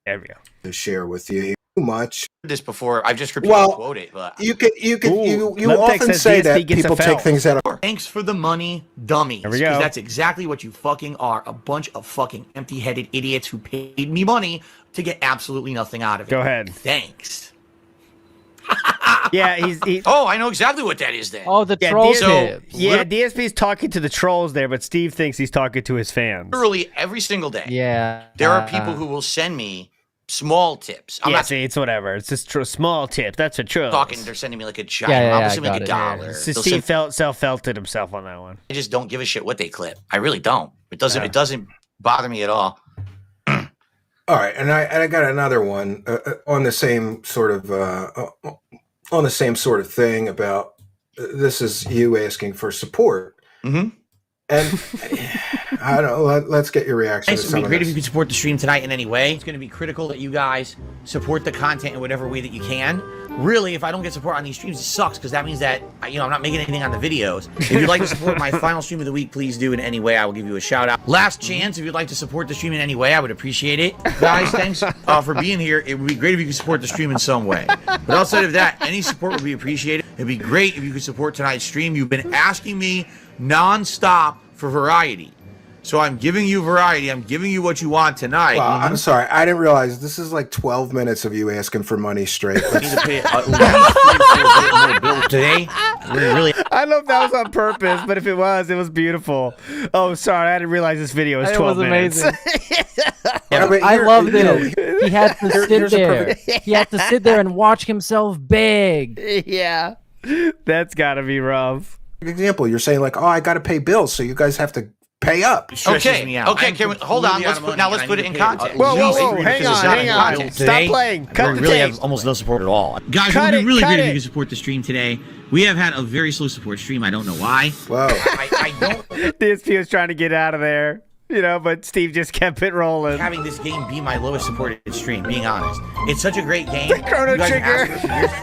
there we go. To share with you too much. This before I've just repeatedly quoted, but you often say that people take things out of. Thanks for the money, dummies. There we go. That's exactly what you fucking are. A bunch of fucking empty-headed idiots who paid me money to get absolutely nothing out of it. Go ahead. Thanks. Yeah, he's. Oh, I know exactly what that is then. Oh, the troll tips. Yeah, DSP's talking to the trolls there, but Steve thinks he's talking to his fans. Literally every single day. Yeah. There are people who will send me small tips. I'm not see, it's whatever. It's just a small tip. That's a trolls. talking. They're sending me like a giant. I'll send me like $1. So Steve self-felted himself on that one. I just don't give a shit what they clip. I really don't. It doesn't bother me at all. All right, and I got another one on the same sort of thing about this is you asking for support. Mm-hmm. And I don't know. Let's get your reaction. It would be great if you could support the stream tonight in any way. It's going to be critical that you guys support the content in whatever way that you can. Really, if I don't get support on these streams, it sucks because that means that I'm not making anything on the videos. If you'd like to support my final stream of the week, please do in any way. I will give you a shout out. Last chance, if you'd like to support the stream in any way, I would appreciate it. Guys, thanks for being here. It would be great if you could support the stream in some way. But outside of that, any support would be appreciated. It'd be great if you could support tonight's stream. You've been asking me nonstop for variety. So I'm giving you variety. I'm giving you what you want tonight. Well, I'm sorry. I didn't realize this is like 12 minutes of you asking for money straight. I need to pay at least more bills today. Really. I don't know if that was on purpose, but if it was beautiful. Oh, sorry. I didn't realize this video was 12 minutes. Amazing. I loved it. He had to sit there. He had to sit there and watch himself beg. Yeah. That's got to be rough. Example, you're saying like, oh, I got to pay bills, so you guys have to pay up. Okay. Hold on. Let's put it in context. Whoa. Hang on. Stop playing. Cut the really tape. have almost no support at all. Guys, it would be really great if you could support the stream today. We have had a very slow support stream. I don't know why. Whoa. I don't. DSP was trying to get out of there, but Steve just kept it rolling. Having this game be my lowest supported stream, being honest. It's such a great game. The Chrono Trigger.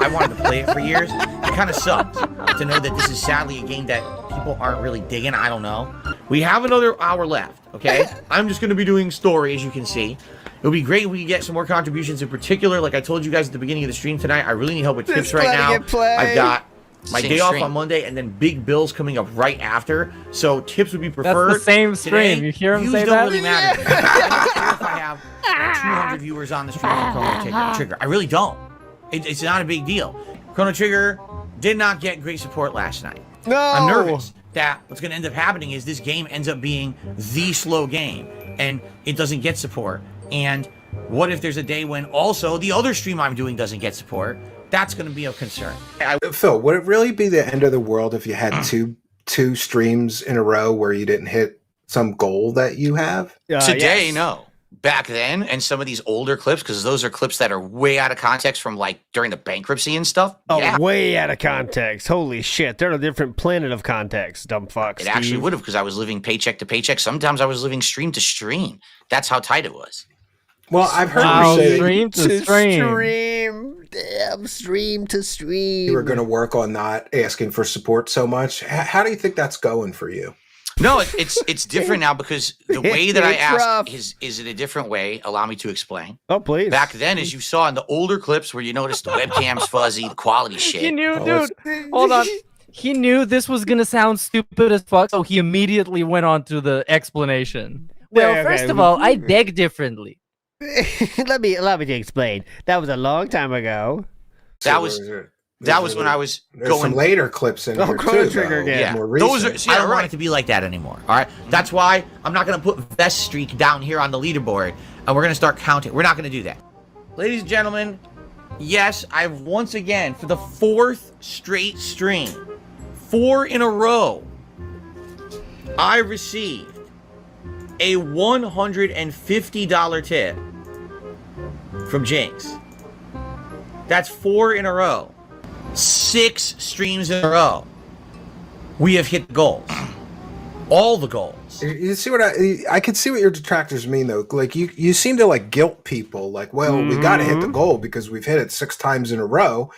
I wanted to play it for years. It kind of sucks to know that this is sadly a game that people aren't really digging. I don't know. We have another hour left, okay? I'm just going to be doing story, as you can see. It would be great if we could get some more contributions. In particular, like I told you guys at the beginning of the stream tonight, I really need help with tips right now. I've got my day off on Monday and then big bills coming up right after. So tips would be preferred. That's the same stream. You hear him say that? Don't really matter. I don't care if I have 200 viewers on the stream for Chrono Trigger. I really don't. It's not a big deal. Chrono Trigger did not get great support last night. No. I'm nervous that what's going to end up happening is this game ends up being the slow game and it doesn't get support. And what if there's a day when also the other stream I'm doing doesn't get support? That's going to be a concern. Phil, would it really be the end of the world if you had two streams in a row where you didn't hit some goal that you have? Today, yes. no. Back then, and some of these older clips, because those are clips that are way out of context from like during the bankruptcy and stuff. Oh, yeah. Way out of context. Holy shit. They're on a different planet of context, dumb fuck. It actually would have, because I was living paycheck to paycheck. Sometimes I was living stream to stream. That's how tight it was. Well, I've heard you say stream to stream. Damn, stream to stream. You were going to work on not asking for support so much. How do you think that's going for you? No, it's different now because the way that I ask rough. is it a different way? Allow me to explain. Oh, please. Back then, as you saw in the older clips where you noticed the webcam's fuzzy, the quality shit. He knew, dude. Hold on. He knew this was gonna sound stupid as fuck, so he immediately went on to the explanation. Well, first of all, I beg differently. Let me explain. That was a long time ago. That was when I was going. Some later clips in here Chrono too. Trigger again. Yeah, More those recent. are. I don't want it to be like that anymore. All right, that's why I'm not gonna put Vest Streak down here on the leaderboard, and we're gonna start counting. We're not gonna do that, ladies and gentlemen. Yes, I've once again for the 4th straight stream, 4 in a row, I received a $150 tip from Jinx. That's 4 in a row. 6 streams in a row. We have hit the goals. All the goals. You see what I can see what your detractors mean though. Like you seem to like guilt people. Like, well, we got to hit the goal because we've hit it 6 times in a row.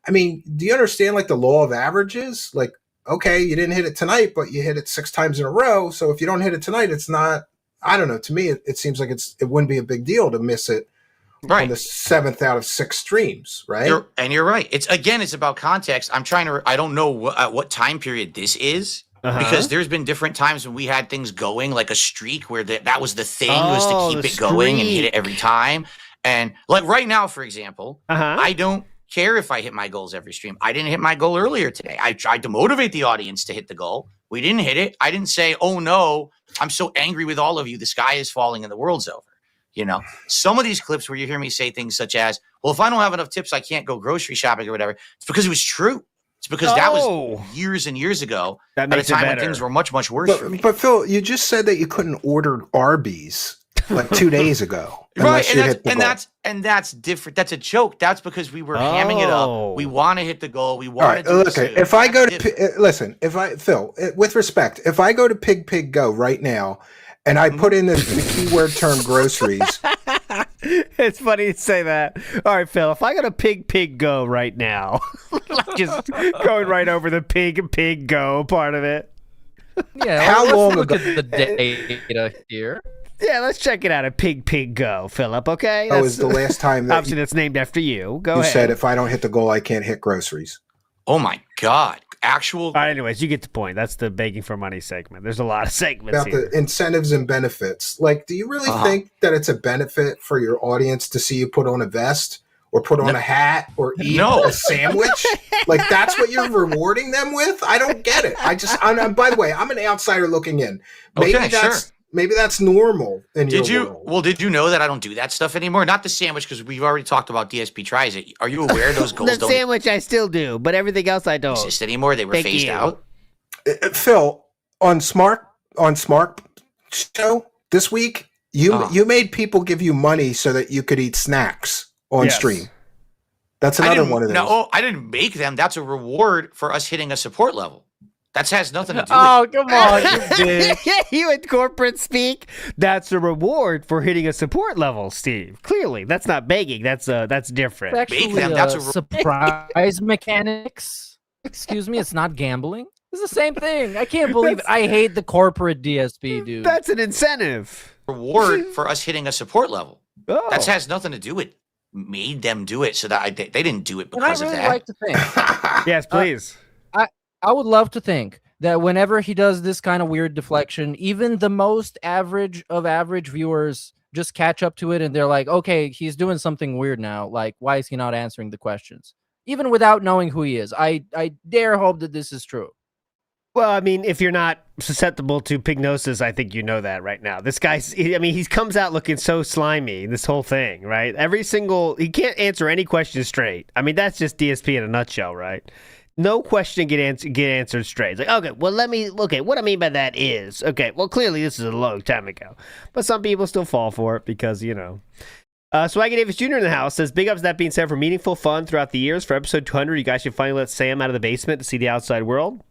I mean, do you understand like the law of averages? Like, okay, you didn't hit it tonight, but you hit it 6 times in a row. So if you don't hit it tonight, it's not. I don't know. To me, it seems like it wouldn't be a big deal to miss it. Right. On the 7th out of 6 streams, right? You're right. It's about context. I don't know what time period this is. Because there's been different times when we had things going, like a streak where that was the thing, was to keep it going and hit it every time. And like right now, for example, I don't care if I hit my goals every stream. I didn't hit my goal earlier today. I tried to motivate the audience to hit the goal. We didn't hit it. I didn't say, oh no, I'm so angry with all of you. The sky is falling and the world's over. You know, some of these clips where you hear me say things such as, well, if I don't have enough tips, I can't go grocery shopping or whatever. It's because it was true. It's because that was years and years ago at a time when things were much, much worse for me. But Phil, you just said that you couldn't order Arby's like 2 days ago. Right, and that's different. That's a joke. That's because we were hamming it up. We want to hit the goal. We want to do it. Okay, if I go to Phil, with respect, if I go to Pig Go right now and I put in the keyword term groceries, It's funny you say that. All right, Phil, if I got a pig go right now, like just going right over the pig go part of it. Yeah, How let's long look ago- at the data here. Yeah, let's check it out. A pig go, Phillip, okay? That was the last time that Obviously, that's named after you. Go you ahead. said if I don't hit the goal, I can't hit groceries. Oh my God. Actual. All right, anyways, you get the point. That's the begging for money segment. There's a lot of segments About here. the incentives and benefits. Like, do you really think that it's a benefit for your audience to see you put on a vest or put on a hat or eat a sandwich? Like, that's what you're rewarding them with? I don't get it. I'm by the way, I'm an outsider looking in. Maybe that's normal in your world. Well, did you know that I don't do that stuff anymore? Not the sandwich, because we've already talked about DSP tries it. Are you aware those goals The don't sandwich I still do, but everything else I don't. exist anymore? They were Thank phased you. out. Phil, on Smart Show this week, you made people give you money so that you could eat snacks on stream. That's another one of those. No, I didn't make them. That's a reward for us hitting a support level. That has nothing to do with Oh, come on, you dick. You in corporate speak. That's a reward for hitting a support level, Steve. Clearly, that's not begging. That's different. It's actually them, that's a surprise mechanics. Excuse me, it's not gambling. It's the same thing. I can't believe it. I hate the corporate DSP, dude. That's an incentive. reward for us hitting a support level. Oh. That has nothing to do with made them do it, so that they didn't do it And I because really of that. like to think. Yes, please. I would love to think that whenever he does this kind of weird deflection, even the most average of average viewers just catch up to it and they're like, okay, he's doing something weird now. Like, why is he not answering the questions? Even without knowing who he is. I dare hope that this is true. Well, I mean, if you're not susceptible to pignosis, I think you know that right now. This guy's, I mean, he comes out looking so slimy, this whole thing, right? He can't answer any question straight. I mean, that's just DSP in a nutshell, right? No question get answered straight. It's like, okay, well, what I mean by that is, okay, well, clearly this is a long time ago. But some people still fall for it because, you know. Swaggy Davis Jr. in the house says, big ups, that being said, for meaningful fun throughout the years. For episode 200, you guys should finally let Sam out of the basement to see the outside world.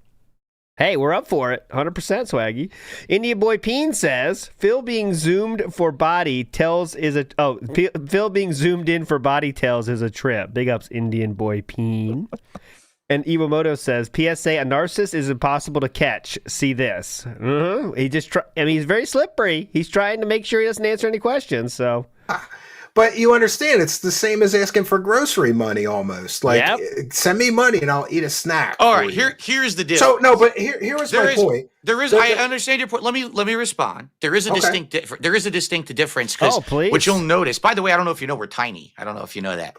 Hey, we're up for it. 100% Swaggy. Indian Boy Peen says, Phil being zoomed for body tells Phil being zoomed in for body tells is a trip. Big ups, Indian Boy Peen. And Iwamoto says, PSA, a narcissist is impossible to catch. See this. He just he's very slippery. He's trying to make sure he doesn't answer any questions, so. But you understand, it's the same as asking for grocery money almost. Like, send me money and I'll eat a snack. All right, here's the deal. So, no, but here was my point. I understand your point. Let me respond. There is a distinct difference because what you'll notice. By the way, I don't know if you know we're tiny. I don't know if you know that.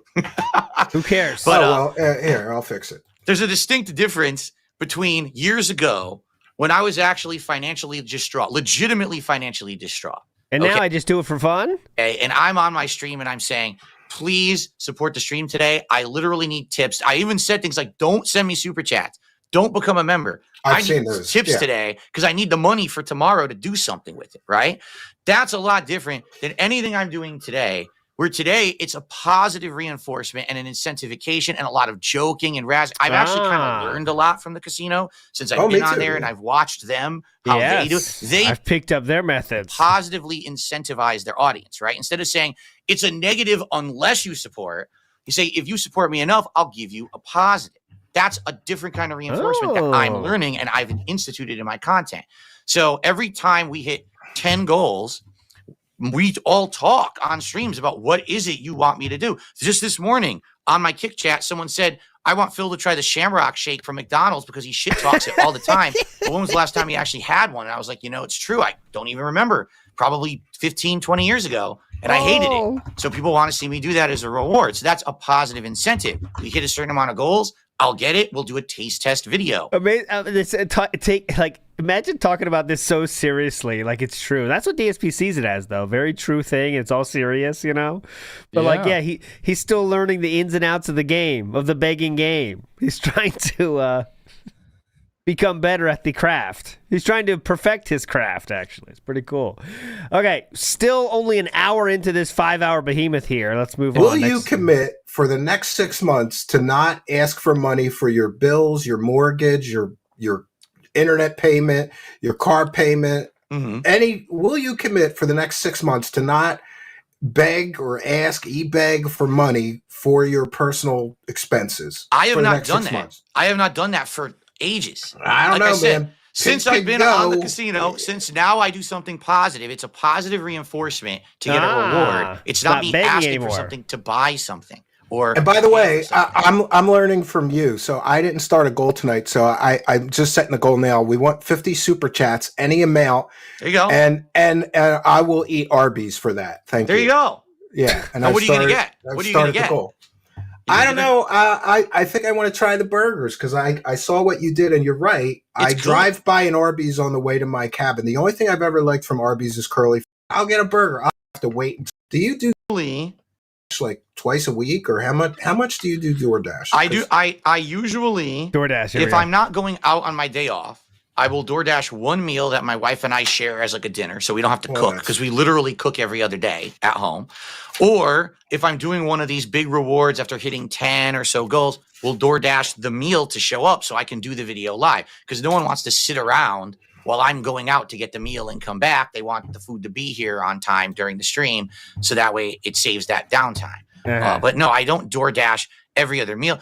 Who cares? But here, I'll fix it. There's a distinct difference between years ago when I was actually financially distraught, legitimately financially distraught. And now I just do it for fun? Okay, and I'm on my stream and I'm saying, please support the stream today. I literally need tips. I even said things like, don't send me super chats. Don't become a member. I need tips today because I need the money for tomorrow to do something with it, right? That's a lot different than anything I'm doing today, where today it's a positive reinforcement and an incentivification and a lot of joking and razz. I've actually kind of learned a lot from the casino since I've been on there and I've watched them, how they do it. I've picked up their methods. Positively incentivize their audience, right? Instead of saying it's a negative unless you support, you say, if you support me enough, I'll give you a positive. That's a different kind of reinforcement that I'm learning and I've instituted in my content. So every time we hit 10 goals, we all talk on streams about what is it you want me to do. Just this morning on my Kick Chat, someone said, I want Phil to try the Shamrock Shake from McDonald's because he shit talks it all the time. But when was the last time he actually had one? And I was like, it's true. I don't even remember. Probably 15, 20 years ago. And I hated it. So people want to see me do that as a reward. So that's a positive incentive. We hit a certain amount of goals. I'll get it. We'll do a taste test video. Imagine talking about this so seriously, like it's true. That's what DSP sees it as, though. Very true thing. It's all serious, you know? But he's still learning the ins and outs of the game, of the begging game. He's trying to become better at the craft. He's trying to perfect his craft, actually. It's pretty cool. Okay, still only an hour into this 5-hour behemoth here. Let's move on. Will you commit for the next 6 months to not ask for money for your bills, your mortgage, your internet payment, your car payment? Will you commit for the next 6 months to not beg or ask, beg for money for your personal expenses? I have for the not next done 6 that. months? I have not done that for ages. I don't Like know, man. Since I've been on the casino, since now I do something positive, it's a positive reinforcement to get a reward. It's not me asking anymore for something to buy something. And by the way, I'm learning from you. So I didn't start a goal tonight. So I'm just setting the goal now. We want 50 super chats, any amount. There you go. And I will eat Arby's for that. Thank you. There you go. Yeah. And what are you gonna get? What are you gonna get? I don't know. I think I want to try the burgers because I saw what you did, and you're right. I drive by an Arby's on the way to my cabin. The only thing I've ever liked from Arby's is curly. I'll get a burger. I'll have to wait. Do you do like twice a week, or how much do you do DoorDash? I do. I usually DoorDash. If I'm not going out on my day off, I will DoorDash one meal that my wife and I share as like a dinner, so we don't have to cook because we literally cook every other day at home. Or if I'm doing one of these big rewards after hitting 10 or so goals, we'll DoorDash the meal to show up so I can do the video live because no one wants to sit around while I'm going out to get the meal and come back. They want the food to be here on time during the stream, so that way it saves that downtime. But no, I don't DoorDash every other meal.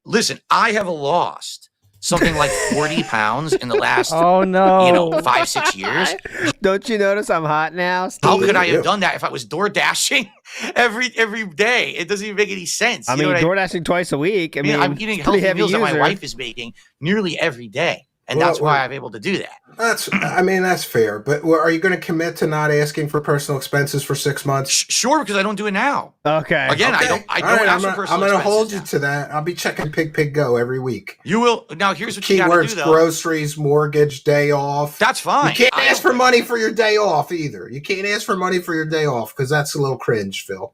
Listen, I have lost something like 40 pounds in the last 5-6 years. Don't you notice I'm hot now, Steve? How could I have done that if I was door dashing every day? It doesn't even make any sense. I mean, door dashing twice a week. I mean, I'm eating healthy meals that my wife is making nearly every day. And that's why I'm able to do that. That's fair. But are you going to commit to not asking for personal expenses for 6 months? Sure, because I don't do it now. Okay. Again, I don't ask for personal expenses. I'm going to hold you to that. I'll be checking Pig Go every week. You will. Now, here's what you got to do, though. Groceries, mortgage, day off. That's fine. You can't ask for money for your day off either. You can't ask for money for your day off because that's a little cringe, Phil.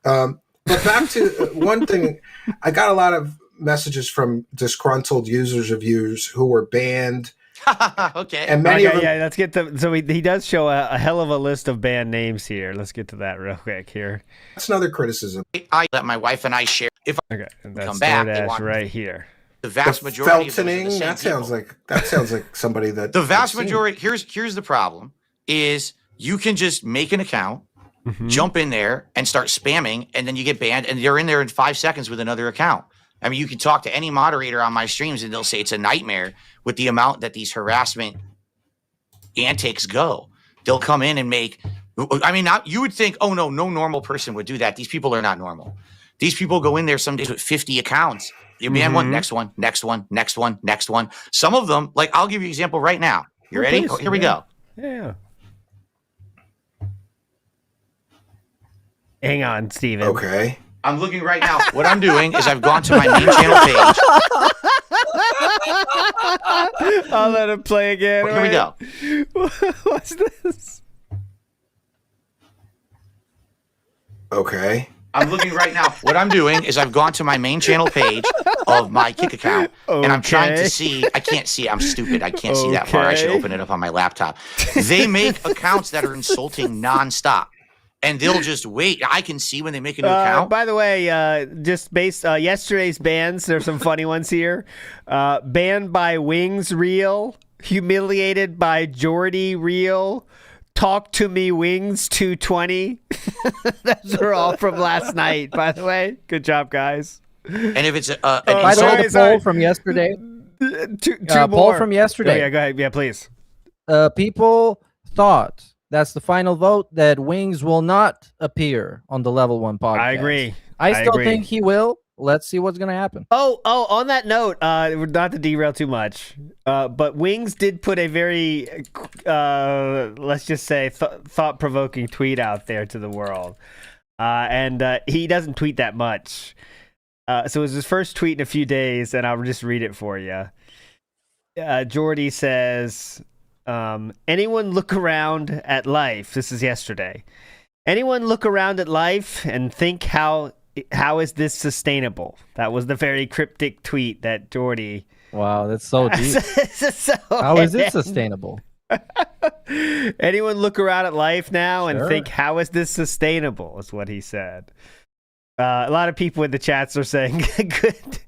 But back to one thing. I got a lot of messages from disgruntled users of yours who were banned. Okay. And many of them, let's get to. So he does show a hell of a list of band names here. Let's get to that real quick here. That's another criticism. I let my wife and I share. If I come back, they want right here. The vast majority of feltoning, that sounds like somebody that the vast majority. Here's the problem: is you can just make an account, jump in there, and start spamming, and then you get banned, and you're in there in 5 seconds with another account. I mean, you can talk to any moderator on my streams and they'll say it's a nightmare with the amount that these harassment antics go. They'll come in and you would think, oh, no normal person would do that. These people are not normal. These people go in there some days with 50 accounts. You ban one, next one. Some of them, like, I'll give you an example right now. You ready? Here we go. Yeah. Hang on, Steven. Okay. I'm looking right now. What I'm doing is I've gone to my main channel page. I'll let him play again. Here we go. What's this? Okay. I'm looking right now. What I'm doing is I've gone to my main channel page of my Kick account, and I'm trying to see. I can't see. I'm stupid. I can't see that far. I should open it up on my laptop. They make accounts that are insulting nonstop. And they'll just wait. I can see when they make a new account. By the way, just based yesterday's bans, there's some funny ones here. Banned by Wings Reel, humiliated by Jordy Reel, Talk to Me Wings 220. Those are all from last night, by the way. Good job, guys. And if it's by the way, the poll from yesterday. Two poll from yesterday. Oh, yeah, go ahead. Yeah, please. People thought. That's the final vote that Wings will not appear on the Level 1 podcast. I agree. I still think he will. Let's see what's going to happen. Oh, on that note, not to derail too much, but Wings did put a very, let's just say, thought-provoking tweet out there to the world. And he doesn't tweet that much. So it was his first tweet in a few days, and I'll just read it for you. Jordy says... anyone look around at life? This is yesterday. Anyone look around at life and think how is this sustainable? That was the very cryptic tweet that Jordy. Wow, that's so deep. How is it sustainable? Anyone look around at life now and think how is this sustainable? Is what he said. A lot of people in the chats are saying, good.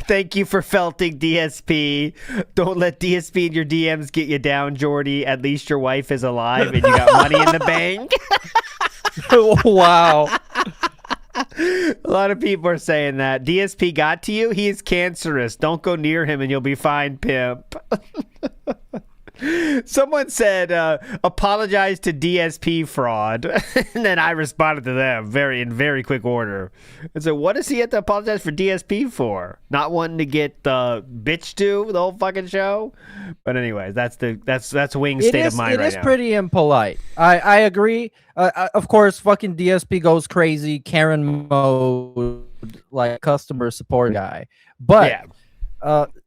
Thank you for felting DSP. Don't let DSP in your DMs get you down, Jordy. At least your wife is alive and you got money in the bank. Wow. A lot of people are saying that. DSP got to you? He is cancerous. Don't go near him and you'll be fine, pimp. Someone said, apologize to DSP fraud. And then I responded to them in very quick order. And so what does he have to apologize for DSP for? Not wanting to get bitch to the whole fucking show? But anyways, that's Wing's state of mind right now. It is pretty impolite. I agree. Of course, fucking DSP goes crazy, Karen mode, like customer support guy. But yeah.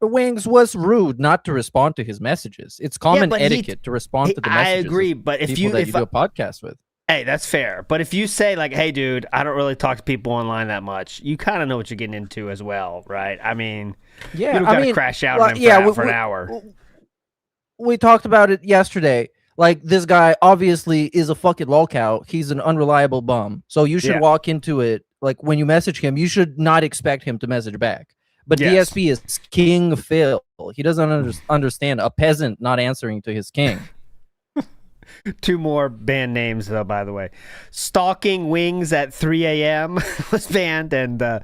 Wings was rude not to respond to his messages. It's common etiquette to respond to the messages. I agree, but if you do a podcast with, hey, that's fair. But if you say like, "Hey, dude, I don't really talk to people online that much," you kind of know what you're getting into as well, right? I mean, yeah, you don't gotta crash out on him for an hour. We talked about it yesterday. Like, this guy obviously is a fucking lolcow. He's an unreliable bum. So you should walk into it like when you message him, you should not expect him to message back. But yes. DSP is King Phil. He doesn't understand a peasant not answering to his king. 2 more band names, though, by the way. Stalking Wings at 3 a.m. was banned, and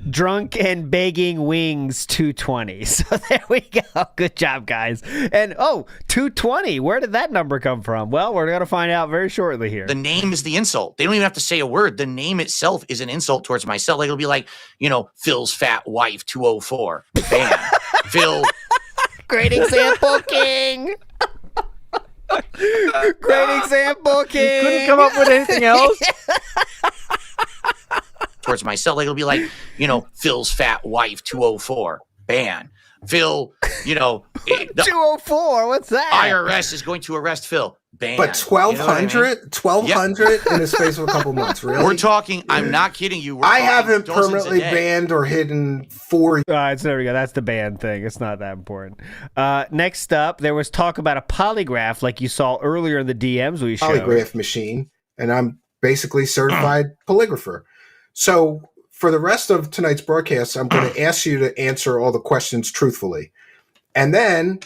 Drunk and Begging Wings 220. So there we go. Good job, guys. And, 220. Where did that number come from? Well, we're going to find out very shortly here. The name is the insult. They don't even have to say a word. The name itself is an insult towards myself. Like, it'll be like, Phil's fat wife 204. Bam. Phil. Great example, King. Great example, King. Couldn't come up with anything else. Towards myself, like it'll be like, Phil's fat wife 204. Ban. Phil, the 204. What's that? IRS is going to arrest Phil. Ban. But 1,200, 1,200 in the space of a couple months. Really? We're talking. I'm not kidding you. I haven't permanently banned or hidden 4. So there we go. That's the ban thing. It's not that important. Next up, there was talk about a polygraph, like you saw earlier in the DMs we showed. Polygraph machine, and I'm basically certified polygrapher. So for the rest of tonight's broadcast, I'm going to ask you to answer all the questions truthfully, and then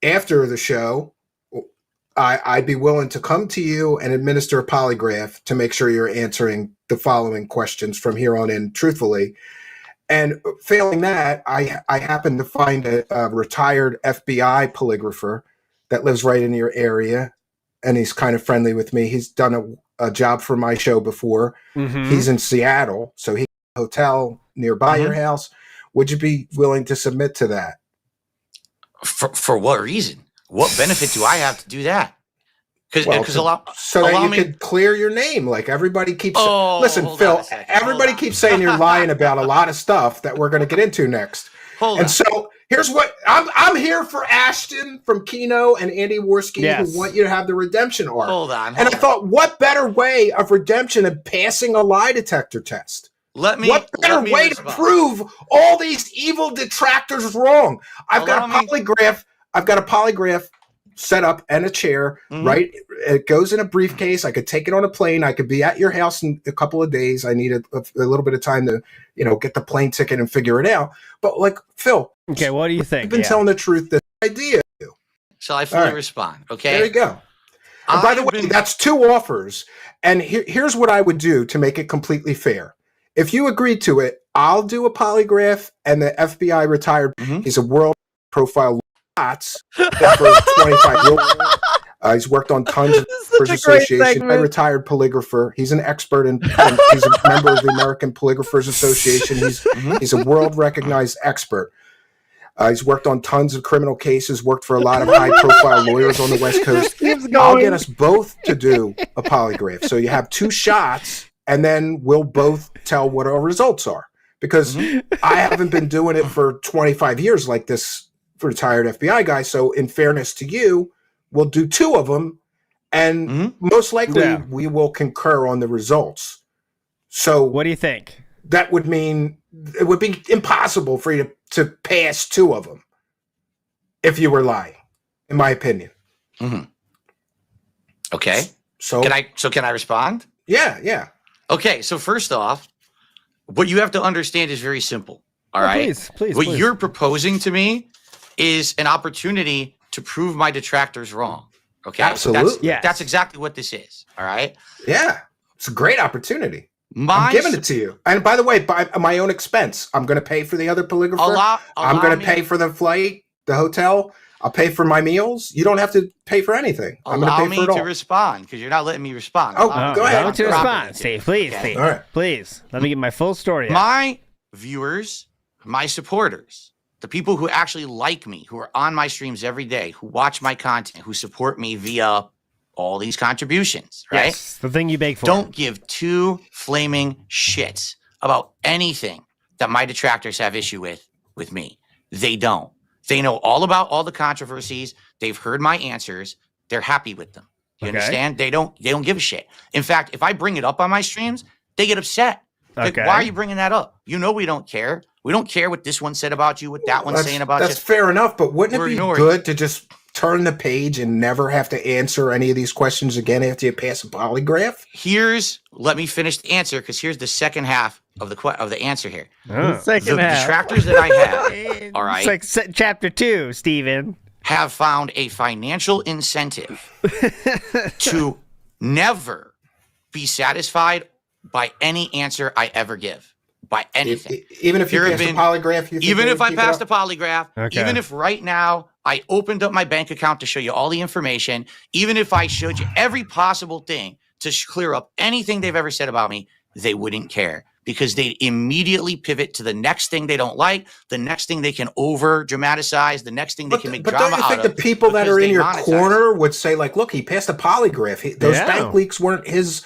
after the show, I'd be willing to come to you and administer a polygraph to make sure you're answering the following questions from here on in truthfully. And failing that, I happen to find a retired FBI polygrapher that lives right in your area, and he's kind of friendly with me. He's done a job for my show before. Mm-hmm. He's in Seattle, so he has a hotel nearby your house. Would you be willing to submit to that? For what reason? What benefit do I have to do that? Because so that you could clear your name, like everybody keeps. Listen, Phil. Everybody keeps saying you're lying about a lot of stuff that we're going to get into next. So here's what I'm here for: Ashton from Keno and Andy Worski, who want you to have the redemption arc. I thought, what better way of redemption than passing a lie detector test? What better way to prove all these evil detractors wrong? I've got a polygraph set up and a chair, right? It goes in a briefcase. I could take it on a plane. I could be at your house in a couple of days. I need a little bit of time to, get the plane ticket and figure it out. But like, Phil. Okay, what do you think? You've been telling the truth. The idea. Shall I fully respond? Okay. There you go. And by the way, that's 2 offers. And here's what I would do to make it completely fair. If you agree to it, I'll do a polygraph, and the FBI retired. He's a world profile for 25 years. He's worked on tons of association. A retired polygrapher. He's an expert and he's a member of the American Polygraphers Association. He's a world recognized expert. He's worked on tons of criminal cases, worked for a lot of high profile lawyers on the West Coast. I'll get us both to do a polygraph. So you have 2 shots, and then we'll both tell what our results are. Because I haven't been doing it for 25 years like this retired FBI guy. So in fairness to you, we'll do 2 of them, and most likely we will concur on the results. So what do you think? That would mean it would be impossible for you to pass 2 of them if you were lying, in my opinion. Okay. So can I respond? Yeah. Okay. So first off, what you have to understand is very simple. All right. Please. What you're proposing to me is an opportunity to prove my detractors wrong. Okay. Absolutely. That's exactly what this is. All right. Yeah. It's a great opportunity. My I'm giving it to you. And by the way, by my own expense, I'm going to pay for the other polygrapher. I'm going to pay for the flight, the hotel. I'll pay for my meals. You don't have to pay for anything. I'm going to pay for it all. Allow me to respond, because you're not letting me respond. Oh, go ahead. I want you to respond, Steve. Please, okay. Steve. All right. Please. Let me get my full story out. My viewers, my supporters, the people who actually like me, who are on my streams every day, who watch my content, who support me via all these contributions, right? Yes, the thing you beg for. Don't give two flaming shits about anything that my detractors have issue with me. They don't. They know all about all the controversies. They've heard my answers. They're happy with them. You understand? They don't give a shit. In fact, if I bring it up on my streams, they get upset. Like, why are you bringing that up? You know we don't care. We don't care what this one said about you, what that one's saying about you. That's fair enough, but wouldn't it be good to just turn the page and never have to answer any of these questions again after you pass a polygraph? Let me finish the answer, because here's the second half of the answer here. Oh. The detractors that I have, all right, it's like chapter 2, Stephen, have found a financial incentive to never be satisfied by any answer I ever give. By anything. Even if you pass a polygraph? Even if I passed a polygraph, even if right now I opened up my bank account to show you all the information, even if I showed you every possible thing to clear up anything they've ever said about me, they wouldn't care, because they'd immediately pivot to the next thing they don't like, the next thing they can over dramatize, the next thing they can make drama out of. But don't you think the people that are in your corner would say, like, look, he passed a polygraph. Those bank leaks weren't his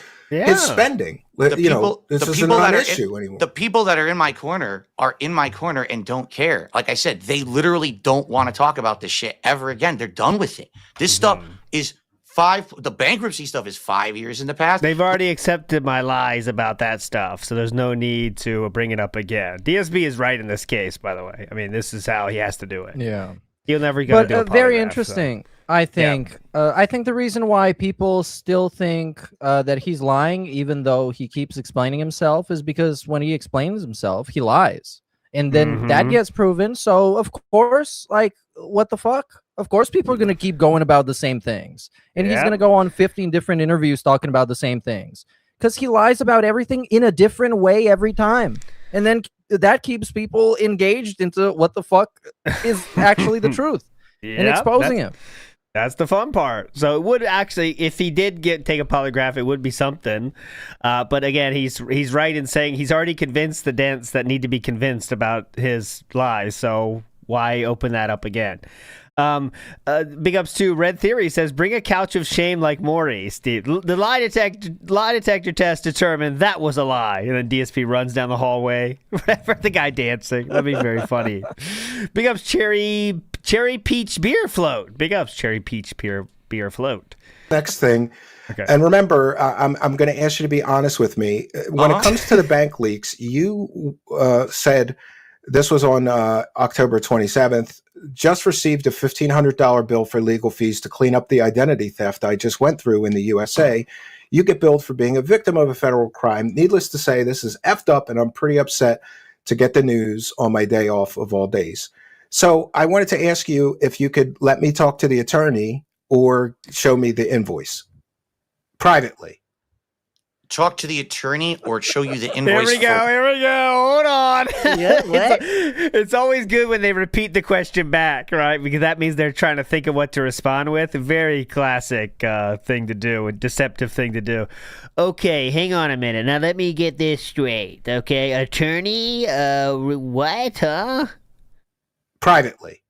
spending. This is not an issue anymore. The people that are in my corner and don't care. Like I said, they literally don't want to talk about this shit ever again. They're done with it. This stuff is the bankruptcy stuff is 5 years in the past. They've already accepted my lies about that stuff, so there's no need to bring it up again. DSB is right in this case, by the way. I mean, this is how he has to do it. Yeah. He'll never go to do a polygraph. Very interesting. So. I think the reason why people still think that he's lying, even though he keeps explaining himself, is because when he explains himself, he lies. And then that gets proven. So, of course, like, what the fuck? Of course, people are going to keep going about the same things. And he's going to go on 15 different interviews talking about the same things. Because he lies about everything in a different way every time. And then that keeps people engaged into what the fuck is actually the truth. And exposing him. That's the fun part. So it would actually, if he did take a polygraph, it would be something. But again, he's right in saying he's already convinced the dents that need to be convinced about his lies. So why open that up again? Big ups to Red Theory says, bring a couch of shame like Maury, Steve. The lie detector test determined that was a lie. And then DSP runs down the hallway. Whatever, the guy dancing. That'd be very funny. Big ups Cherry Peach Beer Float. Big ups Cherry Peach Beer Float. Next thing. Okay. And remember, I'm going to ask you to be honest with me. When it comes to the bank leaks, you said, this was on October 27th, just received a $1,500 bill for legal fees to clean up the identity theft I just went through in the USA. You get billed for being a victim of a federal crime. Needless to say, this is effed up, and I'm pretty upset to get the news on my day off of all days. So I wanted to ask you if you could let me talk to the attorney or show me the invoice privately. Talk to the attorney or show you the invoice. Here we go. Hold on. It's always good when they repeat the question back, right? Because that means they're trying to think of what to respond with. A very classic thing to do, a deceptive thing to do. Okay, hang on a minute. Now let me get this straight. Okay, attorney, what, huh? Privately.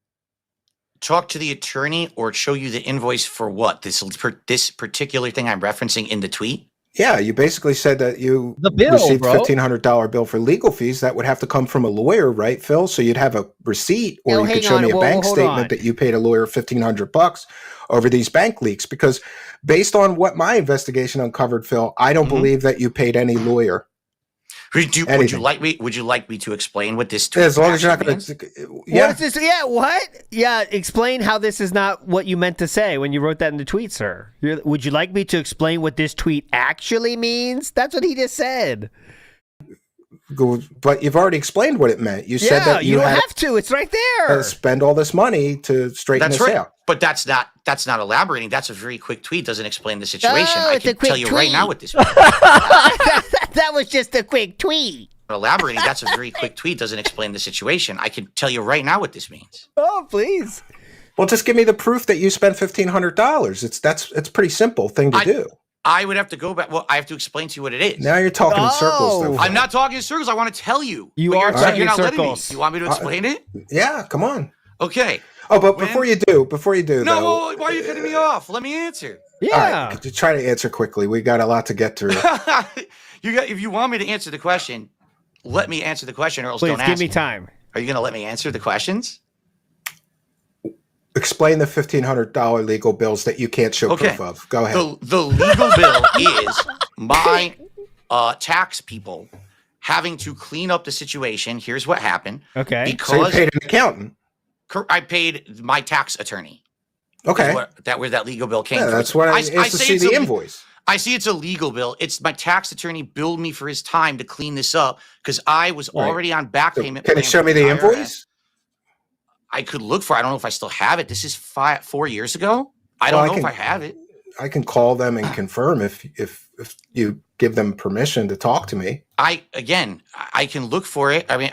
Talk to the attorney or show you the invoice for what? This particular thing I'm referencing in the tweet? Yeah, you basically said that you received a $1,500 bill for legal fees. That would have to come from a lawyer, right, Phil? So you'd have a receipt, or you could show me a bank statement that you paid a lawyer $1,500 over these bank leaks. Because based on what my investigation uncovered, Phil, I don't believe that you paid any lawyer. Would you like me to explain what this tweet as long as you're not going to What is this? Yeah, what? Yeah, explain how this is not what you meant to say when you wrote that in the tweet, sir. Would you like me to explain what this tweet actually means? That's what he just said. But you've already explained what it meant. You said that you don't have to. It's right there. Spend all this money to straighten this out. But that's not elaborating. That's a very quick tweet. Doesn't explain the situation. I can tell you right now what this means. That was just a quick tweet. Elaborating. That's a very quick tweet. Doesn't explain the situation. I can tell you right now what this means. Oh, please. Well, just give me the proof that you spent $1,500. It's a pretty simple thing to do. I would have to go back. Well, I have to explain to you what it is. Now you're talking in circles. Though, I'm not talking in circles. I want to tell you. You are talking in circles. You want me to explain it? Yeah, come on. Okay. Oh, but before you do, no, why are you cutting me off? Let me answer. Yeah. All right, try to answer quickly. We got a lot to get through. If you want me to answer the question, let me answer the question, or else Please, don't ask. give me time. Are you going to let me answer the questions? Explain the $1,500 legal bills that you can't show proof of. Go ahead. The legal bill is my tax people having to clean up the situation. Here's what happened. Okay. Because so you paid an accountant. I paid my tax attorney. Okay. Where that legal bill came from. That's what I asked to see the invoice. I see it's a legal bill. It's my tax attorney billed me for his time to clean this up because I was already on back payment. Can you show me the invoice? I could look for it. I don't know if I still have it. This is 4 years ago. I don't know if I have it. I can call them and confirm if you give them permission to talk to me. I can look for it. I mean,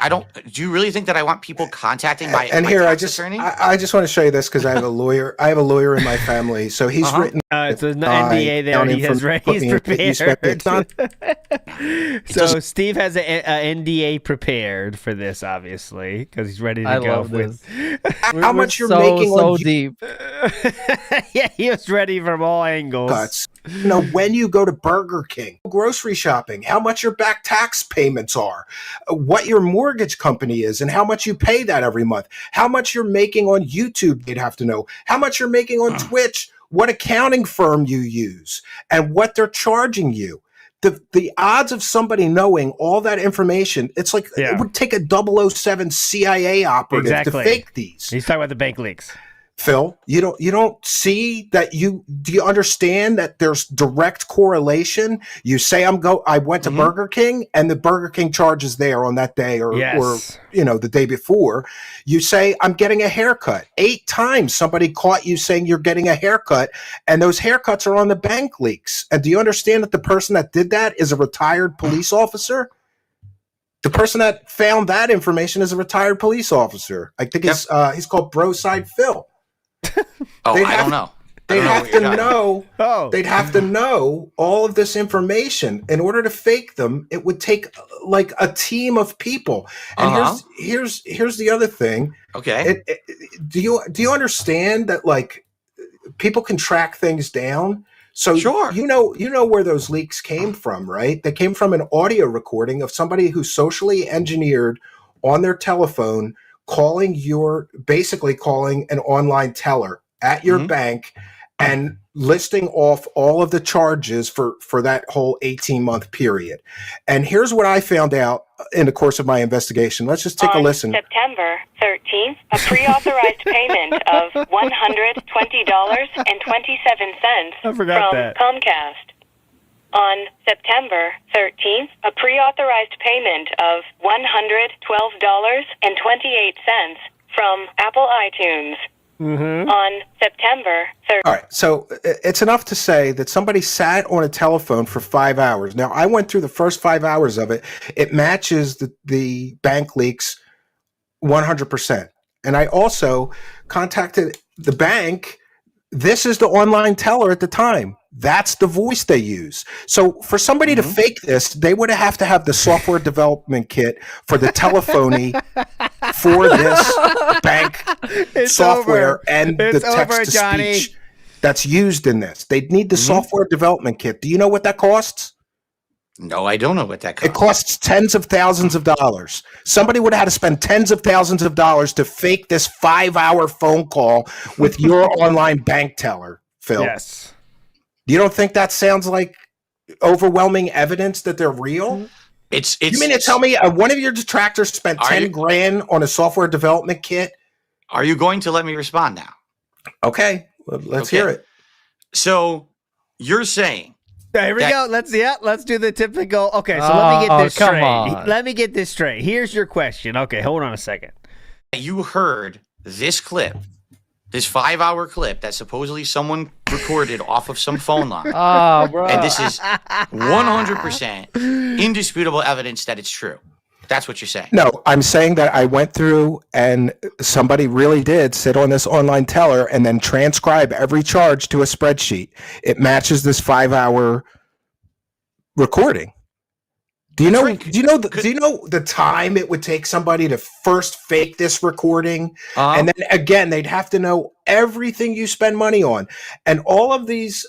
do you really think that I want people contacting my tax attorney? I just want to show you this because I have a lawyer. I have a lawyer in my family, so he's written. It's an NDA there. He has prepared. So Steve has an NDA prepared for this, obviously, because he's ready to go. Love this. How much you're making so deep? Yeah, he was ready from all angles. When you go to Burger King, grocery shopping, how much your back tax payments are, what your mortgage company is, and how much you pay that every month, how much you're making on YouTube, they'd have to know, how much you're making on Twitch, what accounting firm you use, and what they're charging you. The odds of somebody knowing all that information, it's like it would take a 007 CIA operative to fake these. He's talking about the bank leaks. Phil, you don't see that. Do you understand that there's direct correlation? You say I went to Burger King and the Burger King charge is there on that day or the day before. You say I'm getting a haircut. 8 times somebody caught you saying you're getting a haircut, and those haircuts are on the bank leaks. And do you understand that the person that did that is a retired police officer? The person that found that information is a retired police officer. I think he's called BrosydePhil. I don't know. They'd have to know. They'd have to know all of this information in order to fake them. It would take like a team of people. And here's the other thing. Okay. Do you understand that like people can track things down? So sure. You know where those leaks came from, right? They came from an audio recording of somebody who socially engineered on their telephone calling an online teller at your bank and listing off all of the charges for that whole 18-month period. And here's what I found out in the course of my investigation. Let's just take a listen. On September 13th, a pre-authorized payment of $120.27 from Comcast. On September 13th, a pre-authorized payment of $112.28 from Apple iTunes. On September 3rd. All right, so it's enough to say that somebody sat on a telephone for 5 hours. Now, I went through the first 5 hours of it. It matches the bank leaks 100%. And I also contacted the bank. This is the online teller at the time. That's the voice they use. So for somebody to fake this, they would have to have the software development kit for the telephony for this bank software and the text-to-speech that's used in this. They'd need the software development kit. Do you know what that costs? No, I don't know what that costs. It costs tens of thousands of dollars. Somebody would have had to spend tens of thousands of dollars to fake this 5-hour phone call with your online bank teller, Phil. Yes. You don't think that sounds like overwhelming evidence that they're real? You mean to tell me one of your detractors spent $10,000 on a software development kit? Are you going to let me respond now? Okay, let's hear it. So you're saying There we go. Let's do the typical. Okay, so let me get this come straight. on. Let me get this straight. Here's your question. Okay, hold on a second. You heard this clip, this 5-hour clip that supposedly someone recorded off of some phone line. Oh, bro. And this is 100% indisputable evidence that it's true. That's what you're saying. No, I'm saying that I went through and somebody really did sit on this online teller and then transcribe every charge to a spreadsheet. It matches this 5-hour recording. Do you know the time it would take somebody to first fake this recording? And then again, they'd have to know everything you spend money on. And all of these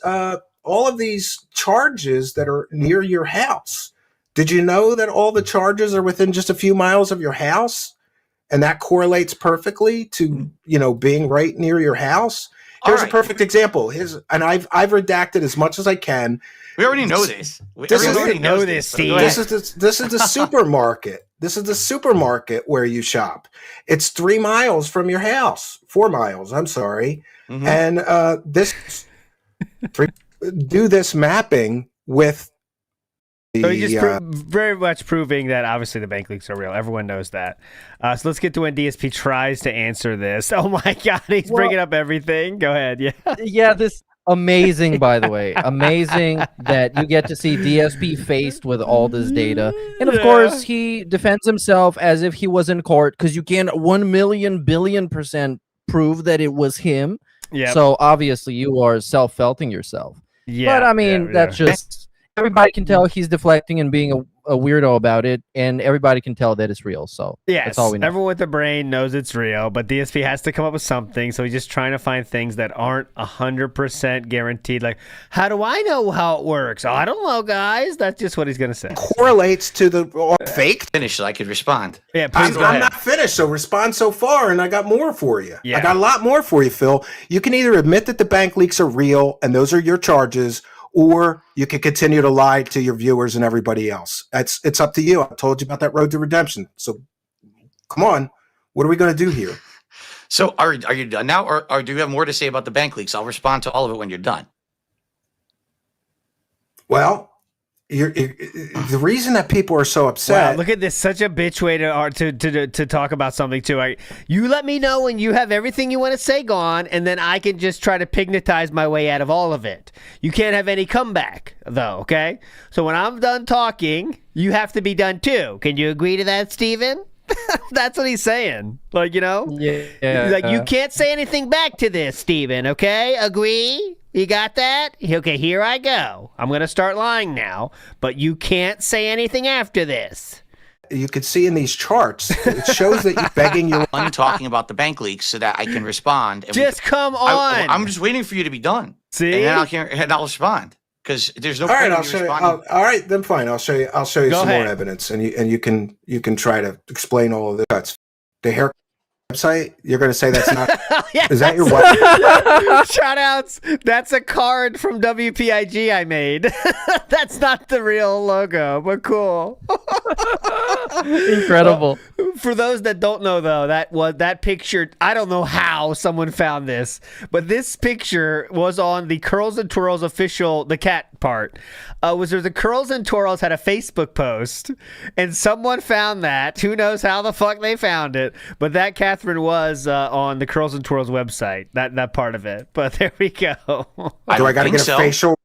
charges that are near your house. Did you know that all the charges are within just a few miles of your house? And that correlates perfectly to, being right near your house. Here's a perfect example. And I've redacted as much as I can. We already know this. This is the supermarket. This is the supermarket where you shop. It's 3 miles from your house. 4 miles. I'm sorry. Mm-hmm. And do this mapping with. So he's just very much proving that obviously the bank leaks are real. Everyone knows that. So let's get to when DSP tries to answer this. Oh my God, he's bringing up everything. Go ahead. Yeah. Yeah, this amazing, by the way. Amazing that you get to see DSP faced with all this data. And of course, he defends himself as if he was in court because you can 1,000,000 billion% prove that it was him. Yeah. So obviously you are self-felting yourself. Yeah. But I mean, that's just... Everybody can tell he's deflecting and being a weirdo about it, and everybody can tell that it's real. So that's all we know. Everyone with a brain knows it's real, but DSP has to come up with something. So he's just trying to find things that aren't 100% guaranteed. Like, how do I know how it works? Oh, I don't know, guys. That's just what he's gonna say. Correlates to the fake. Finish so I could respond. Yeah, please go I'm ahead. not finished, so respond so far, and I got more for you. Yeah. I got a lot more for you, Phil. You can either admit that the bank leaks are real, and those are your charges, or you can continue to lie to your viewers and everybody else. It's up to you. I told you about that road to redemption. So come on. What are we going to do here? So are you done now, or do you have more to say about the bank leaks? I'll respond to all of it when you're done. Well, the reason that people are so upset. Wow, look at this. Such a bitch way to talk about something, too. You let me know when you have everything you want to say gone, and then I can just try to pignatize my way out of all of it. You can't have any comeback, though, okay? So when I'm done talking, you have to be done, too. Can you agree to that, Steven? That's what he's saying. Like, Yeah. Like, you can't say anything back to this, Steven, okay? Agree? You got that? Okay, here I go. I'm going to start lying now, but you can't say anything after this. You could see in these charts, it shows that you're begging your... I'm talking about the bank leaks so that I can respond. And come on. I'm just waiting for you to be done. See? And then I'll respond. Because there's no all right, point I'll in show you. responding. All right, then fine. I'll show you Go some ahead. more evidence, and you can try to explain all of this. The hair website. You're going to say that's not. Yes. Is that your wife? Shout outs. That's a card from WPIG I made. That's not the real logo, but cool. Incredible. For those that don't know, though, that picture, I don't know how someone found this, but this picture was on the Curls and Twirls official, the cat part. The Curls and Twirls had a Facebook post, and someone found that. Who knows how the fuck they found it, but that Catherine was on the Curls and Twirls website, that part of it. But there we go. Do I got to get a facial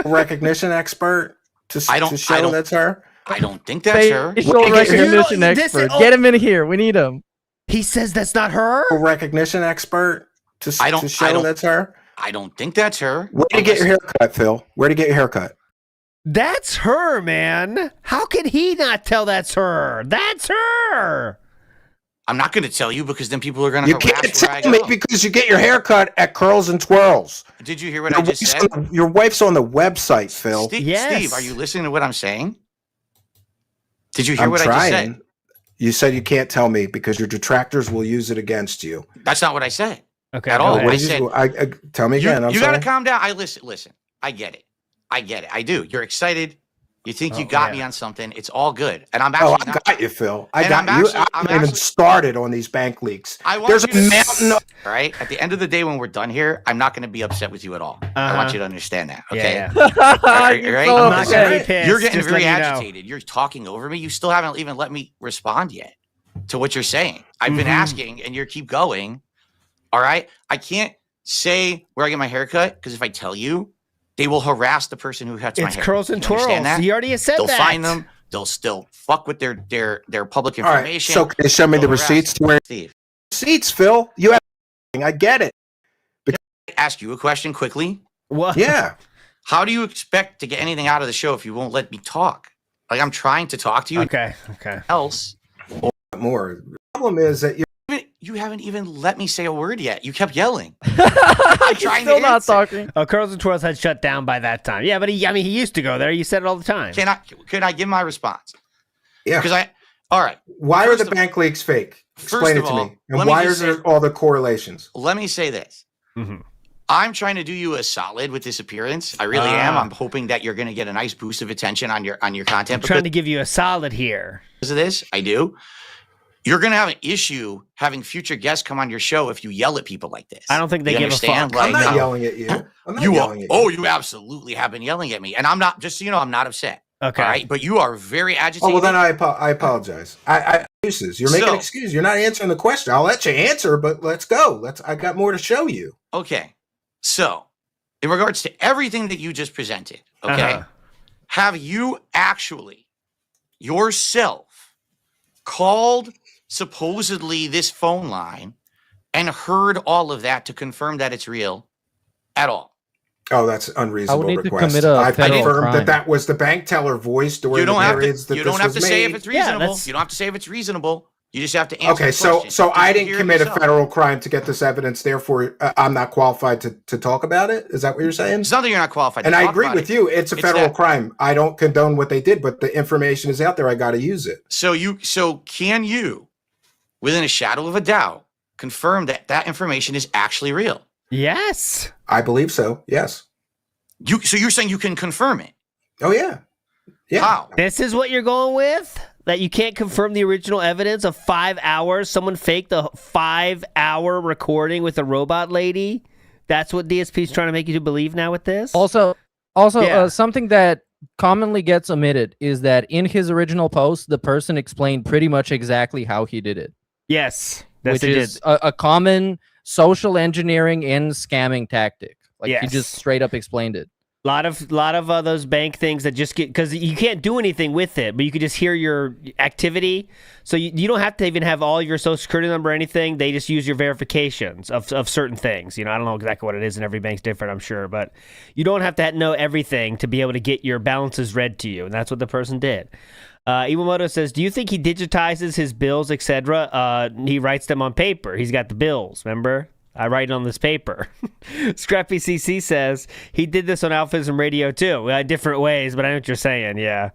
recognition expert to show that's her? I don't think that's her. Facial recognition expert. Get him in here. We need him. He says that's not her? A recognition expert to show that's her? I don't think that's her. Where to get your haircut, Phil? Where to get your haircut? That's her, man. How can he not tell that's her? That's her. I'm not going to tell you because then people are going to You can't tell me because you get your haircut at Curls and Twirls. Did you hear what I just said? Your wife's on the website, Phil. Yes. Steve, are you listening to what I'm saying? Did you hear what I just said? You said you can't tell me because your detractors will use it against you. That's not what I said. Okay. At all. What tell me again. You got to calm down. Listen. I get it. I do. You're excited. You think you got me on something. It's all good. And I'm actually I got you, Phil. I got you. I haven't even started on these bank leaks. There's a mountain of... Right? At the end of the day, when we're done here, I'm not going to be upset with you at all. I want you to understand that, okay? Yeah. Right? I'm not going to be pissed. You're getting very agitated. You're talking over me. You still haven't even let me respond yet to what you're saying. I've been asking, and you keep going. All right? I can't say where I get my hair cut, because if I tell you, they will harass the person who cuts my hair. It's curls and twirls. You already said They'll that. find them. They'll still fuck with their public information. All right, so can you show me the receipts? Steve. Receipts, Phil. You have. I get it. Can I ask you a question quickly? What? Yeah. How do you expect to get anything out of the show if you won't let me talk? Like, I'm trying to talk to you. Okay. Else. More. The problem is that you haven't even let me say a word yet. You kept yelling. I'm trying still not talking. Oh, Curls and Twirls had shut down by that time. Yeah, but he used to go there. You said it all the time. Can I give my response? Yeah. Because all right. Why are the bank leaks fake? Explain it to me. And why are there all the correlations? Let me say this. I'm trying to do you a solid with this appearance. I really am. I'm hoping that you're going to get a nice boost of attention on your content. I'm trying to give you a solid here. Because of this, I do. You're going to have an issue having future guests come on your show if you yell at people like this. I don't think they give a fuck. I'm not yelling at you. I'm not yelling at you. Oh, you absolutely have been yelling at me. And I'm not, just so you know, I'm not upset. Okay. All right. But you are very agitated. Oh, well, then I apologize. Excuses. You're making excuses. You're not answering the question. I'll let you answer, but let's go. I got more to show you. Okay. So, in regards to everything that you just presented, okay, have you actually yourself called supposedly this phone line and heard all of that to confirm that it's real at all? Oh, that's unreasonable I would need request. to commit I federal confirmed crime. that was the bank teller voice during the periods that you don't have to say if it's reasonable. Yeah, you don't have to say if it's reasonable. You just have to answer. Okay, the question. so I didn't hear commit a yourself. federal crime to get this evidence. Therefore, I'm not qualified to talk about it. Is that what you're saying? It's not that you're not qualified. And to I talk agree about with it. you. It's a federal crime. I don't condone what they did, but the information is out there. I got to use it. So can you, within a shadow of a doubt, confirm that that information is actually real? Yes. I believe so. Yes. So you're saying you can confirm it? Oh yeah. Yeah. How? This is what you're going with? That you can't confirm the original evidence of 5 hours? Someone faked a 5-hour recording with a robot lady? That's what DSP's trying to make you to believe now with this? Also, something that commonly gets omitted is that in his original post, the person explained pretty much exactly how he did it. Yes. Which is a common social engineering and scamming tactic. Like he just straight up explained it. A lot of those bank things that just get, because you can't do anything with it, but you can just hear your activity. So you don't have to even have all your social security number or anything. They just use your verifications of certain things. You know, I don't know exactly what it is, and every bank's different, I'm sure, but you don't have to know everything to be able to get your balances read to you, and that's what the person did. Iwamoto says, do you think he digitizes his bills, etc.? He writes them on paper. He's got the bills, remember? I write it on this paper. Scrappy CC says he did this on Alphism Radio too, different ways, but I know what you're saying. Yeah,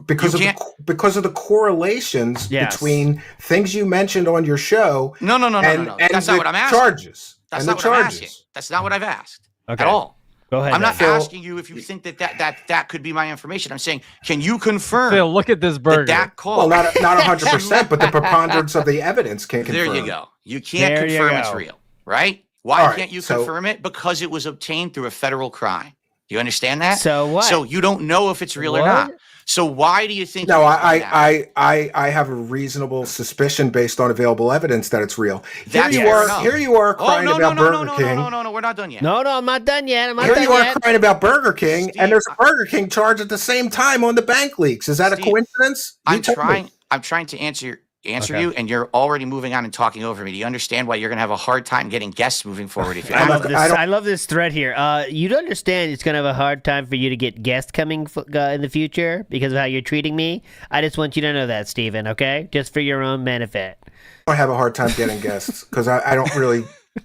because of the correlations between things you mentioned on your show. No. And That's not what I'm asking. Charges. That's and not the what I'm charges. asking. That's not what I've asked at all. Go ahead. I'm not asking you if you think that could be my information. I'm saying, can you confirm? Phil, look at this burger. That call. Well, not 100%, but the preponderance of the evidence can confirm. There you go. You can't confirm it's real, right? Why can't you confirm it? Because it was obtained through a federal crime. Do you understand that? So what? So you don't know if it's real or not. So why do you think? No, I have a reasonable suspicion based on available evidence that it's real. Here you are crying about Burger King. No, we're not done yet. No, I'm not done yet. Here you are crying about Burger King, and there's a Burger King charge at the same time on the bank leaks. Is that a coincidence? I'm trying to answer you, and you're already moving on and talking over me. Do you understand why you're going to have a hard time getting guests moving forward? If I love this thread here. You'd understand it's going to have a hard time for you to get guests coming in the future because of how you're treating me. I just want you to know that, Steven, okay? Just for your own benefit. I have a hard time getting guests because I don't really...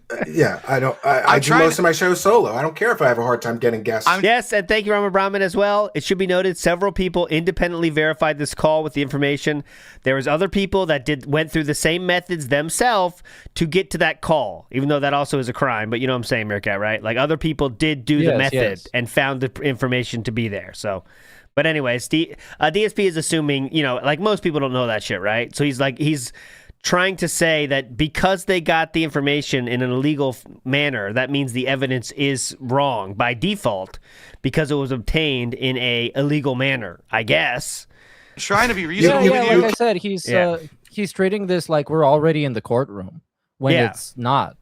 I do most of my shows solo. I don't care if I have a hard time getting guests. Yes, and thank you, Rama Brahman, as well. It should be noted several people independently verified this call with the information. There was other people that went through the same methods themselves to get to that call, even though that also is a crime. But you know what I'm saying, Meerkat, right? Like other people did do the method and found the information to be there. So But anyways, DSP is assuming, like most people don't know that shit, right? So he's trying to say that because they got the information in an illegal manner, that means the evidence is wrong by default because it was obtained in a illegal manner, I guess. Trying to be reasonable with you. Like I said, he's treating this like we're already in the courtroom when it's not.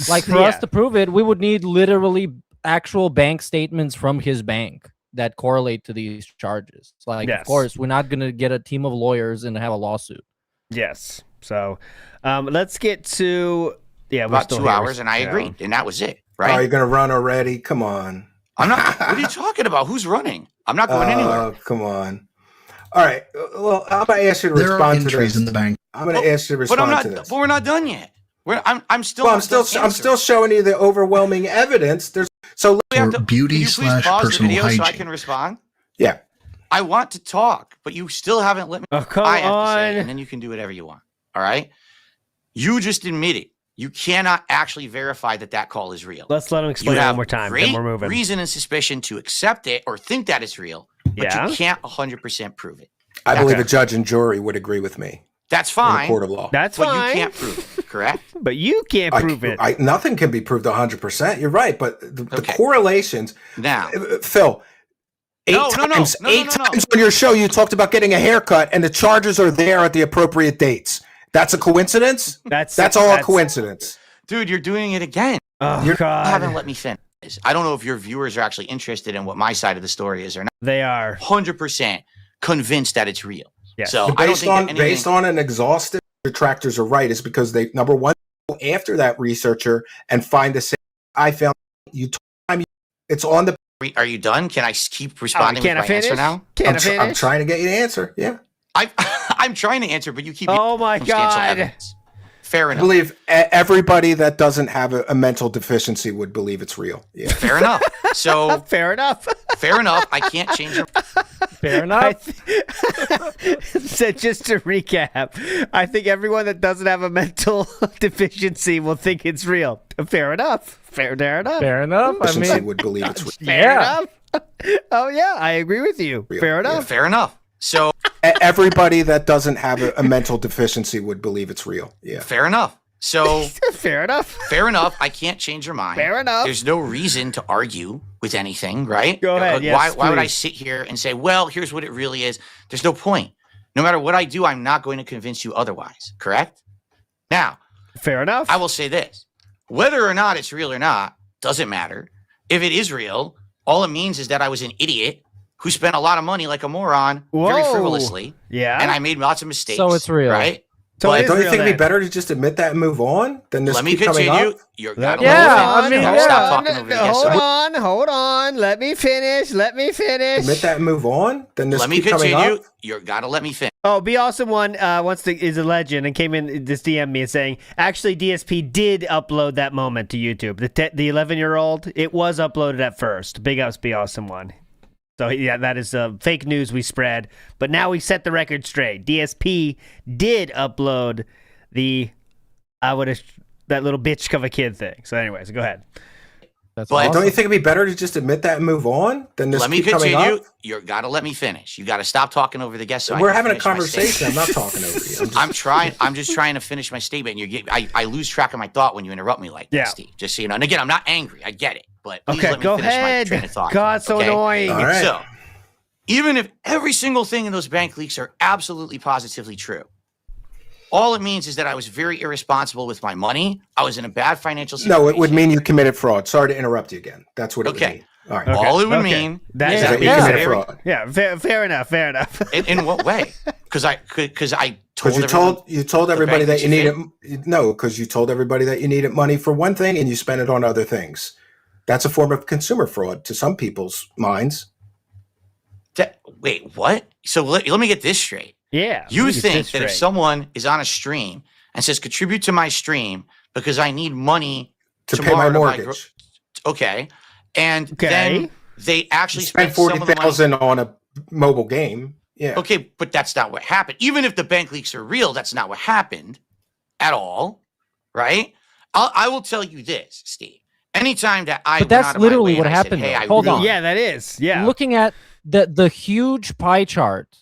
Like for us to prove it, we would need literally actual bank statements from his bank that correlate to these charges. Like, of course, we're not going to get a team of lawyers and have a lawsuit. Yes. So let's get to about 2 hours, and I agreed, and that was it. Right? Are you going to run already? Come on. I'm not. What are you talking about? Who's running? I'm not going anywhere. Come on. All right. Well, I'm going to ask you to respond to this. In the bank. I'm going to ask you to respond to this. But we're not done yet. I'm still. Well, I'm still showing you the overwhelming evidence. For beauty/personal hygiene. So I can respond. Yeah. I want to talk, but you still haven't let me. Oh, come I have on. to say, and then you can do whatever you want. All right. You just admitted you cannot actually verify that call is real. Let's let him explain it one more time. Then we're moving. Reason and suspicion to accept it or think that it's real, but you can't 100% prove it. I believe a judge and jury would agree with me. That's fine. In a court of law. That's but fine. You can't prove it, correct? But you can't prove it. Nothing can be proved 100%. You're right, but the correlations. Now, Phil, eight times on your show you talked about getting a haircut, and the charges are there at the appropriate dates. That's a coincidence? That's all a coincidence. Dude, you're doing it again. Oh, you God. haven't let me finish. I don't know if your viewers are actually interested in what my side of the story is or not. They are 100% convinced that it's real. Yes. So based on an exhaustive, detractors are right, is because they, number one, go after that researcher and find the same. I found it's on the. Are you done? Can I keep responding with my answer now? I'm trying to get you to answer. Yeah. I'm trying to answer, but you keep. Oh my God. Evidence. Fair enough. I believe everybody that doesn't have a mental deficiency would believe it's real. Yeah. Fair enough. So fair enough. Fair enough. I can't change it. Fair enough. So just to recap, I think everyone that doesn't have a mental deficiency will think it's real. Fair enough. Fair enough. Fair enough. I mean, would believe it's real. Fair enough. Oh yeah, I agree with you. Real. Fair enough. Yeah, fair enough. So everybody that doesn't have a mental deficiency would believe it's real. Yeah. Fair enough. So fair enough. Fair enough. I can't change your mind. Fair enough. There's no reason to argue with anything, right? Go ahead. Why would I sit here and say, well, here's what it really is? There's no point. No matter what I do, I'm not going to convince you otherwise. Correct? Now, fair enough. I will say this. Whether or not it's real or not doesn't matter. If it is real, all it means is that I was an idiot who spent a lot of money like a moron very frivolously. Yeah. And I made lots of mistakes. So it's real. Right? So don't you think it'd be better to just admit that and move on than this Let me keep coming continue. up? You're Hold on. Let me finish. Admit that and move on. Then this let me keep coming continue. up? You gotta let me finish. Oh, Be Awesome One is a legend and came in, just DM me and saying, actually, DSP did upload that moment to YouTube. The 11-year-old, it was uploaded at first. Big ups, Be Awesome One. So, yeah, that is fake news we spread. But now we set the record straight. DSP did upload that little bitch of a kid thing. So, anyways, go ahead. That's But awesome. Don't you think it'd be better to just admit that and move on than this Let me keep coming continue. up? You gotta let me finish. You gotta stop talking over the guest. So We're I can having a finish my conversation. I'm statement. not talking over you. I'm just trying to finish my statement. I lose track of my thought when you interrupt me like that, Steve. Just so you know. And again, I'm not angry. I get it. But please let me go finish ahead. my train of thought. God, so annoying. All right. So, even if every single thing in those bank leaks are absolutely positively true, all it means is that I was very irresponsible with my money. I was in a bad financial situation. No, it would mean you committed fraud. Sorry to interrupt you again. That's what it would mean. All right. All it would mean is that you committed fraud. Yeah, fair enough. In what way? Because I you told everybody that you needed because you told everybody that you needed money for one thing and you spent it on other things. That's a form of consumer fraud to some people's minds. Wait, what? So let me get this straight. Yeah. You think that if someone is on a stream and says contribute to my stream because I need money to pay my mortgage, and then they actually spend $40,000 on a mobile game. Yeah. Okay, but that's not what happened. Even if the bank leaks are real, that's not what happened at all, right? I will tell you this, Steve. Anytime that But that's literally what happened. Said, hey, Hold on. Yeah, that is. Yeah. Looking at the huge pie chart,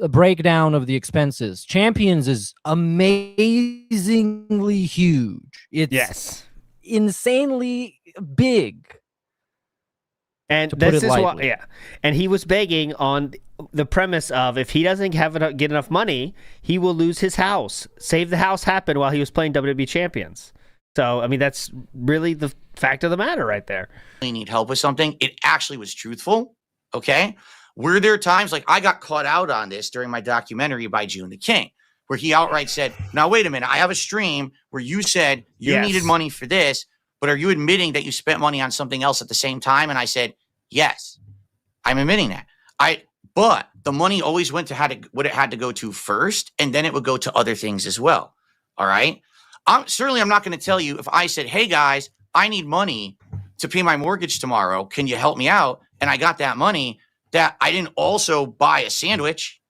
a breakdown of the expenses. Champions is amazingly huge. It's insanely big. And this is why, and he was begging on the premise of if he doesn't get enough money, he will lose his house. Save the House happened while he was playing WWE Champions. So, I mean, that's really the fact of the matter right there. Need help with something. It actually was truthful. Okay. Were there times like I got caught out on this during my documentary by June the King, where he outright said, now, wait a minute. I have a stream where you said you needed money for this, but are you admitting that you spent money on something else at the same time? And I said, yes, I'm admitting that. But the money always went to what it had to go to first, and then it would go to other things as well. All right. I'm not going to tell you if I said, hey guys, I need money to pay my mortgage tomorrow. Can you help me out? And I got that money that I didn't also buy a sandwich.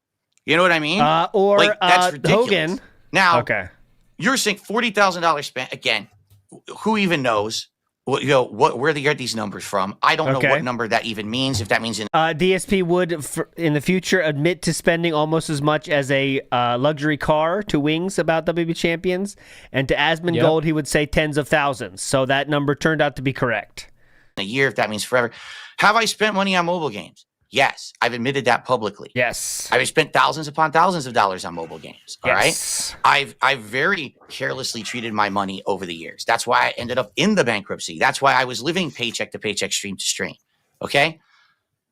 You know what I mean? Or like, that's ridiculous. Hogan. Now, you're saying $40,000 spent again. Who even knows? Where they get these numbers from? I don't know what number that even means. If that means DSP would in the future admit to spending almost as much as a luxury car to Wings about WWE Champions, and to Asmongold he would say tens of thousands. So that number turned out to be correct. A year, if that means forever. Have I spent money on mobile games? Yes, I've admitted that publicly. Yes, I've spent thousands upon thousands of dollars on mobile games. All right, I've very carelessly treated my money over the years. That's why I ended up in the bankruptcy. That's why I was living paycheck to paycheck, stream to stream. Okay,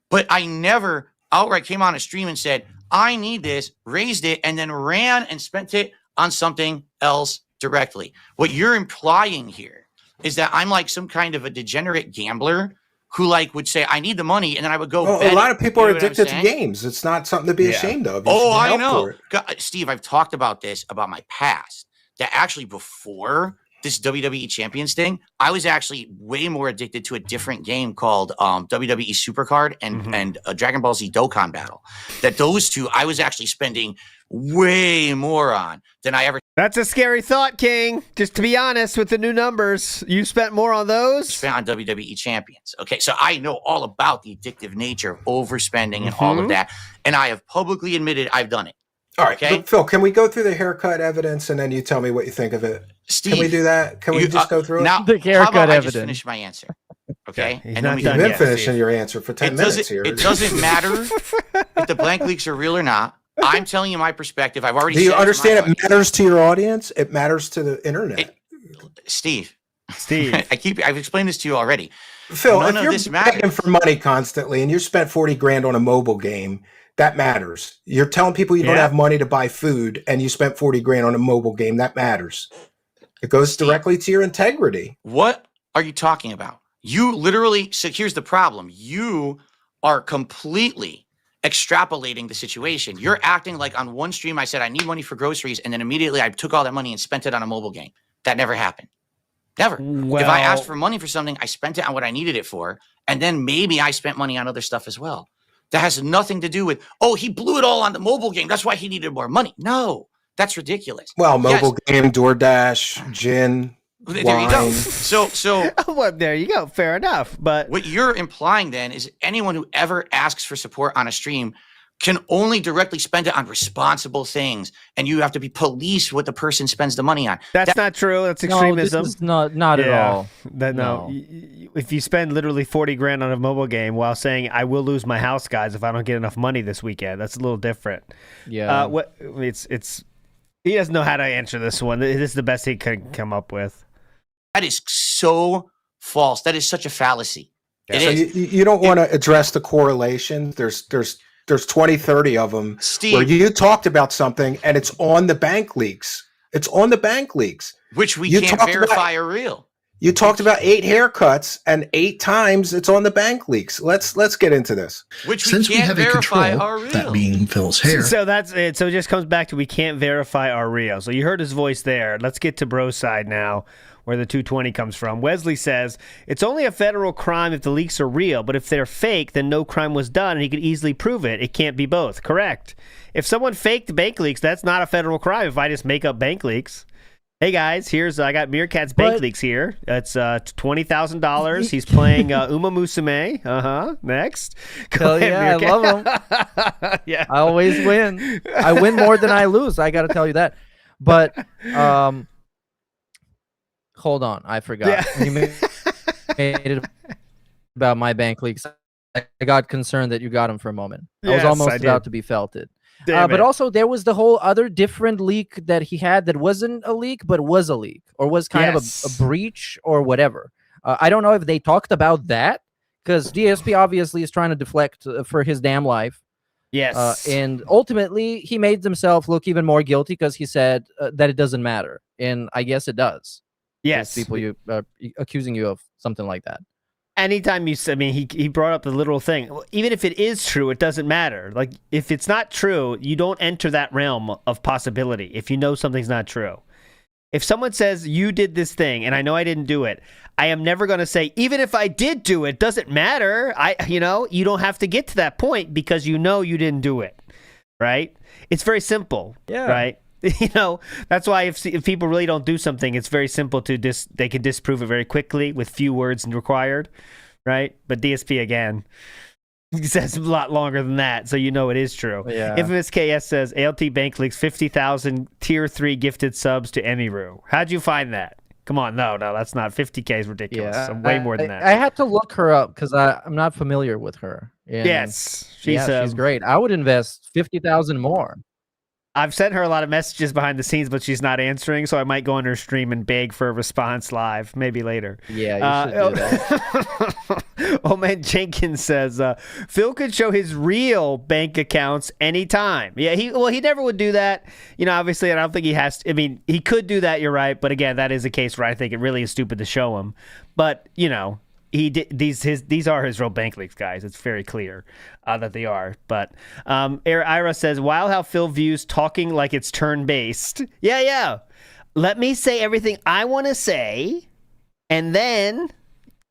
but I never outright came on a stream and said I need this, raised it, and then ran and spent it on something else directly. What you're implying here is that I'm like some kind of a degenerate gambler who would say, I need the money, and then I would go bet a lot of people are addicted to games. It's not something to be ashamed of. I know. God, Steve, I've talked about this, about my past, that actually before this WWE Champions thing, I was actually way more addicted to a different game called WWE Supercard and Dragon Ball Z Dokkan Battle. That those two, I was actually spending way more on than I ever. That's a scary thought, King. Just to be honest with the new numbers, you spent more on those? Spent on WWE Champions. Okay, so I know all about the addictive nature of overspending and all of that, and I have publicly admitted I've done it. All right, okay? Phil, can we go through the haircut evidence and then you tell me what you think of it? Steve, can we do that? Can we just go through now, it? The haircut I evidence. just finish my answer? Okay, and then you've been finishing your answer for 10 minutes here. It doesn't matter if the blank leaks are real or not. I'm telling you my perspective. I've already. Do you understand? It matters to your audience. It matters to the internet. Steve. I've explained this to you already. Phil, if you're begging for money constantly and you spent 40 grand on a mobile game, that matters. You're telling people you don't have money to buy food and you spent 40 grand on a mobile game. That matters. It goes directly to your integrity. What are you talking about? You literally. So here's the problem. You are completely extrapolating the situation. You're acting like on one stream I said I need money for groceries, and then immediately I took all that money and spent it on a mobile game. That never happened. Never. If I asked for money for something, I spent it on what I needed it for, and then maybe I spent money on other stuff as well. That has nothing to do with, he blew it all on the mobile game. That's why he needed more money. No, that's ridiculous. Well, mobile game, DoorDash, gin, there you go. So well, there you go. Fair enough. But what you're implying then is anyone who ever asks for support on a stream can only directly spend it on responsible things, and you have to police what the person spends the money on. That's not true. That's extremism. No, this is not at all. No. If you spend literally 40 grand on a mobile game while saying I will lose my house, guys, if I don't get enough money this weekend, that's a little different. Yeah. It's he doesn't know how to answer this one. This is the best he could come up with. That is so false. That is such a fallacy. Yeah. So you don't want to address the correlation. There's 20, 30 of them, Steve, where you talked about something and it's on the bank leaks. It's on the bank leaks. Which we can't verify are real. You talked about 8 haircuts and 8 times it's on the bank leaks. Let's get into this. Which we can't verify are real. That being Phil's hair. So that's it. So it just comes back to we can't verify are real. So you heard his voice there. Let's get to Bro's side now, where the 220 comes from. Wesley says, it's only a federal crime if the leaks are real, but if they're fake, then no crime was done, and he could easily prove it. It can't be both. Correct. If someone faked bank leaks, that's not a federal crime if I just make up bank leaks. Hey guys, I got Meerkat's Bank Leaks here. It's $20,000. He's playing Uma Musume. Next. Hell yeah, Meerkat. I love him. Yeah. I always win. I win more than I lose. I got to tell you that. But hold on, I forgot. Yeah. You made it about my bank leaks. I got concerned that you got him for a moment. I was almost about to be felted. But also, there was the whole other different leak that he had that wasn't a leak, but was a leak, or was kind of a breach or whatever. I don't know if they talked about that, because DSP obviously is trying to deflect for his damn life. Yes. And ultimately, he made himself look even more guilty because he said that it doesn't matter. And I guess it does. Yes. There's people accusing you of something like that. Anytime he brought up the literal thing. Even if it is true, it doesn't matter. Like, if it's not true, you don't enter that realm of possibility if you know something's not true. If someone says, you did this thing, and I know I didn't do it, I am never going to say, even if I did do it, doesn't matter. You don't have to get to that point because you know you didn't do it, right? It's very simple, right? That's why if people really don't do something, it's very simple they can disprove it very quickly with few words required, right? But DSP, again, he says a lot longer than that, so it is true. Yeah. Infamous KS says, ALT Bank Leaks 50,000 Tier 3 gifted subs to Emiru. How'd you find that? Come on, no, that's not. 50K is ridiculous. Yeah, Way more than that. I had to look her up because I'm not familiar with her. And yes. she's great. I would invest 50,000 more. I've sent her a lot of messages behind the scenes, but she's not answering, so I might go on her stream and beg for a response live, maybe later. Yeah, you should do that. Oh, man, Jenkins says, Phil could show his real bank accounts anytime. Yeah, he never would do that. Obviously, I don't think he has to. I mean, he could do that, you're right, but again, that is a case where I think it really is stupid to show him. But, he did, these are his real bank leaks, guys. It's very clear that they are. But Ira says, wow, how Phil views talking like it's turn-based. Yeah. Let me say everything I want to say, and then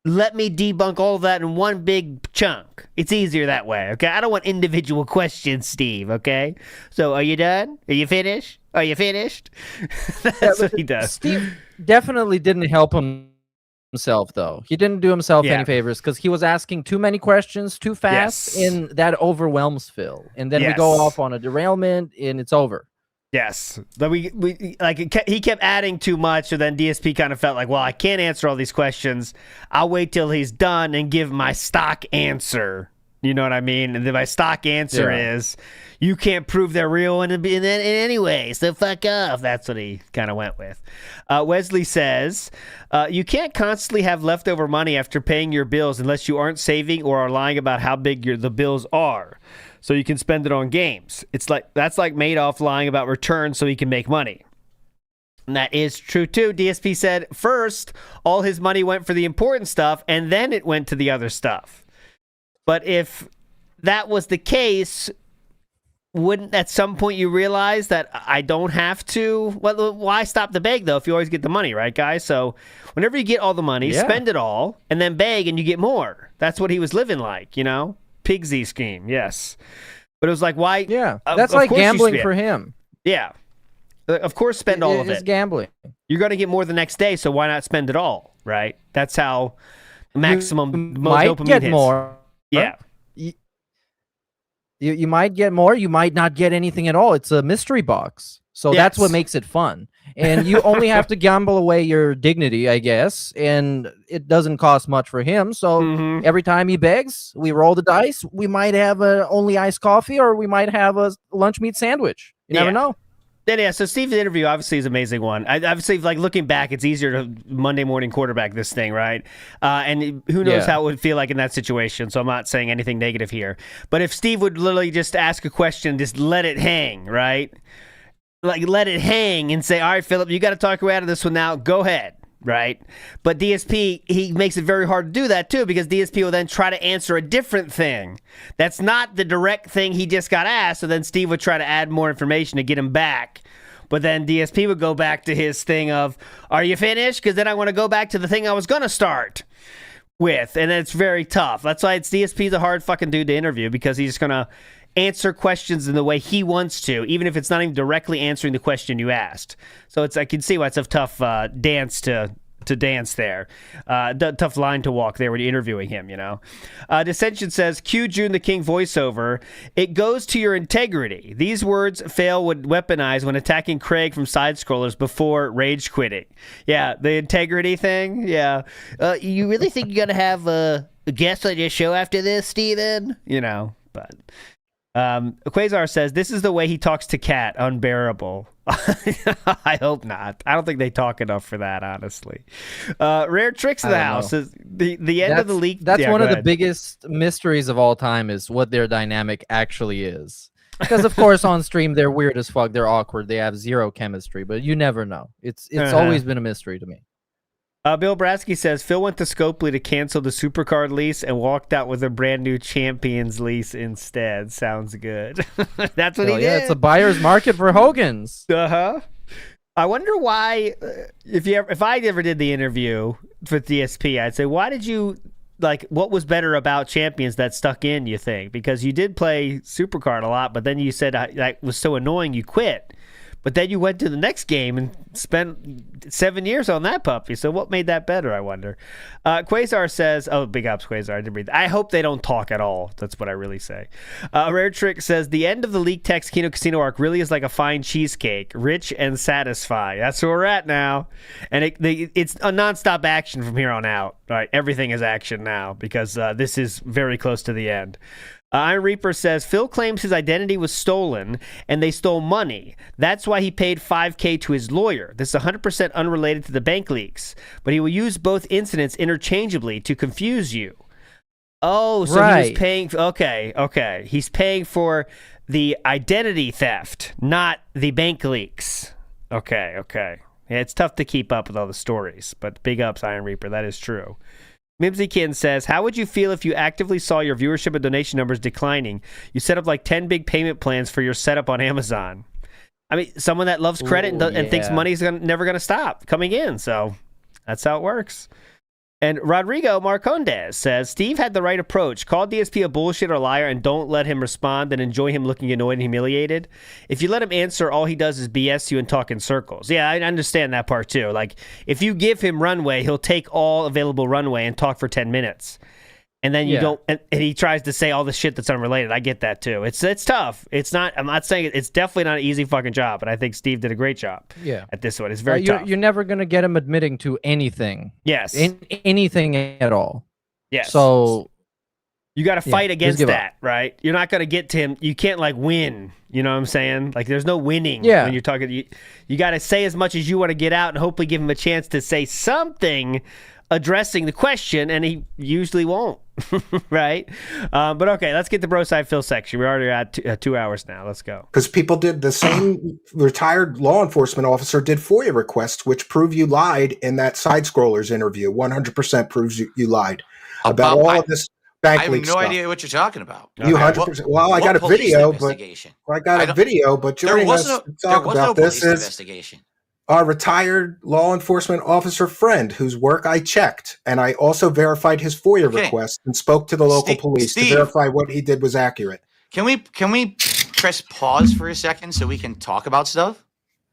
let me debunk all of that in one big chunk. It's easier that way, okay? I don't want individual questions, Steve, okay? So are you done? Are you finished? Are you finished? That's what he does. Steve definitely didn't help himself, though. He didn't do himself any favors because he was asking too many questions too fast, and that overwhelms Phil. And then we go off on a derailment, and it's over. Yes, but he kept adding too much, so then DSP kind of felt like, well, I can't answer all these questions. I'll wait till he's done and give my stock answer. You know what I mean? And then my stock answer is, you can't prove they're real in any way, so fuck off. That's what he kind of went with. Wesley says, you can't constantly have leftover money after paying your bills unless you aren't saving or are lying about how big the bills are, so you can spend it on games. That's like Madoff lying about returns so he can make money. And that is true too. DSP said first all his money went for the important stuff and then it went to the other stuff. But if that was the case, wouldn't at some point you realize that I don't have to? Well, why stop the beg, though, if you always get the money, right, guys? So whenever you get all the money, spend it all, and then beg, and you get more. That's what he was living like, Pigsy scheme, yes. But it was like, why? Yeah, that's like gambling for him. Yeah. Of course, spend all of it. It's gambling. You're going to get more the next day, so why not spend it all, right? That's how maximum dopamine get hits. More. Yeah. You might get more. You might not get anything at all. It's a mystery box. So that's what makes it fun. And you only have to gamble away your dignity, I guess. And it doesn't cost much for him. So every time he begs, we roll the dice. We might have a only iced coffee, or we might have a lunch meat sandwich. You never know. Yeah, so Steve's interview obviously is an amazing one. Obviously, looking back, it's easier to Monday morning quarterback this thing, right? And who knows how it would feel like in that situation, so I'm not saying anything negative here. But if Steve would literally just ask a question, just let it hang, right? Like, let it hang and say, all right, Phillip, you got to talk your way out of this one now. Go ahead, right? But DSP, he makes it very hard to do that, too, because DSP will then try to answer a different thing. That's not the direct thing he just got asked, so then Steve would try to add more information to get him back. But then DSP would go back to his thing of, are you finished? Because then I want to go back to the thing I was going to start with. And it's very tough. That's why DSP's a hard fucking dude to interview, because he's just going to answer questions in the way he wants to, even if it's not even directly answering the question you asked. So I can see why it's a tough dance to dance there. Tough line to walk there when you're interviewing him, you know. Dissension says, Q June the King voiceover, it goes to your integrity. These words Phil would weaponize when attacking Craig from side-scrollers before rage quitting. Yeah, the integrity thing, yeah. You really think you're going to have a guest on your show after this, Steven? You know, but... Quasar says, this is the way he talks to Cat, unbearable. I hope not. I don't think they talk enough for that, honestly. Rare Tricks of the House is the end of the leak. That's one of the biggest mysteries of all time, is what their dynamic actually is. Because of course on stream they're weird as fuck, they're awkward, they have zero chemistry, but you never know. It's always been a mystery to me. Bill Brasky says, Phil went to Scopely to cancel the Supercard lease and walked out with a brand new Champions lease instead. Sounds good. That's what he did. Yeah, it's a buyer's market for Hogan's. Uh-huh. I wonder why, if I ever did the interview with DSP, I'd say, why did you, what was better about Champions that stuck in, you think? Because you did play Supercard a lot, but then you said that was so annoying you quit. But then you went to the next game and spent 7 years on that puppy. So what made that better, I wonder? Quasar says, oh, big ups, Quasar. I didn't read that. I hope they don't talk at all. That's what I really say. Rare Trick says, the end of the Leak Text Kino Casino arc really is like a fine cheesecake, rich and satisfying. That's where we're at now. And it's a nonstop action from here on out. All right, everything is action now because this is very close to the end. Iron Reaper says, Phil claims his identity was stolen and they stole money. That's why he paid $5,000 to his lawyer. This is 100% unrelated to the bank leaks, but he will use both incidents interchangeably to confuse you. Oh, so right. He was paying... Okay. He's paying for the identity theft, not the bank leaks. Okay. Yeah, it's tough to keep up with all the stories, but big ups, Iron Reaper. That is true. Mimsykin says, how would you feel if you actively saw your viewership and donation numbers declining? You set up like 10 big payment plans for your setup on Amazon. I mean, someone that loves credit and thinks money's never going to stop coming in. So that's how it works. And Rodrigo Marcondes says, Steve had the right approach. Call DSP a bullshit or liar and don't let him respond and enjoy him looking annoyed and humiliated. If you let him answer, all he does is BS you and talk in circles. Yeah, I understand that part too. Like, if you give him runway, he'll take all available runway and talk for 10 minutes. And then you don't, and he tries to say all the shit that's unrelated. I get that too. It's tough. It's not, I'm not saying it's definitely not an easy fucking job. And I think Steve did a great job at this one. It's very tough. You're never going to get him admitting to anything. Yes. Anything at all. Yes. So you got to fight against that, right? You're not going to get to him. You can't win. You know what I'm saying? Like, there's no winning when you're talking. You got to say as much as you want to get out and hopefully give him a chance to say something addressing the question, and he usually won't, right? But okay, let's get the BrosydePhil section. We're already at 2 hours now. Let's go. Because people did the same retired law enforcement officer did FOIA requests, which prove you lied in that side-scrollers interview. 100% proves you lied about all of this bank leak stuff. I have no idea what you're talking about. You 100%. Well, I got a video, but joining us to talk about this is our retired law enforcement officer friend whose work I checked, and I also verified his FOIA request and spoke to the local police to verify what he did was accurate. Can we press pause for a second so we can talk about stuff?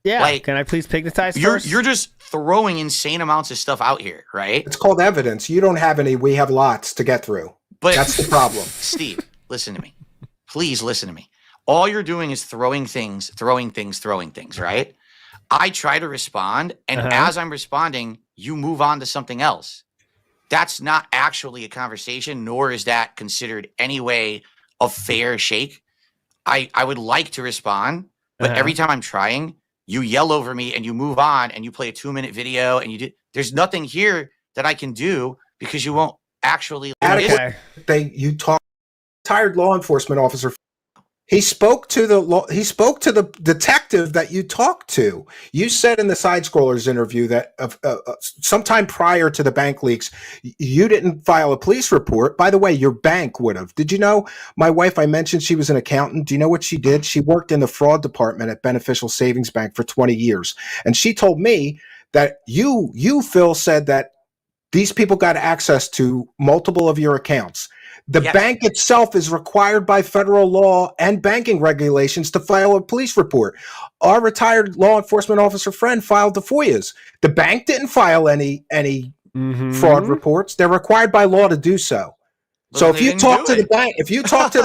Yeah. Can I please pigmatize first? You're just throwing insane amounts of stuff out here, right? It's called evidence. You don't have any. We have lots to get through. But that's the problem. Steve, listen to me. Please listen to me. All you're doing is throwing things, right? I try to respond, and as I'm responding, you move on to something else. That's not actually a conversation, nor is that considered any way a fair shake. I would like to respond, but every time I'm trying, you yell over me and you move on and you play a 2-minute video and there's nothing here that I can do because you won't actually you talk retired law enforcement officer. He spoke to the detective that you talked to. You said in the side scrollers interview that sometime prior to the bank leaks, you didn't file a police report. By the way, your bank would have. Did you know? My wife, I mentioned she was an accountant. Do you know what she did? She worked in the fraud department at Beneficial Savings Bank for 20 years. And she told me that you, Phil, said that these people got access to multiple of your accounts. The bank itself is required by federal law and banking regulations to file a police report. Our retired law enforcement officer friend filed the FOIAs. The bank didn't file any fraud reports. They're required by law to do so. So if you talk to the bank, if you talk to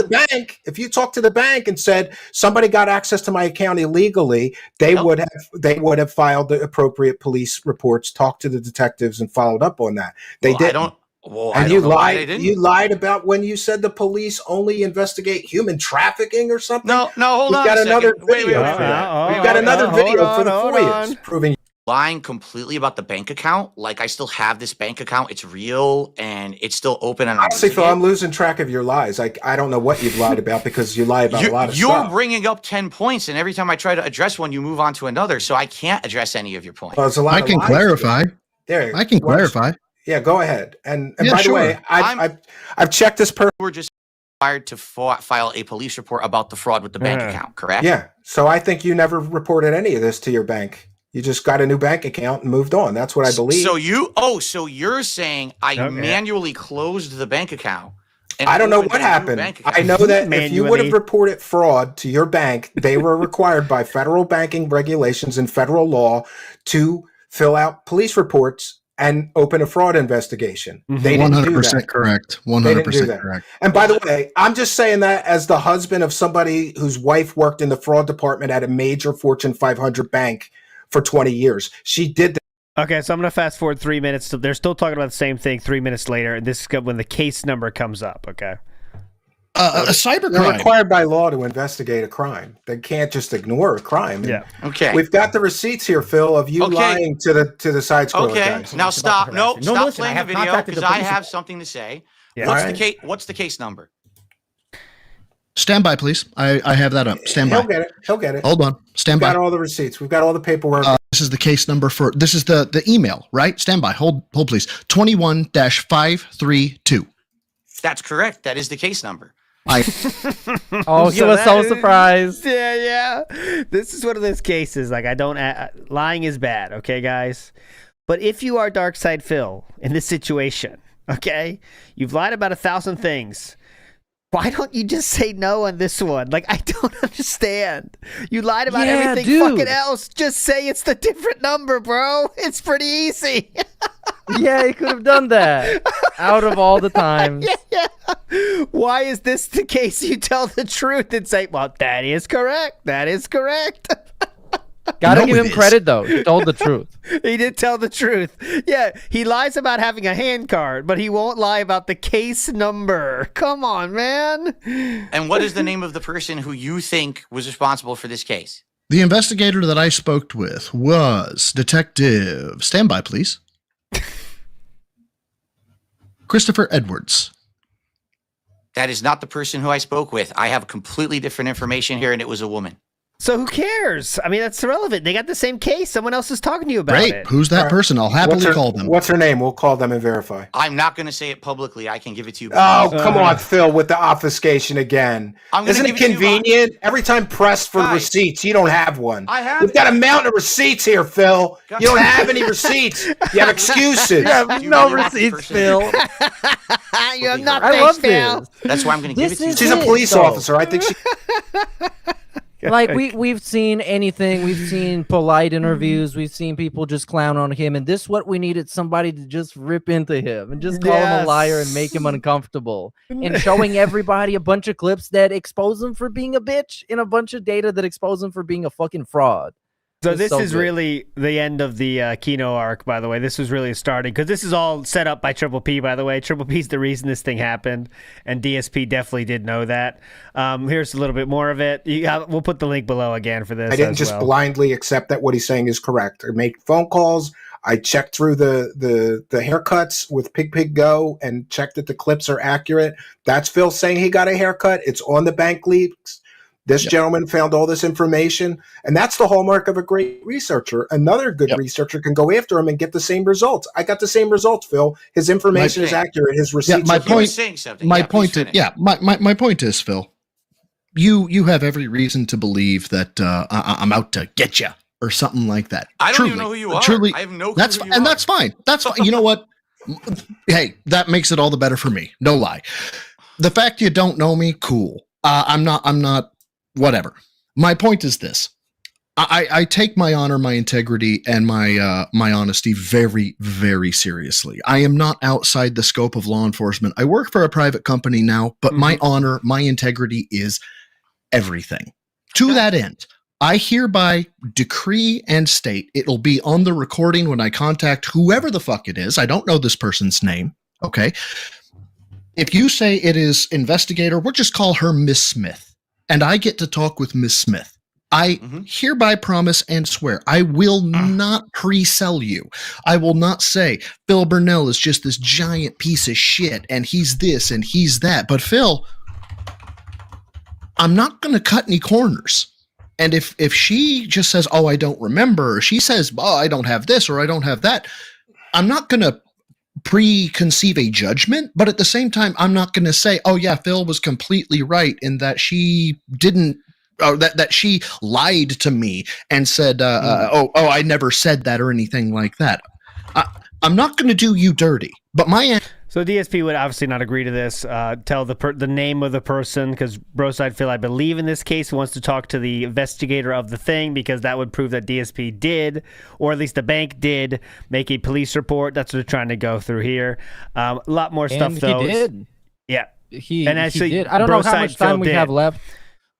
the bank and said somebody got access to my account illegally, they would have filed the appropriate police reports, talked to the detectives, and followed up on that. They didn't. And you lied. You lied about when you said the police only investigate human trafficking or something. No, hold on. We've got another video for that. We've got another video for the FOIAs proving. Lying completely about the bank account. Like, I still have this bank account. It's real and it's still open. And honestly, Phil, I'm losing track of your lies. I don't know what you've lied about because you lie about a lot of stuff. You're bringing up 10 points, and every time I try to address one, you move on to another. So I can't address any of your points. Well, I can clarify. I can clarify. Yeah, go ahead. And by the way, I've checked this person. We're just required to file a police report about the fraud with the bank account, correct? Yeah. So I think you never reported any of this to your bank. You just got a new bank account and moved on. That's what I believe. So you're saying I manually closed the bank account. And I don't know what happened. I know that if you would have reported fraud to your bank, they were required by federal banking regulations and federal law to fill out police reports and open a fraud investigation. They didn't 100% do that. Correct. 100% correct. And by the way, I'm just saying that as the husband of somebody whose wife worked in the fraud department at a major Fortune 500 bank for 20 years. She did that. Okay, so I'm going to fast forward 3 minutes. So they're still talking about the same thing 3 minutes later, and this is when the case number comes up, okay? A cybercrime. They're required by law to investigate a crime. They can't just ignore a crime. Yeah. Okay. We've got the receipts here, Phil, of you lying to the side scroller guys. Now stop. No, stop playing the video because I have something to say. Yeah. What's the case number? Stand by, please. I have that up. Stand by. He'll get it. Hold on. Stand by. We've got all the receipts. We've got all the paperwork. This is the case number this is the email, right? Stand by. Hold please. 21-532. That's correct. That is the case number. Oh, she was so surprised. Yeah. This is one of those cases. Like, lying is bad, okay, guys? But if you are DarkSidePhil in this situation, okay, you've lied about 1,000 things. Why don't you just say no on this one? Like, I don't understand. You lied about everything fucking else. Just say it's the different number, bro. It's pretty easy. Yeah, he could have done that out of all the times. Yeah. Why is this the case? You tell the truth and say, well, that is correct. That is correct. Gotta give him credit, though. He told the truth. He did tell the truth. Yeah, he lies about having a hand card, but he won't lie about the case number. Come on, man. And what is the name of the person who you think was responsible for this case? The investigator that I spoke with was Detective. Stand by, please. Christopher Edwards. That is not the person who I spoke with. I have completely different information here, and it was a woman. So who cares? I mean, that's irrelevant. They got the same case. Someone else is talking to you about it. Who's that person? I'll happily call them. What's her name? We'll call them and verify. I'm not going to say it publicly. I can give it to you. Oh, come on, Phil, with the obfuscation again. Isn't it convenient? Every time pressed for receipts, you don't have one. I have. We've got a mountain of receipts here, Phil. You don't have any receipts. You have excuses. You have no receipts, Phil. You have nothing, Phil. That's why I'm going to give it to you. She's a police officer. I think she... Like, we've seen anything. We've seen polite interviews. We've seen people just clown on him. And this is what we needed, somebody to just rip into him and just call him a liar and make him uncomfortable. And showing everybody a bunch of clips that expose him for being a bitch and a bunch of data that expose him for being a fucking fraud. So this is really the end of the Kino arc, by the way. This was really starting, because this is all set up by Triple P, by the way. Triple P's the reason this thing happened, and DSP definitely did know that. Here's a little bit more of it. We'll put the link below again for this. I didn't just blindly accept that what he's saying is correct. I made phone calls. I checked through the haircuts with Pig Go and checked that the clips are accurate. That's Phil saying he got a haircut. It's on the bank leaks. This gentleman found all this information, and that's the hallmark of a great researcher. Another good researcher can go after him and get the same results. I got the same results, Phil. His information is accurate. His receipts my are point. My point is, Phil, you have every reason to believe that I'm out to get you or something like that. I don't even know who you are. Truly, I have no clue. That's fine. That's fine. You know what? Hey, that makes it all the better for me. No lie. The fact you don't know me, cool. I'm not, whatever. My point is this. I take my honor, my integrity, and my honesty very, very seriously. I am not outside the scope of law enforcement. I work for a private company now, but my honor, my integrity is everything. To that end, I hereby decree and state, it'll be on the recording when I contact whoever the fuck it is. I don't know this person's name, okay? If you say it is investigator, we'll just call her Miss Smith, and I get to talk with Miss Smith. I hereby promise and swear I will not pre-sell you. I will not say Phil Burnell is just this giant piece of shit and he's this and he's that. But Phil, I'm not going to cut any corners. And if she just says, oh, I don't remember, or she says, oh, I don't have this or I don't have that, I'm not going to preconceive a judgment, but at the same time, I'm not going to say, oh yeah, Phil was completely right in that she didn't, or that she lied to me and said, oh, I never said that or anything like that. I'm not going to do you dirty, but So DSP would obviously not agree to this. Tell the name of the person, because BrosydePhil, I believe in this case, wants to talk to the investigator of the thing, because that would prove that DSP did, or at least the bank did, make a police report. That's what they're trying to go through here. A lot more stuff, though. He did. Yeah. He did. I don't know how much time we have left.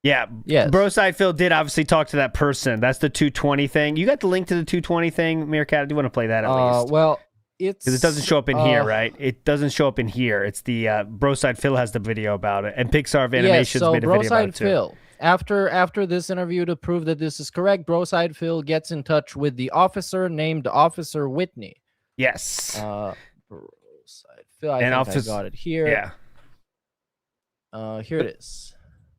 Yeah. Yes. BrosydePhil did obviously talk to that person. That's the 220 thing. You got the link to the 220 thing, Meerkat? Do you want to play that at least? Well, it's... Because it doesn't show up in here, right? It doesn't show up in here. It's the... BrosydePhil has the video about it, and Pixar of Animations made a video about it too. BrosydePhil, after this interview, to prove that this is correct, BrosydePhil gets in touch with the officer named Officer Whitney. Yes. BrosydePhil, I got it here. Yeah. Here it is.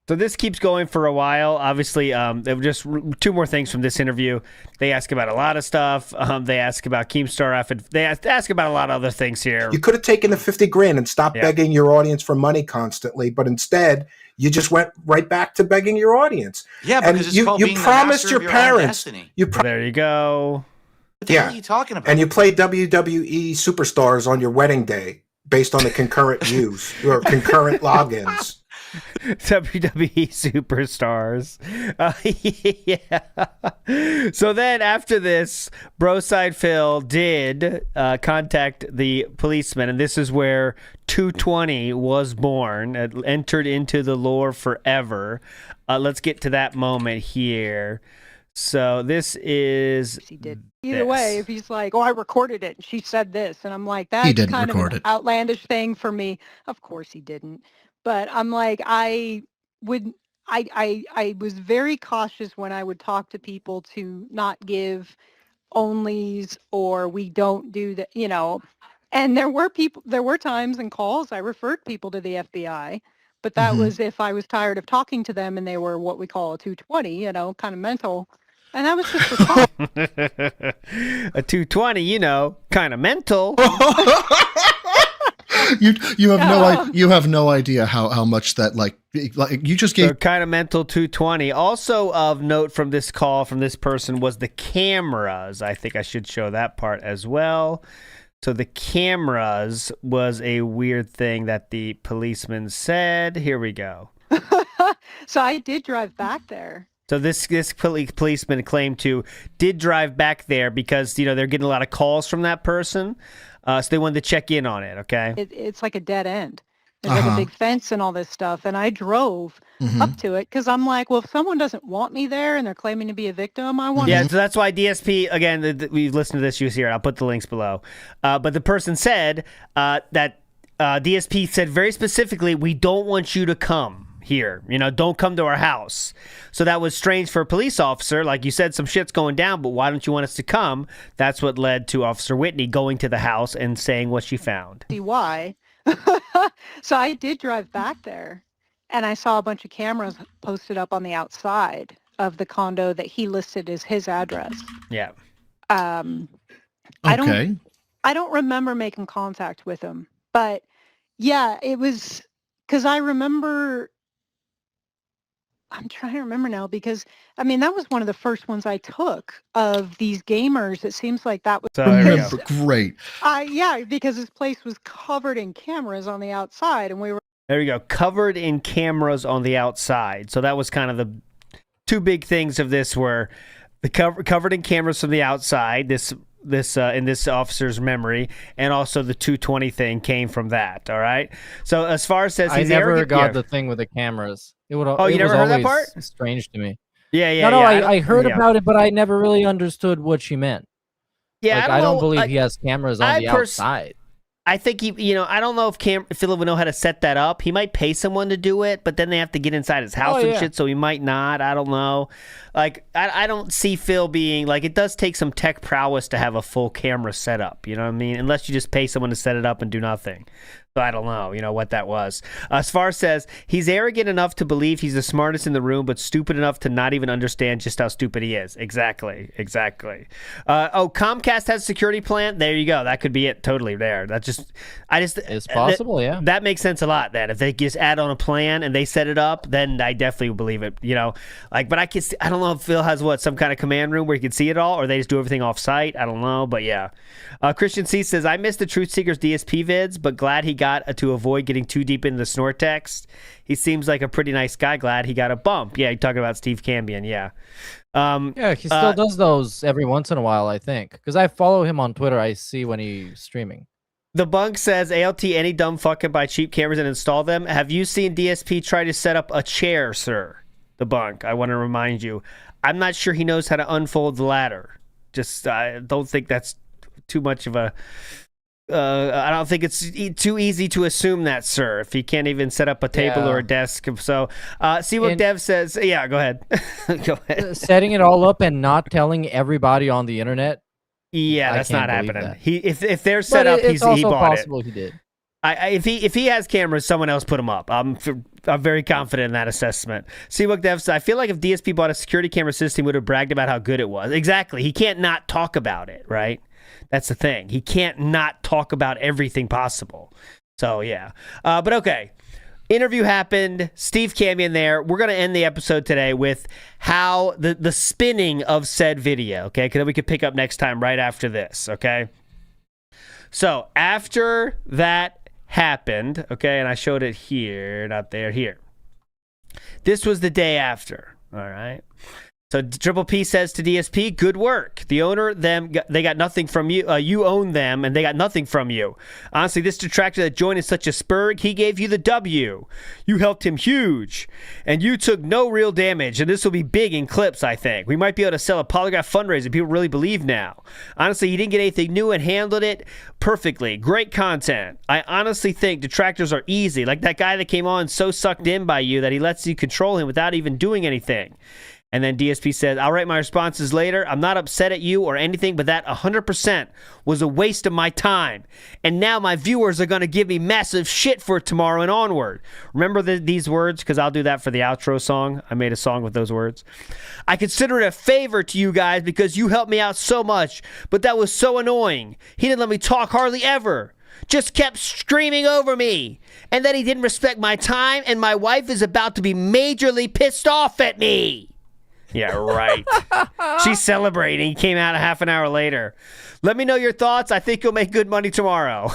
So this keeps going for a while. Obviously, there were just two more things from this interview. They ask about a lot of stuff. They ask about Keemstar. They ask about a lot of other things here. You could have taken the 50 grand and stopped begging your audience for money constantly, but instead you just went right back to begging your audience. Yeah, because it's called being promised the master your of your own parents. destiny. There you go. What the hell are you talking about? And you played WWE superstars on your wedding day based on the concurrent views or concurrent logins. WWE superstars. Yeah. So then after this, BrosydePhil did contact the policeman, and this is where 220 was born, entered into the lore forever. Let's get to that moment here. So this is... He did. Either way, if he's like, oh, I recorded it, and she said this, and I'm like, that's kind of an outlandish thing for me. Of course he didn't. But I'm like, I was very cautious when I would talk to people to not give onlys or we don't do that, you know. And there were times and calls I referred people to the FBI, but that was if I was tired of talking to them and they were what we call a 220, you know, kind of mental. And that was just for fun. A 220, you know, kind of mental. You have no idea how much that like you just gave. So kind of mental 220. Also of note from this call from this person was the cameras. I think I should show that part as well. So the cameras was a weird thing that the policeman said. Here we go. So I did drive back there. So this policeman claimed did drive back there because, you know, they're getting a lot of calls from that person. So they wanted to check in on it, okay? It's like a dead end. There's like a big fence and all this stuff. And I drove up to it because I'm like, well, if someone doesn't want me there and they're claiming to be a victim, I want to. Yeah, so that's why DSP, again, we've listened to this use here. I'll put the links below. But the person said that DSP said very specifically, we don't want you to come here. You know, don't come to our house. So that was strange for a police officer. Like you said, some shit's going down, but why don't you want us to come? That's what led to Officer Whitney going to the house and saying what she found. See why. So I did drive back there and I saw a bunch of cameras posted up on the outside of the condo that he listed as his address. Yeah. I don't remember making contact with him, but yeah, it was because I remember. I'm trying to remember now because, I mean, that was one of the first ones I took of these gamers. It seems like that was... Great. Yeah, because this place was covered in cameras on the outside and we were There you go. Covered in cameras on the outside. So that was kind of the two big things of this were the covered in cameras from the outside, this in this officer's memory, and also the 220 thing came from that. All right. So as far as says I he's never arrogant, got the thing with the cameras. It would. Oh, you never heard that part? Strange to me. Yeah. No, I heard about it, but I never really understood what she meant. Yeah, like, I don't believe he has cameras on the outside. I think I don't know if Phillip would know how to set that up. He might pay someone to do it, but then they have to get inside his house and shit, so he might not. I don't know. Like, I don't see Phil being, like, it does take some tech prowess to have a full camera set up, you know what I mean? Unless you just pay someone to set it up and do nothing. So I don't know, what that was. As far as says, he's arrogant enough to believe he's the smartest in the room, but stupid enough to not even understand just how stupid he is. Exactly. Comcast has a security plan. There you go. That could be it. Totally there. It's possible, yeah. That makes sense a lot. Then if they just add on a plan and they set it up, then I definitely would believe it. But I don't know if Phil has some kind of command room where he can see it all, or they just do everything off site. I don't know, but yeah. Christian C says, I missed the Truth Seekers DSP vids, but glad he got to avoid getting too deep into the snort text. He seems like a pretty nice guy. Glad he got a bump. Yeah, you're talking about Steve Cambian. Yeah. He still does those every once in a while, I think, because I follow him on Twitter. I see when he's streaming. The Bunk says, ALT, any dumb fuck can buy cheap cameras and install them. Have you seen DSP try to set up a chair, sir? The Bunk, I want to remind you. I'm not sure he knows how to unfold the ladder. I don't think that's too much of a... I don't think it's too easy to assume that, sir, if he can't even set up a table or a desk. So, see what Dev says. Yeah, go ahead. Go ahead. Setting it all up and not telling everybody on the internet. Yeah, that's not happening. That. If they're set up, he bought possible it. He did. If he has cameras, someone else put them up. I'm very confident in that assessment. See what Dev says. I feel like if DSP bought a security camera system, he would have bragged about how good it was. Exactly. He can't not talk about it, right? That's the thing. He can't not talk about everything possible. So, yeah. But okay. Interview happened. Steve Cambian there. We're going to end the episode today with how the spinning of said video, okay? Because we could pick up next time right after this, okay? So, after that happened, okay, and I showed it here, not there, here. This was the day after, all right? So Triple P says to DSP, good work. The owner, they got nothing from you. You own them, and they got nothing from you. Honestly, this detractor that joined is such a spurg. He gave you the W. You helped him huge, and you took no real damage, and this will be big in clips, I think. We might be able to sell a polygraph fundraiser. People really believe now. Honestly, he didn't get anything new and handled it perfectly. Great content. I honestly think detractors are easy, like that guy that came on so sucked in by you that he lets you control him without even doing anything. And then DSP says, I'll write my responses later. I'm not upset at you or anything, but that 100% was a waste of my time. And now my viewers are going to give me massive shit for tomorrow and onward. Remember these words? Because I'll do that for the outro song. I made a song with those words. I consider it a favor to you guys because you helped me out so much, but that was so annoying. He didn't let me talk hardly ever. Just kept screaming over me. And then he didn't respect my time, and my wife is about to be majorly pissed off at me. Yeah, right. She's celebrating. He came out a half an hour later. Let me know your thoughts. I think you'll make good money tomorrow.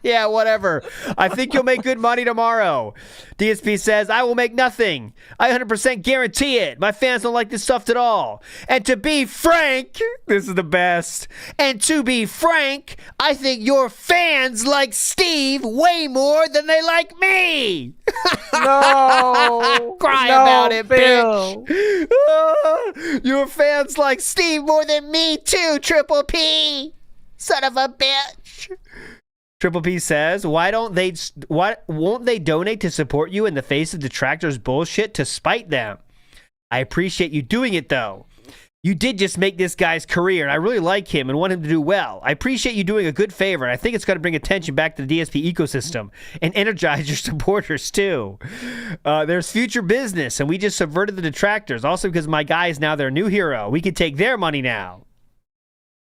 Yeah, whatever. I think you'll make good money tomorrow. DSP says, I will make nothing. I 100% guarantee it. My fans don't like this stuff at all. And to be frank, this is the best. And to be frank, I think your fans like Steve way more than they like me. No. Cry about it, Bill. Bitch. Your fans like Steve more than me too, Triple P. Son of a bitch. Triple P says, why won't they donate to support you in the face of detractors' bullshit to spite them? I appreciate you doing it, though. You did just make this guy's career, and I really like him and want him to do well. I appreciate you doing a good favor, and I think it's going to bring attention back to the DSP ecosystem and energize your supporters, too. There's future business, and we just subverted the detractors. Also, because my guy is now their new hero. We can take their money now.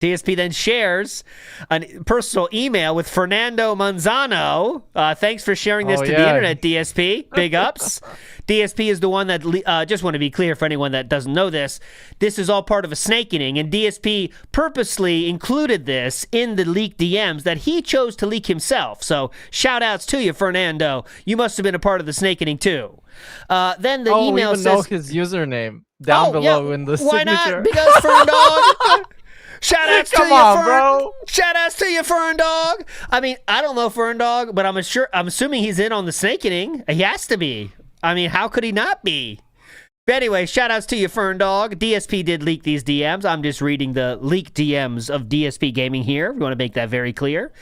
DSP then shares a personal email with Fernando Manzano. Thanks for sharing this to the internet, DSP. Big ups. DSP is the one that, just want to be clear for anyone that doesn't know this, this is all part of a snakening, and DSP purposely included this in the leaked DMs that he chose to leak himself. So shout outs to you, Fernando. You must have been a part of the snakening too. Then the email we says... know his username down below in the signature. Why not? Because Fern Dog... Shout outs to you, bro. Shout outs to you, Fern Dog. I mean, I don't know Fern Dog, but I'm assuming he's in on the snakening. He has to be. I mean, how could he not be? But anyway, shout outs to you, Fern Dog. DSP did leak these DMs. I'm just reading the leaked DMs of DSP Gaming here. We want to make that very clear.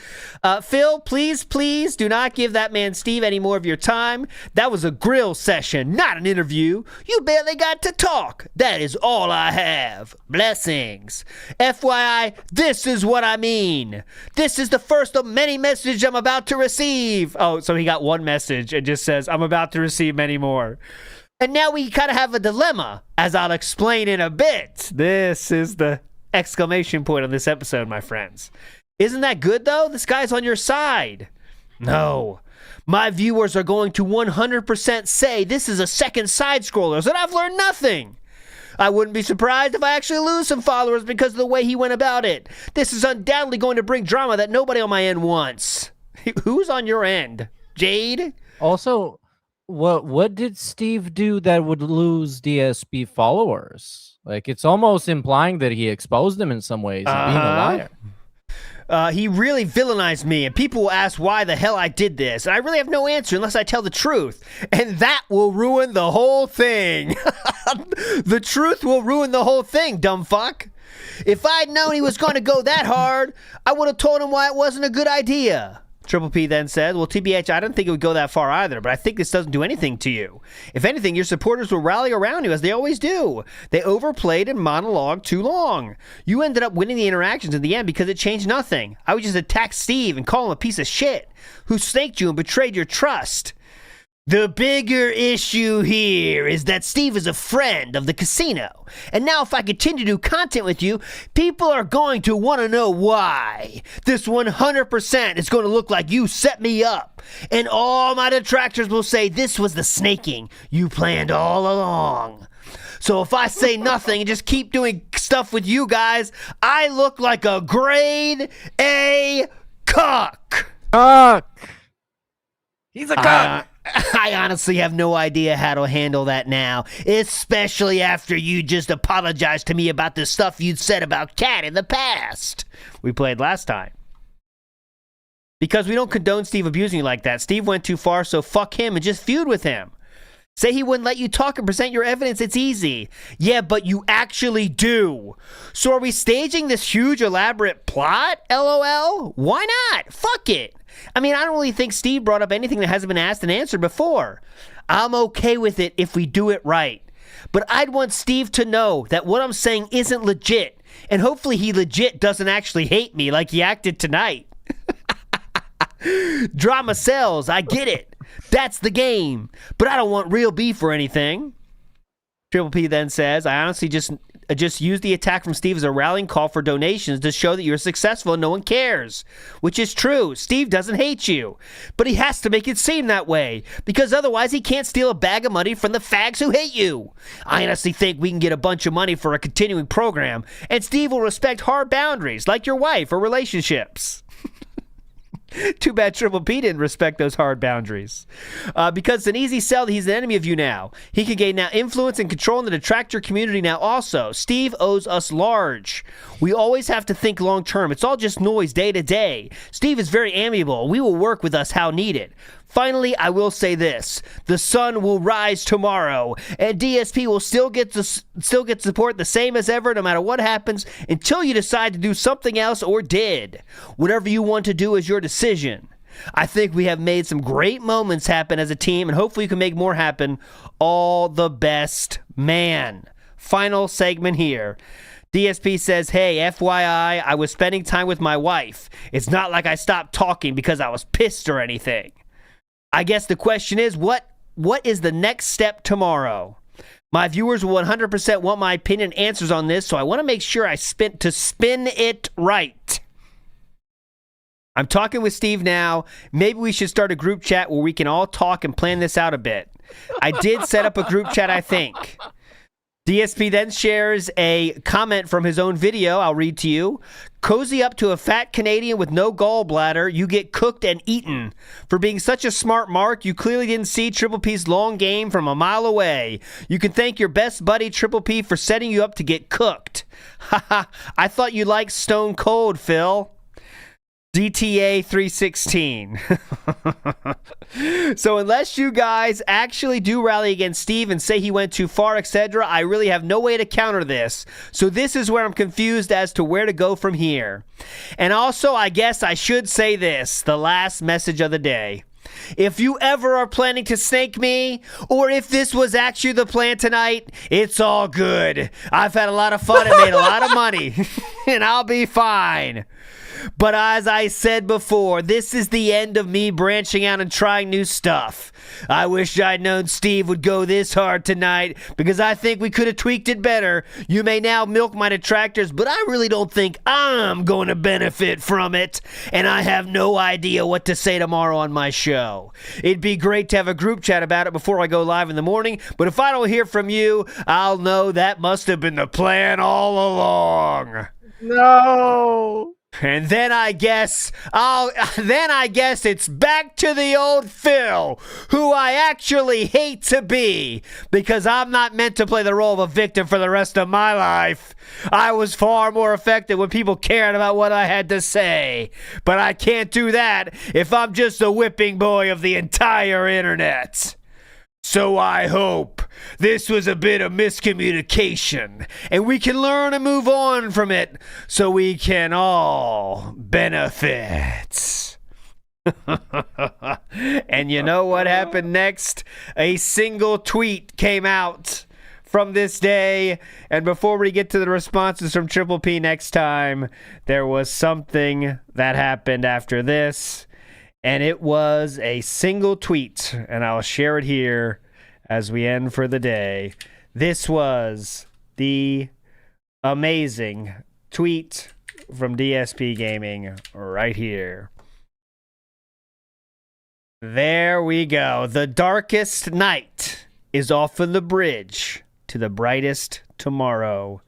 Phil, please do not give that man Steve any more of your time. That was a grill session, not an interview. You barely got to talk. That is all I have. Blessings. FYI, this is what I mean. This is the first of many messages I'm about to receive. Oh, so he got one message. It just says, I'm about to receive many more. And now we kind of have a dilemma, as I'll explain in a bit. This is the exclamation point on this episode, my friends. Isn't that good, though? This guy's on your side. No. My viewers are going to 100% say this is a second side-scroller, and I've learned nothing. I wouldn't be surprised if I actually lose some followers because of the way he went about it. This is undoubtedly going to bring drama that nobody on my end wants. Who's on your end? Jade? Also... What did Steve do that would lose DSP followers? Like, it's almost implying that he exposed them in some ways as being a liar. He really villainized me, and people will ask why the hell I did this, and I really have no answer unless I tell the truth, and that will ruin the whole thing. The truth will ruin the whole thing, dumb fuck. If I'd known he was going to go that hard, I would have told him why it wasn't a good idea. Triple P then said, well, TBH, I don't think it would go that far either, but I think this doesn't do anything to you. If anything, your supporters will rally around you, as they always do. They overplayed and monologued too long. You ended up winning the interactions in the end because it changed nothing. I would just attack Steve and call him a piece of shit who snaked you and betrayed your trust. The bigger issue here is that Steve is a friend of the casino. And now if I continue to do content with you, people are going to want to know why. This 100% is going to look like you set me up. And all my detractors will say this was the snaking you planned all along. So if I say nothing and just keep doing stuff with you guys, I look like a grade A cuck. He's a cuck. I honestly have no idea how to handle that now, especially after you just apologized to me about the stuff you'd said about Kat in the past. We played last time. Because we don't condone Steve abusing you like that. Steve went too far, so fuck him and just feud with him. Say he wouldn't let you talk and present your evidence. It's easy. Yeah, but you actually do. So are we staging this huge elaborate plot? LOL? Why not? Fuck it. I mean, I don't really think Steve brought up anything that hasn't been asked and answered before. I'm okay with it if we do it right. But I'd want Steve to know that what I'm saying isn't legit. And hopefully he legit doesn't actually hate me like he acted tonight. Drama sells. I get it. That's the game. But I don't want real beef or anything. Triple P then says, I honestly just used the attack from Steve as a rallying call for donations to show that you're successful and no one cares. Which is true. Steve doesn't hate you. But he has to make it seem that way. Because otherwise he can't steal a bag of money from the fags who hate you. I honestly think we can get a bunch of money for a continuing program. And Steve will respect hard boundaries, like your wife or relationships. Too bad Triple P didn't respect those hard boundaries. Because it's an easy sell that he's an enemy of you now. He can gain now influence and control in the detractor community now also. Steve owes us large. We always have to think long term. It's all just noise day to day. Steve is very amiable. We will work with us how needed. Finally, I will say this. The sun will rise tomorrow, and DSP will still get support the same as ever no matter what happens until you decide to do something else or did. Whatever you want to do is your decision. I think we have made some great moments happen as a team, and hopefully you can make more happen. All the best, man. Final segment here. DSP says, hey, FYI, I was spending time with my wife. It's not like I stopped talking because I was pissed or anything. I guess the question is, what is the next step tomorrow? My viewers will 100% want my opinion and answers on this, so I want to make sure I spin it right. I'm talking with Steve now. Maybe we should start a group chat where we can all talk and plan this out a bit. I did set up a group chat, I think. DSP then shares a comment from his own video. I'll read to you. Cozy up to a fat Canadian with no gallbladder. You get cooked and eaten. For being such a smart mark, you clearly didn't see Triple P's long game from a mile away. You can thank your best buddy Triple P for setting you up to get cooked. Haha, I thought you liked Stone Cold, Phil. DTA 316. So unless you guys actually do rally against Steve and say he went too far, etc., I really have no way to counter this. So this is where I'm confused as to where to go from here. And also, I guess I should say this, the last message of the day. If you ever are planning to snake me, or if this was actually the plan tonight, it's all good. I've had a lot of fun and made a lot of money, and I'll be fine. But as I said before, this is the end of me branching out and trying new stuff. I wish I'd known Steve would go this hard tonight, because I think we could have tweaked it better. You may now milk my detractors, but I really don't think I'm going to benefit from it, and I have no idea what to say tomorrow on my show. It'd be great to have a group chat about it before I go live in the morning, but if I don't hear from you, I'll know that must have been the plan all along. No. And then I guess it's back to the old Phil, who I actually hate to be, because I'm not meant to play the role of a victim for the rest of my life. I was far more effective when people cared about what I had to say, but I can't do that if I'm just the whipping boy of the entire internet. So I hope this was a bit of miscommunication, and we can learn and move on from it so we can all benefit. And you know what happened next? A single tweet came out from this day, and before we get to the responses from Triple P next time, there was something that happened after this. And it was a single tweet, and I'll share it here as we end for the day. This was the amazing tweet from DSP Gaming right here. There we go. The darkest night is often the bridge to the brightest tomorrow.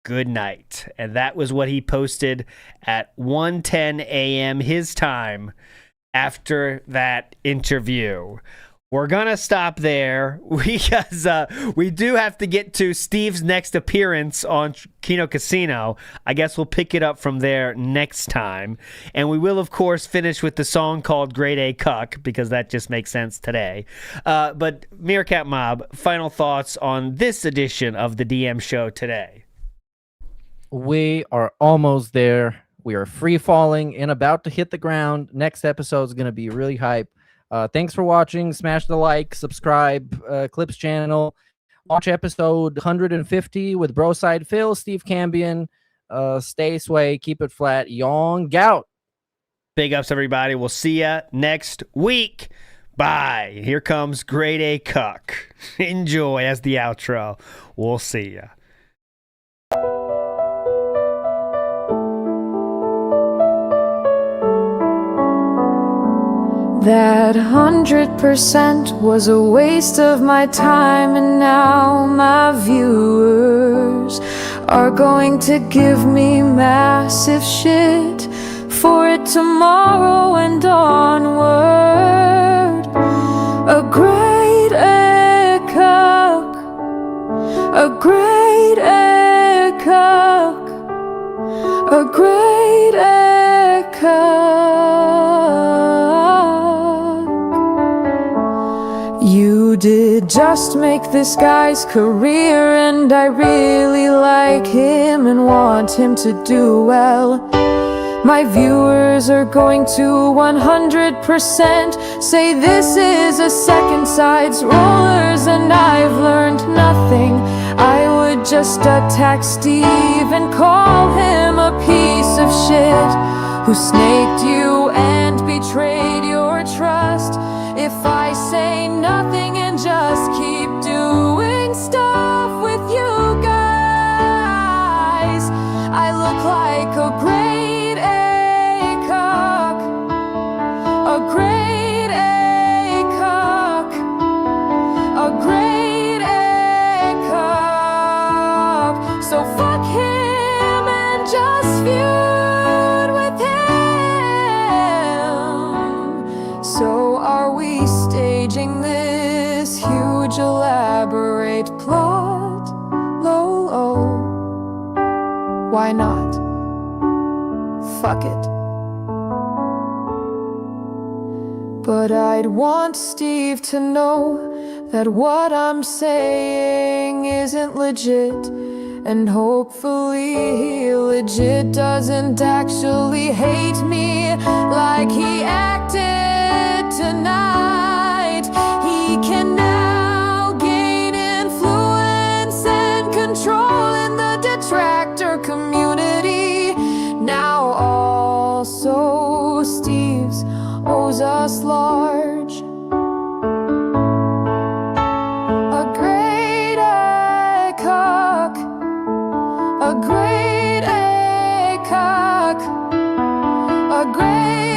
Good night. And that was what he posted at 1:10 a.m. his time after that interview. We're going to stop there because we do have to get to Steve's next appearance on Kino Casino. I guess we'll pick it up from there next time. And we will, of course, finish with the song called Grade A Cuck, because that just makes sense today. But Meerkat Mob, final thoughts on this edition of the DM show today. We are almost there. We are free falling and about to hit the ground. Next episode is going to be really hype. Thanks for watching. Smash the like, subscribe, Clips channel. Watch episode 150 with BrosydePhil, Steve Cambian. Stay sway, keep it flat, yong gout. Big ups, everybody. We'll see ya next week. Bye. Here comes Grade A Cuck. Enjoy as the outro. We'll see ya. That 100% was a waste of my time, and now my viewers are going to give me massive shit for it tomorrow and onward. A great A cuck, a great A cuck, a great A cuck. You did just make this guy's career, and I really like him and want him to do well. My viewers are going to 100% say this is a second side's rollers, and I've learned nothing. I would just attack Steve and call him a piece of shit who snaked you and betrayed your trust. If I say nothing and just keep doing Why not? Fuck it. But I'd want Steve to know that what I'm saying isn't legit. And hopefully he legit doesn't actually hate me like he acted tonight. He can now gain influence and control in the detractor community. Now also Steve's owes us large. A great egg cock, a great egg cock, a great